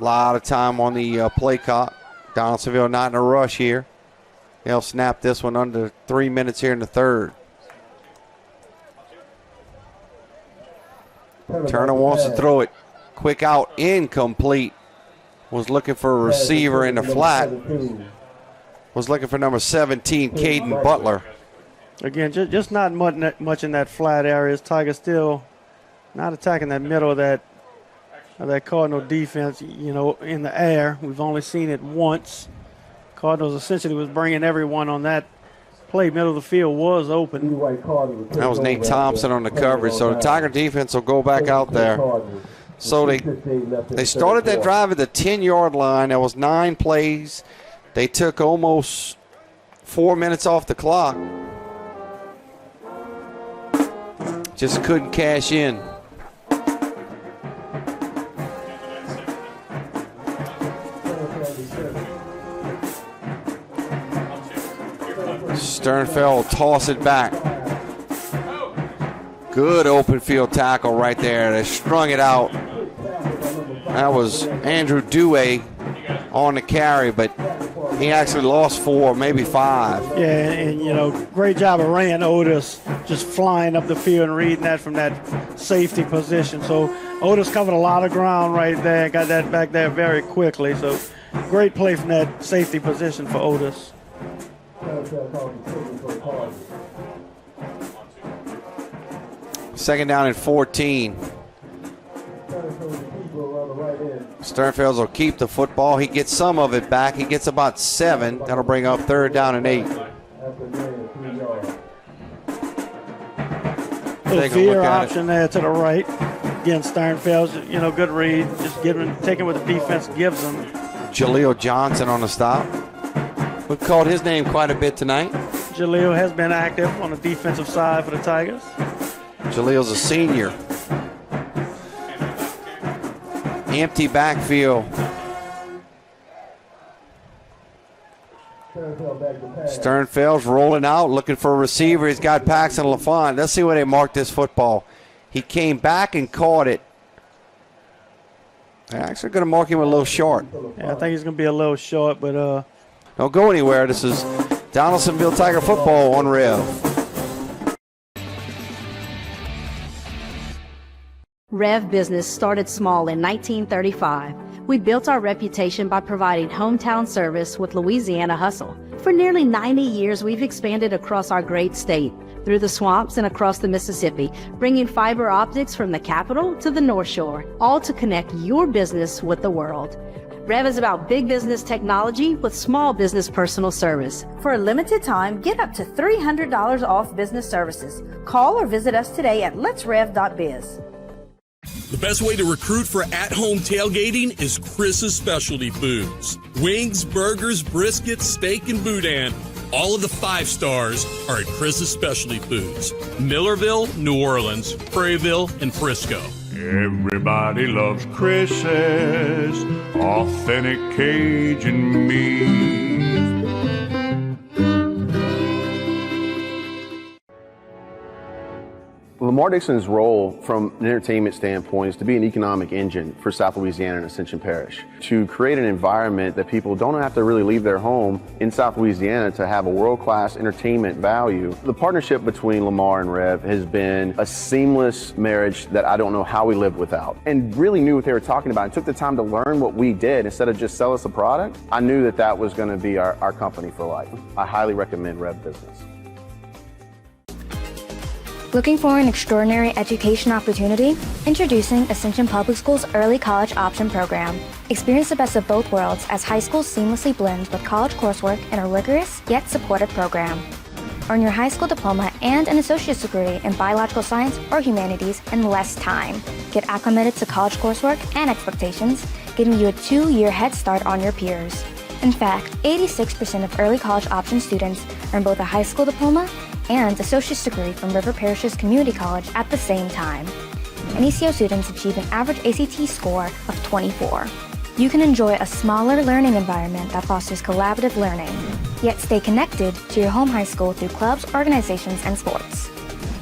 A lot of time on the play clock. Donaldsonville not in a rush here. They'll snap this one under 3 minutes here in the third. Turner wants to throw it. Quick out, incomplete. Was looking for a receiver in the flat. Was looking for number 17, Caden Butler. Again, just not much in that flat area. Tigers still not attacking that middle of that Cardinal defense, in the air. We've only seen it once. Cardinals essentially was bringing everyone on that play. Middle of the field was open. That was Nate Thompson on the coverage. So the Tiger defense will go back out there. So they started that drive at the 10-yard line. There was 9 plays. They took almost 4 minutes off the clock. Just couldn't cash in. Sternfeld toss it back. Good open field tackle right there. They strung it out. That was Andrew Dewey on the carry, but he actually lost 4, maybe 5. Yeah, and great job of Rand Otis just flying up the field and reading that from that safety position. So Otis covered a lot of ground right there, got that back there very quickly. So great play from that safety position for Otis. Second down and 14. Sternfels will keep the football. He gets some of it back. He gets about 7. That'll bring up 3rd down and 8. Little veer option there to the right. Again, Sternfels, good read. Just taking what the defense gives him. Jaleel Johnson on the stop. We've called his name quite a bit tonight. Jaleel has been active on the defensive side for the Tigers. Jaleel's a senior. Empty backfield. Sternfels rolling out, looking for a receiver. He's got Paxton LaFont. Let's see where they mark this football. He came back and caught it. They're actually going to mark him a little short. Yeah, I think he's going to be a little short, but don't go anywhere. This is Donaldsonville Tiger football on REV. REV Business started small in 1935. We built our reputation by providing hometown service with Louisiana hustle. For nearly 90 years, we've expanded across our great state, through the swamps and across the Mississippi, bringing fiber optics from the capital to the North Shore, all to connect your business with the world. REV is about big business technology with small business personal service. For a limited time, get up to $300 off business services. Call or visit us today at letsrev.biz. The best way to recruit for at-home tailgating is Chris's Specialty Foods. Wings, burgers, briskets, steak, and boudin. All of the 5 stars are at Chris's Specialty Foods. Millerville, New Orleans, Prairieville, and Frisco. Everybody loves Chris's authentic Cajun meat. Lamar Dixon's role from an entertainment standpoint is to be an economic engine for South Louisiana and Ascension Parish, to create an environment that people don't have to really leave their home in South Louisiana to have a world-class entertainment value. The partnership between Lamar and REV has been a seamless marriage that I don't know how we lived without, and really knew what they were talking about and took the time to learn what we did instead of just sell us a product. I knew that that was going to be our company for life. I highly recommend REV Business. Looking for an extraordinary education opportunity? Introducing Ascension Public Schools Early College Option Program. Experience the best of both worlds as high school seamlessly blends with college coursework in a rigorous yet supportive program. Earn your high school diploma and an associate's degree in biological science or humanities in less time. Get acclimated to college coursework and expectations, giving you a 2-year head start on your peers. In fact, 86% of early college option students earn both a high school diploma and associate's degree from River Parish's Community College at the same time. And ECO students achieve an average ACT score of 24. You can enjoy a smaller learning environment that fosters collaborative learning, yet stay connected to your home high school through clubs, organizations, and sports.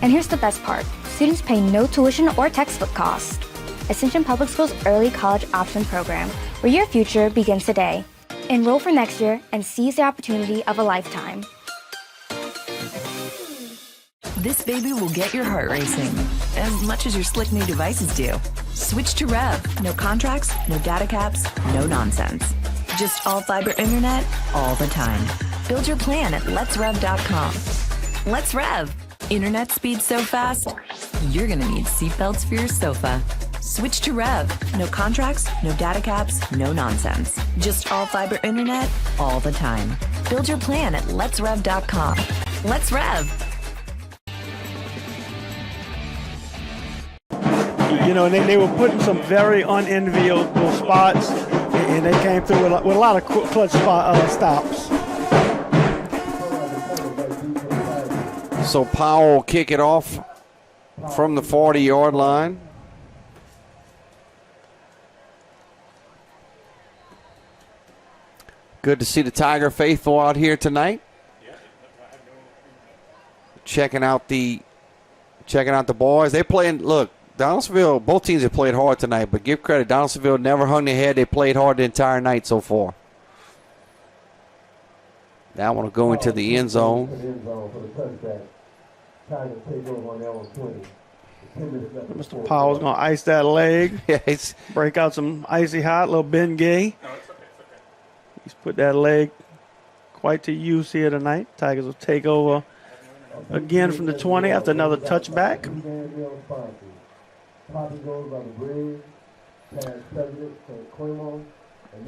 And here's the best part. Students pay no tuition or textbook cost. Ascension Public Schools Early College Option Program, where your future begins today. Enroll for next year and seize the opportunity of a lifetime. This baby will get your heart racing as much as your slick new devices do. Switch to REV. No contracts, no data caps, no nonsense. Just all fiber internet all the time. Build your plan at letsrev.com. Let's Rev. Internet speed so fast, you're going to need seatbelts for your sofa. Switch to REV. No contracts, no data caps, no nonsense. Just all fiber internet all the time. Build your plan at letsrev.com. Let's Rev. And they were putting some very unenviable spots, and they came through with a lot of clutch stops. So Powell will kick it off from the 40-yard line. Good to see the Tiger faithful out here tonight. Checking out the boys. They playing. Look, Donaldsonville, both teams have played hard tonight, but give credit. Donaldsonville never hung their head. They played hard the entire night so far. That one will go into the end zone. Mr. Powell's going to ice that leg. Yeah, break out some icy hot, little Ben Gay. He's put that leg quite to use here tonight. Tigers will take over again from the 20 after another touchback.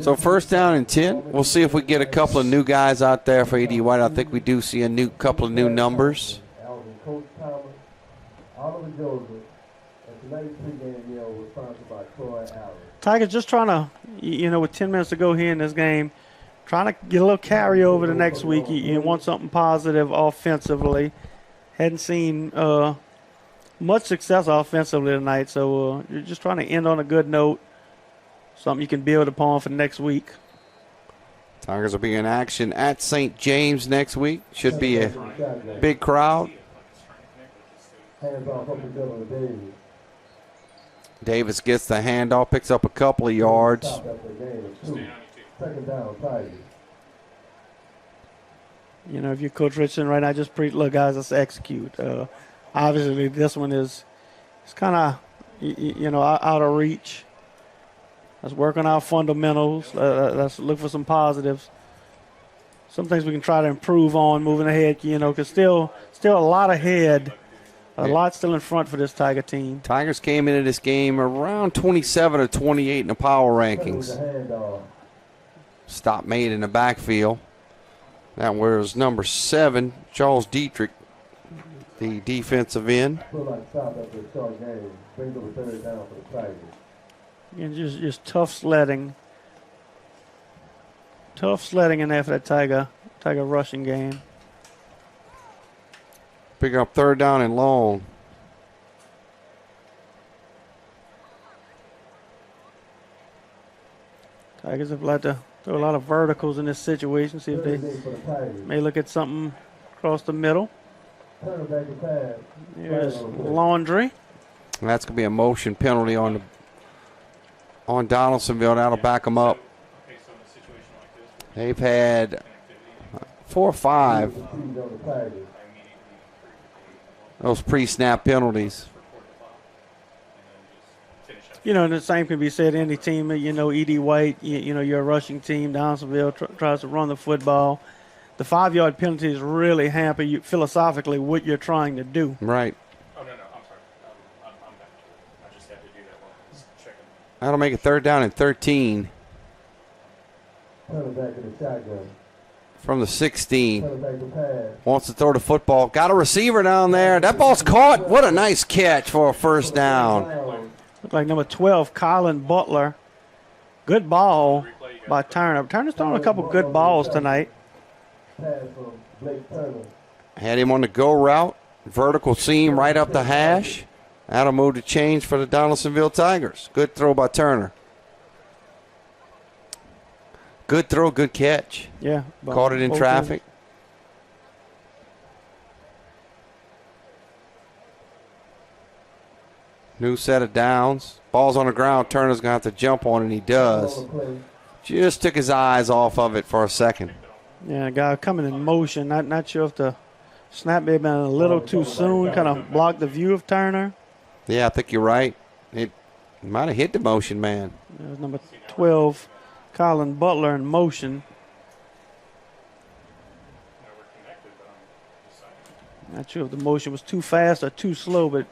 So first down and 10. We'll see if we get a couple of new guys out there for E.D. White. I think we do see a couple of new numbers. Tigers just trying to, with 10 minutes to go here in this game, trying to get a little carryover the next week. You want something positive offensively. Hadn't seen much success offensively tonight, so you're just trying to end on a good note, something you can build upon for next week. Tigers will be in action at St. James next week. Should be a big crowd. Davis gets the handoff, picks up a couple of yards. If you're Coach Richardson right now, just look, guys, let's execute. Obviously, this one is kind of, out of reach. Let's work on our fundamentals. Let's look for some positives. Some things we can try to improve on moving ahead, because still a lot ahead. A lot still in front for this Tiger team. Tigers came into this game around 27 or 28 in the power rankings. Stop made in the backfield. That was number 7, Charles Dietrich, the defensive end. And just tough sledding. Tough sledding in there for that Tiger rushing game. Pick up third down and long. Tigers have liked to throw a lot of verticals in this situation. See if they may look at something across the middle. There's Laundry. And that's going to be a motion penalty on Donaldsonville. That'll back them up. They've had 4 or 5. Those pre-snap penalties. And the same can be said any team. E.D. White, you're a rushing team. Donaldsonville tries to run the football. The 5-yard penalties really hamper you philosophically what you're trying to do. Right. Oh, no, I'm sorry. I'm back. I just had to do that while I was checking. That'll make it third down and 13. From the 16. Wants to throw the football. Got a receiver down there. That ball's caught. What a nice catch for a first down. Looked like number 12, Colin Butler. Good ball by Turner. Turner's throwing a couple good balls tonight. Had him on the go route. Vertical seam right up the hash. That'll move the change for the Donaldsonville Tigers. Good throw by Turner. Good throw, good catch. Yeah. Caught it in traffic. New set of downs. Ball's on the ground. Turner's going to have to jump on it, and he does. Just took his eyes off of it for a second. Yeah, guy coming in motion. Not sure if the snap may have been a little too soon. Kind of blocked the view of Turner. Yeah, I think you're right. It might have hit the motion man. It was number 12. Colin Butler in motion. Not sure if the motion was too fast or too slow, but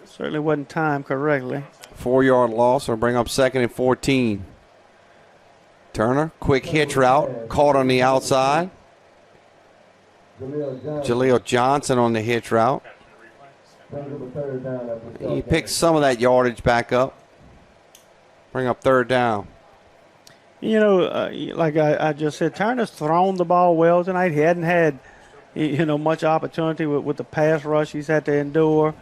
certainly wasn't timed correctly. 4-yard loss will bring up 2nd and 14. Turner, quick hitch route, caught on the outside. Jaleel Johnson on the hitch route. He picks some of that yardage back up. Bring up third down. Like I just said, Turner's thrown the ball well tonight. He hadn't had, much opportunity with the pass rush he's had to endure.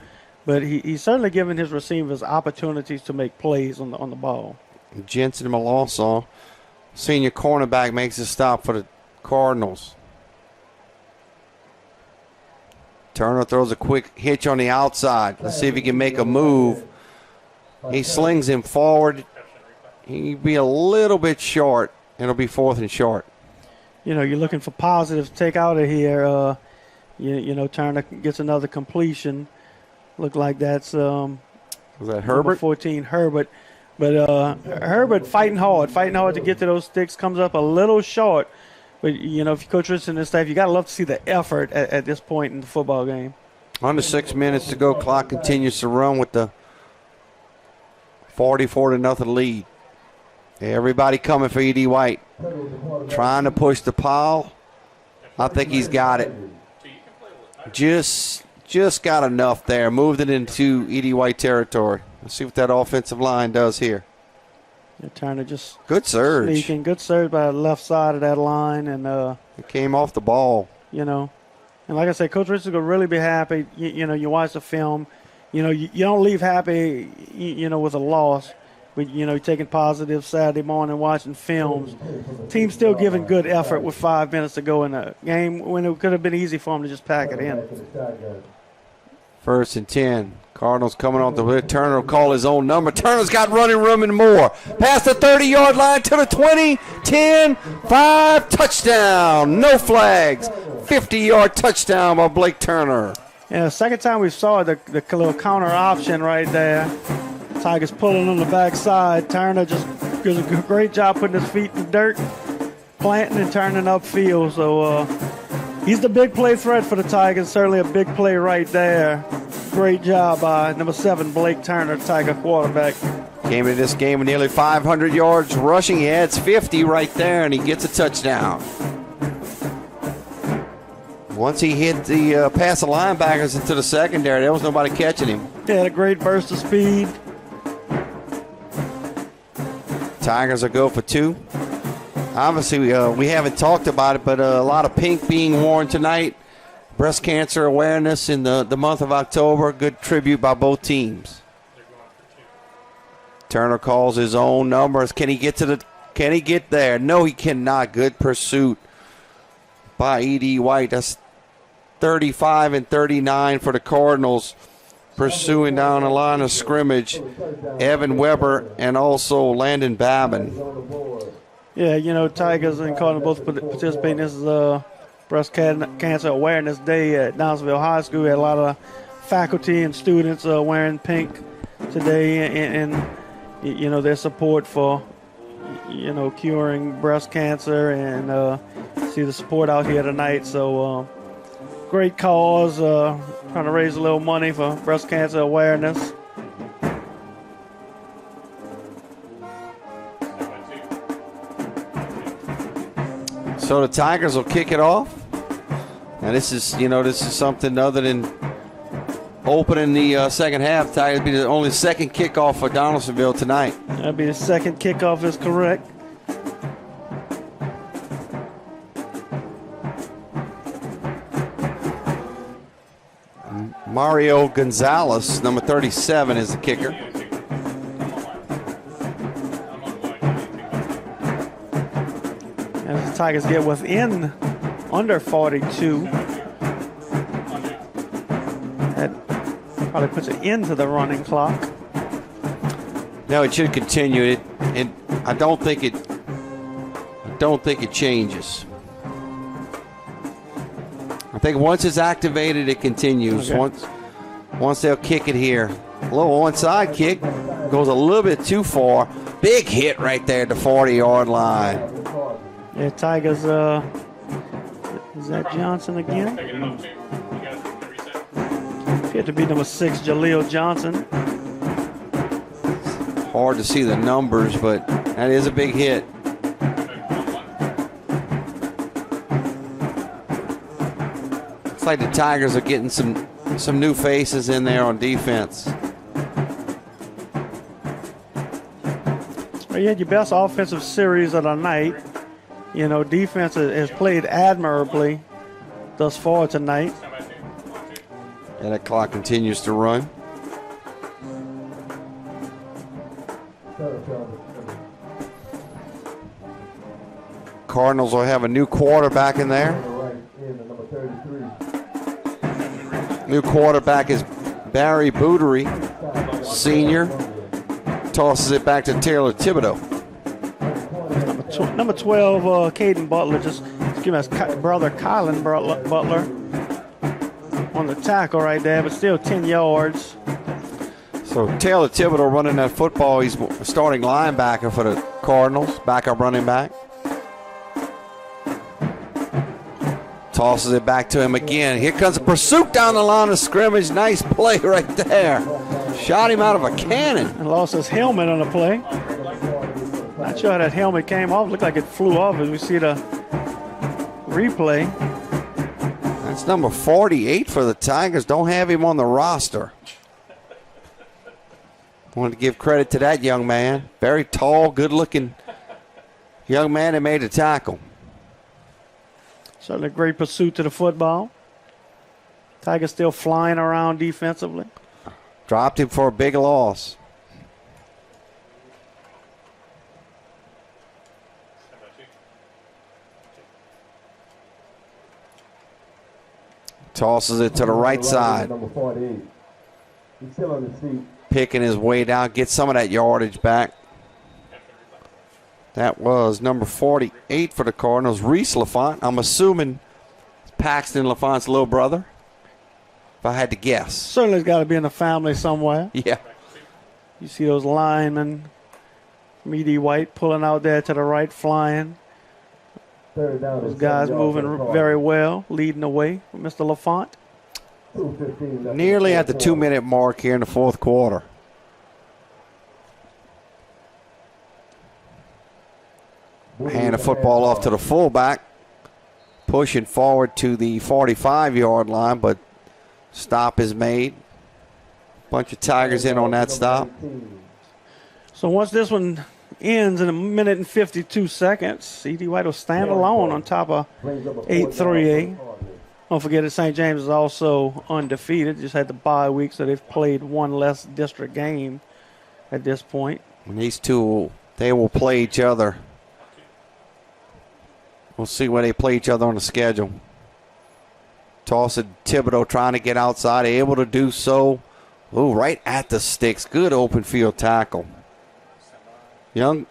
But he's certainly given his receivers opportunities to make plays on the ball. Jensen Malonson, senior cornerback, makes a stop for the Cardinals. Turner throws a quick hitch on the outside. Let's see if he can make a move. He slings him forward. He'd be a little bit short. It'll be 4th and short. You know, you're looking for positives to take out of here. You know, Turner gets another completion. Look like that's was that Herbert? 14, Herbert. But Herbert fighting hard to get to those sticks, comes up a little short. But, you know, if you coach Richardson and staff, you got to love to see the effort at this point in the football game. Under 6 minutes to go. Clock continues to run with the 44-0 lead. Everybody coming for E.D. White. Trying to push the pile. I think he's got it. Just got enough there. Moved it into E.D. White territory. Let's see what that offensive line does here. Yeah, Turner just good surge. Sneaking. Good surge by the left side of that line. And it came off the ball. You know, and like I said, Coach Richards will really be happy. You know, you watch the film. You know, you don't leave happy, you know, with a loss. But, you know, you're taking positive Saturday morning, watching films. Team still giving good effort with 5 minutes to go in the game when it could have been easy for them to just pack it in. 1st and 10. Cardinals coming off the hood. Turner will call his own number. Turner's got running room and more. Past the 30-yard line to the 20, 10, 5, touchdown. No flags. 50-yard touchdown by Blake Turner. Yeah, second time we saw the little counter option right there. Tigers pulling on the backside. Turner just does a great job putting his feet in the dirt, planting and turning upfield. So he's the big play threat for the Tigers. Certainly a big play right there. Great job by number 7, Blake Turner, Tiger quarterback. Came into this game with nearly 500 yards rushing. He adds 50 right there, and he gets a touchdown. Once he hit the past the linebackers into the secondary, there was nobody catching him. He had a great burst of speed. Tigers will go for 2. Obviously, we haven't talked about it, but a lot of pink being worn tonight. Breast cancer awareness in the month of October. Good tribute by both teams. Turner calls his own numbers. Can he get there? No, he cannot. Good pursuit by E.D. White. That's 35 and 39 for the Cardinals. Pursuing down the line of scrimmage, Evan Weber and also Landon Babin. Yeah, you know, Tigers and Cardinals both participating. This is Breast Cancer Awareness Day at Donaldsonville High School. We had a lot of faculty and students wearing pink today, and you know, their support for, you know, curing breast cancer, and see the support out here tonight. So great cause, trying to raise a little money for breast cancer awareness. So the Tigers will kick it off. Now this is something other than opening the second half. Tigers be the only second kickoff for Donaldsonville tonight. That'll be the second kickoff, is correct. Mario Gonzalez, number 37, is the kicker. As the Tigers get within under 42, that probably puts an end to the running clock. No, it should continue. I don't think it changes. I think once it's activated, it continues. Okay. Once they'll kick it here. A little onside kick. Goes a little bit too far. Big hit right there at the 40-yard line. Yeah, Tigers, is that Johnson again? Appeared to be number 6, Jaleel Johnson. Hard to see the numbers, but that is a big hit. Looks like the Tigers are getting some new faces in there on defense. Well, you had your best offensive series of the night. You know, defense has played admirably thus far tonight. And that clock continues to run. Cardinals will have a new quarterback in there. New quarterback is Barry Bootery, senior. Tosses it back to Taylor Thibodeau. Number 12, Caden Butler, just giving us brother Kylan Butler on the tackle right there, but still 10 yards. So Taylor Thibodeau running that football. He's starting linebacker for the Cardinals, backup running back. Tosses it back to him again. Here comes a pursuit down the line of scrimmage. Nice play right there. Shot him out of a cannon. And lost his helmet on the play. Not sure how that helmet came off. Looked like it flew off as we see the replay. That's number 48 for the Tigers. Don't have him on the roster. Wanted to give credit to that young man. Very tall, good-looking young man that made a tackle. Certainly a great pursuit to the football. Tigers still flying around defensively. Dropped him for a big loss. Tosses it to the right side. Number 48. He's still on his feet. Picking his way down. Get some of that yardage back. That was number 48 for the Cardinals, Reese LaFont. I'm assuming Paxton LaFont's little brother, if I had to guess. Certainly it's got to be in the family somewhere. Yeah. You see those linemen, Meaty White pulling out there to the right, flying. Those guys moving very well, leading the way for Mr. LaFont. Nearly at the 2-minute mark here in the fourth quarter. Hand the football off to the fullback. Pushing forward to the 45-yard line, but stop is made. Bunch of Tigers in on that stop. So once this one ends in 1 minute and 52 seconds, C.D. White will stand alone on top of 8-3A. Don't forget that St. James is also undefeated. Just had the bye week, so they've played one less district game at this point. And these two, they will play each other. We'll see where they play each other on the schedule. Toss it, Thibodeau trying to get outside, able to do so. Ooh, right at the sticks. Good open field tackle. Young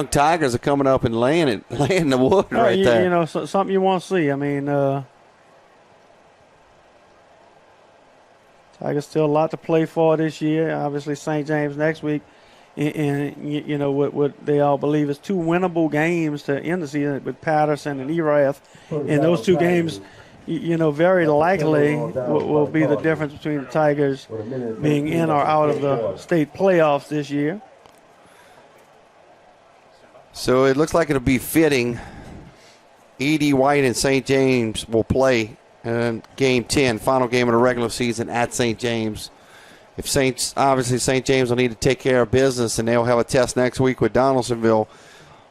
Tigers are coming up and laying the wood right there. You know, something you want to see. I mean, Tigers still a lot to play for this year. Obviously, St. James next week. And you know, what they all believe is 2 winnable games to end the season with Patterson and Erath. And those 2 games, you know, very likely will be the difference between the Tigers being in or out of the state playoffs this year. So it looks like it'll be fitting. E.D. White and St. James will play in Game 10, final game of the regular season at St. James. If obviously St. James will need to take care of business, and they'll have a test next week with Donaldsonville.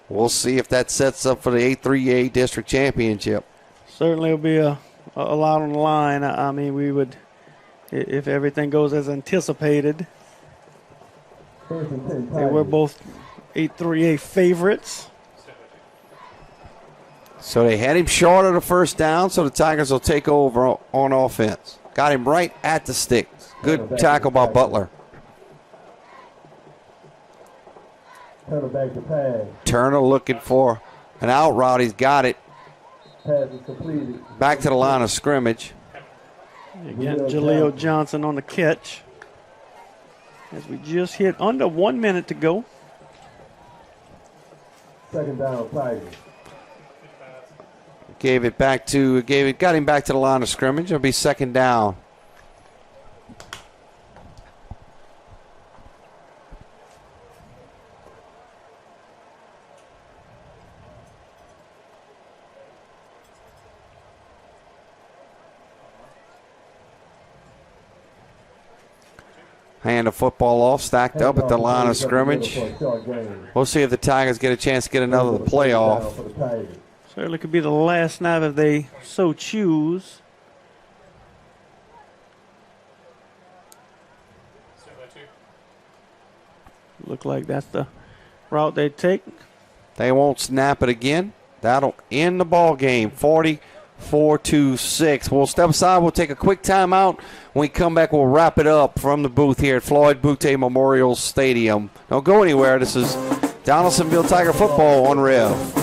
We'll see if that sets up for the 8-3A district championship. Certainly will be a lot on the line. I mean, we would, if everything goes as anticipated. They were both 8-3A favorites. So they had him short of the first down, so the Tigers will take over on offense. Got him right at the sticks. Good tackle by Butler. Turner looking for an out route. He's got it. Back to the line of scrimmage. Again, Jaleel Johnson on the catch. As we just hit under 1 minute to go. Second down, Tigers. Got him back to the line of scrimmage. It'll be second down. Hand the football off, stacked up at the line of scrimmage. We'll see if the Tigers get a chance to get another playoff. Certainly could be the last snap if they so choose. Look like that's the route they take. They won't snap it again. That'll end the ball game. 4-6. We'll step aside. We'll take a quick timeout. When we come back, we'll wrap it up from the booth here at Floyd Boutte Memorial Stadium. Don't go anywhere. This is Donaldsonville Tiger football on REV.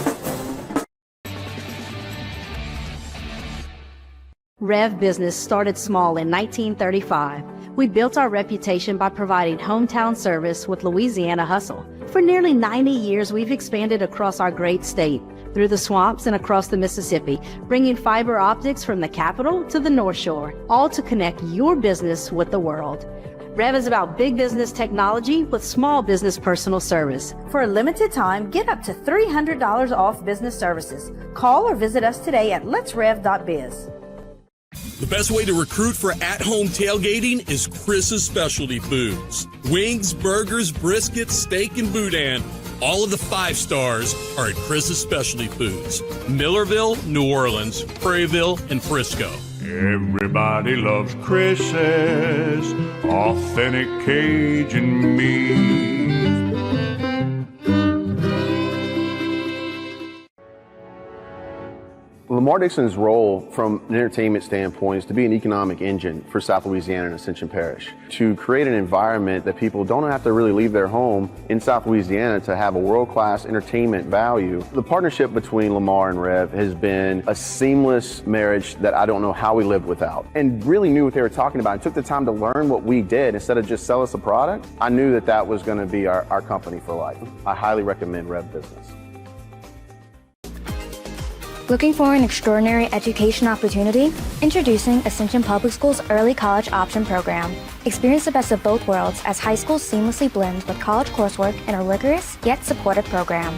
REV Business started small in 1935. We built our reputation by providing hometown service with Louisiana hustle. For nearly 90 years, we've expanded across our great state, through the swamps and across the Mississippi, bringing fiber optics from the capital to the North Shore, all to connect your business with the world. REV is about big business technology with small business personal service. For a limited time, get up to $300 off business services. Call or visit us today at letsrev.biz. The best way to recruit for at-home tailgating is Chris's Specialty Foods. Wings, burgers, brisket, steak, and boudin. All of the 5 stars are at Chris's Specialty Foods. Millerville, New Orleans, Prairieville, and Frisco. Everybody loves Chris's authentic Cajun meat. Lamar Dixon's role from an entertainment standpoint is to be an economic engine for South Louisiana and Ascension Parish, to create an environment that people don't have to really leave their home in South Louisiana to have a world-class entertainment value. The partnership between Lamar and REV has been a seamless marriage that I don't know how we lived without, and really knew what they were talking about and took the time to learn what we did instead of just sell us a product. I knew that that was going to be our company for life. I highly recommend REV Business. Looking for an extraordinary education opportunity? Introducing Ascension Public Schools Early College Option Program. Experience the best of both worlds as high schools seamlessly blend with college coursework in a rigorous yet supportive program.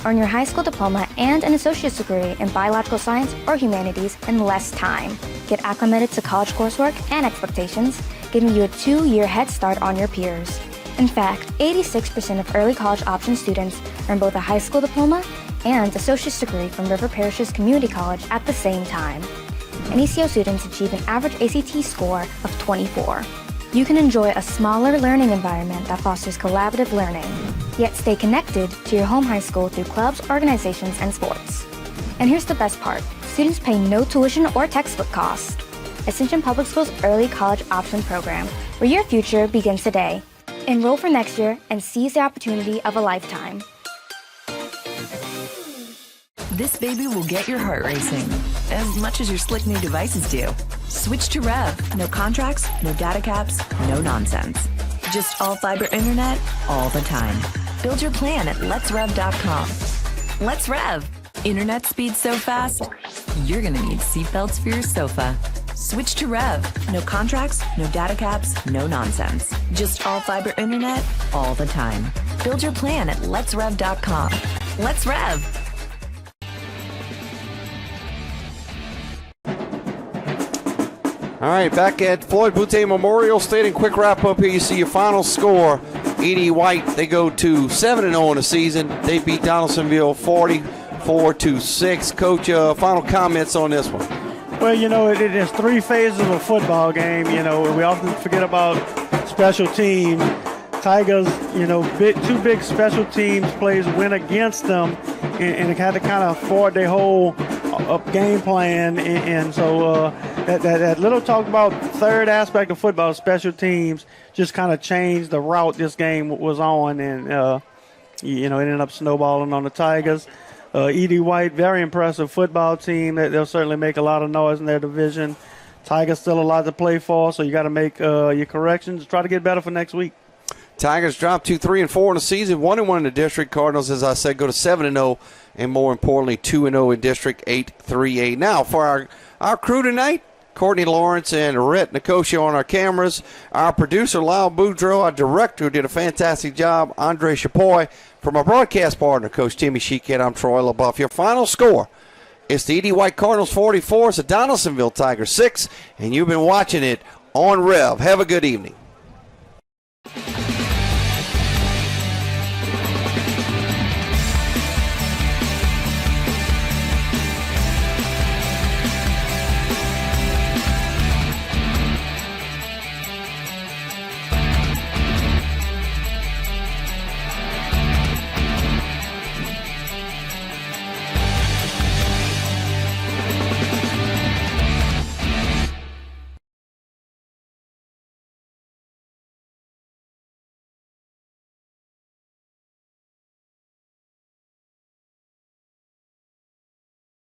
Earn your high school diploma and an associate's degree in biological science or humanities in less time. Get acclimated to college coursework and expectations, giving you a 2-year head start on your peers. In fact, 86% of early college option students earn both a high school diploma and associate's degree from River Parish's Community College at the same time. And ECO students achieve an average ACT score of 24. You can enjoy a smaller learning environment that fosters collaborative learning, yet stay connected to your home high school through clubs, organizations, and sports. And here's the best part. Students pay no tuition or textbook cost. Ascension Public Schools Early College Option Program, where your future begins today. Enroll for next year and seize the opportunity of a lifetime. This baby will get your heart racing as much as your slick new devices do. Switch to REV. No contracts, no data caps, no nonsense. Just all fiber internet all the time. Build your plan at letsrev.com. Let's Rev. Internet speed so fast, you're gonna need seatbelts for your sofa. Switch to REV. No contracts, no data caps, no nonsense. Just all fiber internet all the time. Build your plan at letsrev.com. Let's Rev. All right, back at Floyd Boutte Memorial Stadium. Quick wrap up here. You see your final score. E.D. White, they go to 7-0 in the season. They beat Donaldsonville 44-6. Coach, final comments on this one. Well, you know, it is 3 phases of a football game. You know, we often forget about special teams. Tigers, you know, 2 big special teams plays went against them, and it had to kind of forward their whole game plan. And so that little talk about third aspect of football, special teams, just kind of changed the route this game was on, and you know, it ended up snowballing on the Tigers. E.D. White, very impressive football team. They'll certainly make a lot of noise in their division. Tigers still a lot to play for, so you got to make your corrections. Try to get better for next week. Tigers dropped to 3-4 in the season, 1-1 in the district. Cardinals, as I said, go to 7-0, and more importantly, 2-0 in district, 8-3-8. Now, for our crew tonight, Courtney Lawrence and Rhett Nicosia on our cameras. Our producer, Lyle Boudreau. Our director, who did a fantastic job, Andre Chapoy. From our broadcast partner, Coach Timmy Sheekhead, I'm Troy LaBeouf. Your final score is the E.D. White Cardinals 44. It's the Donaldsonville Tigers 6, and you've been watching it on REV. Have a good evening.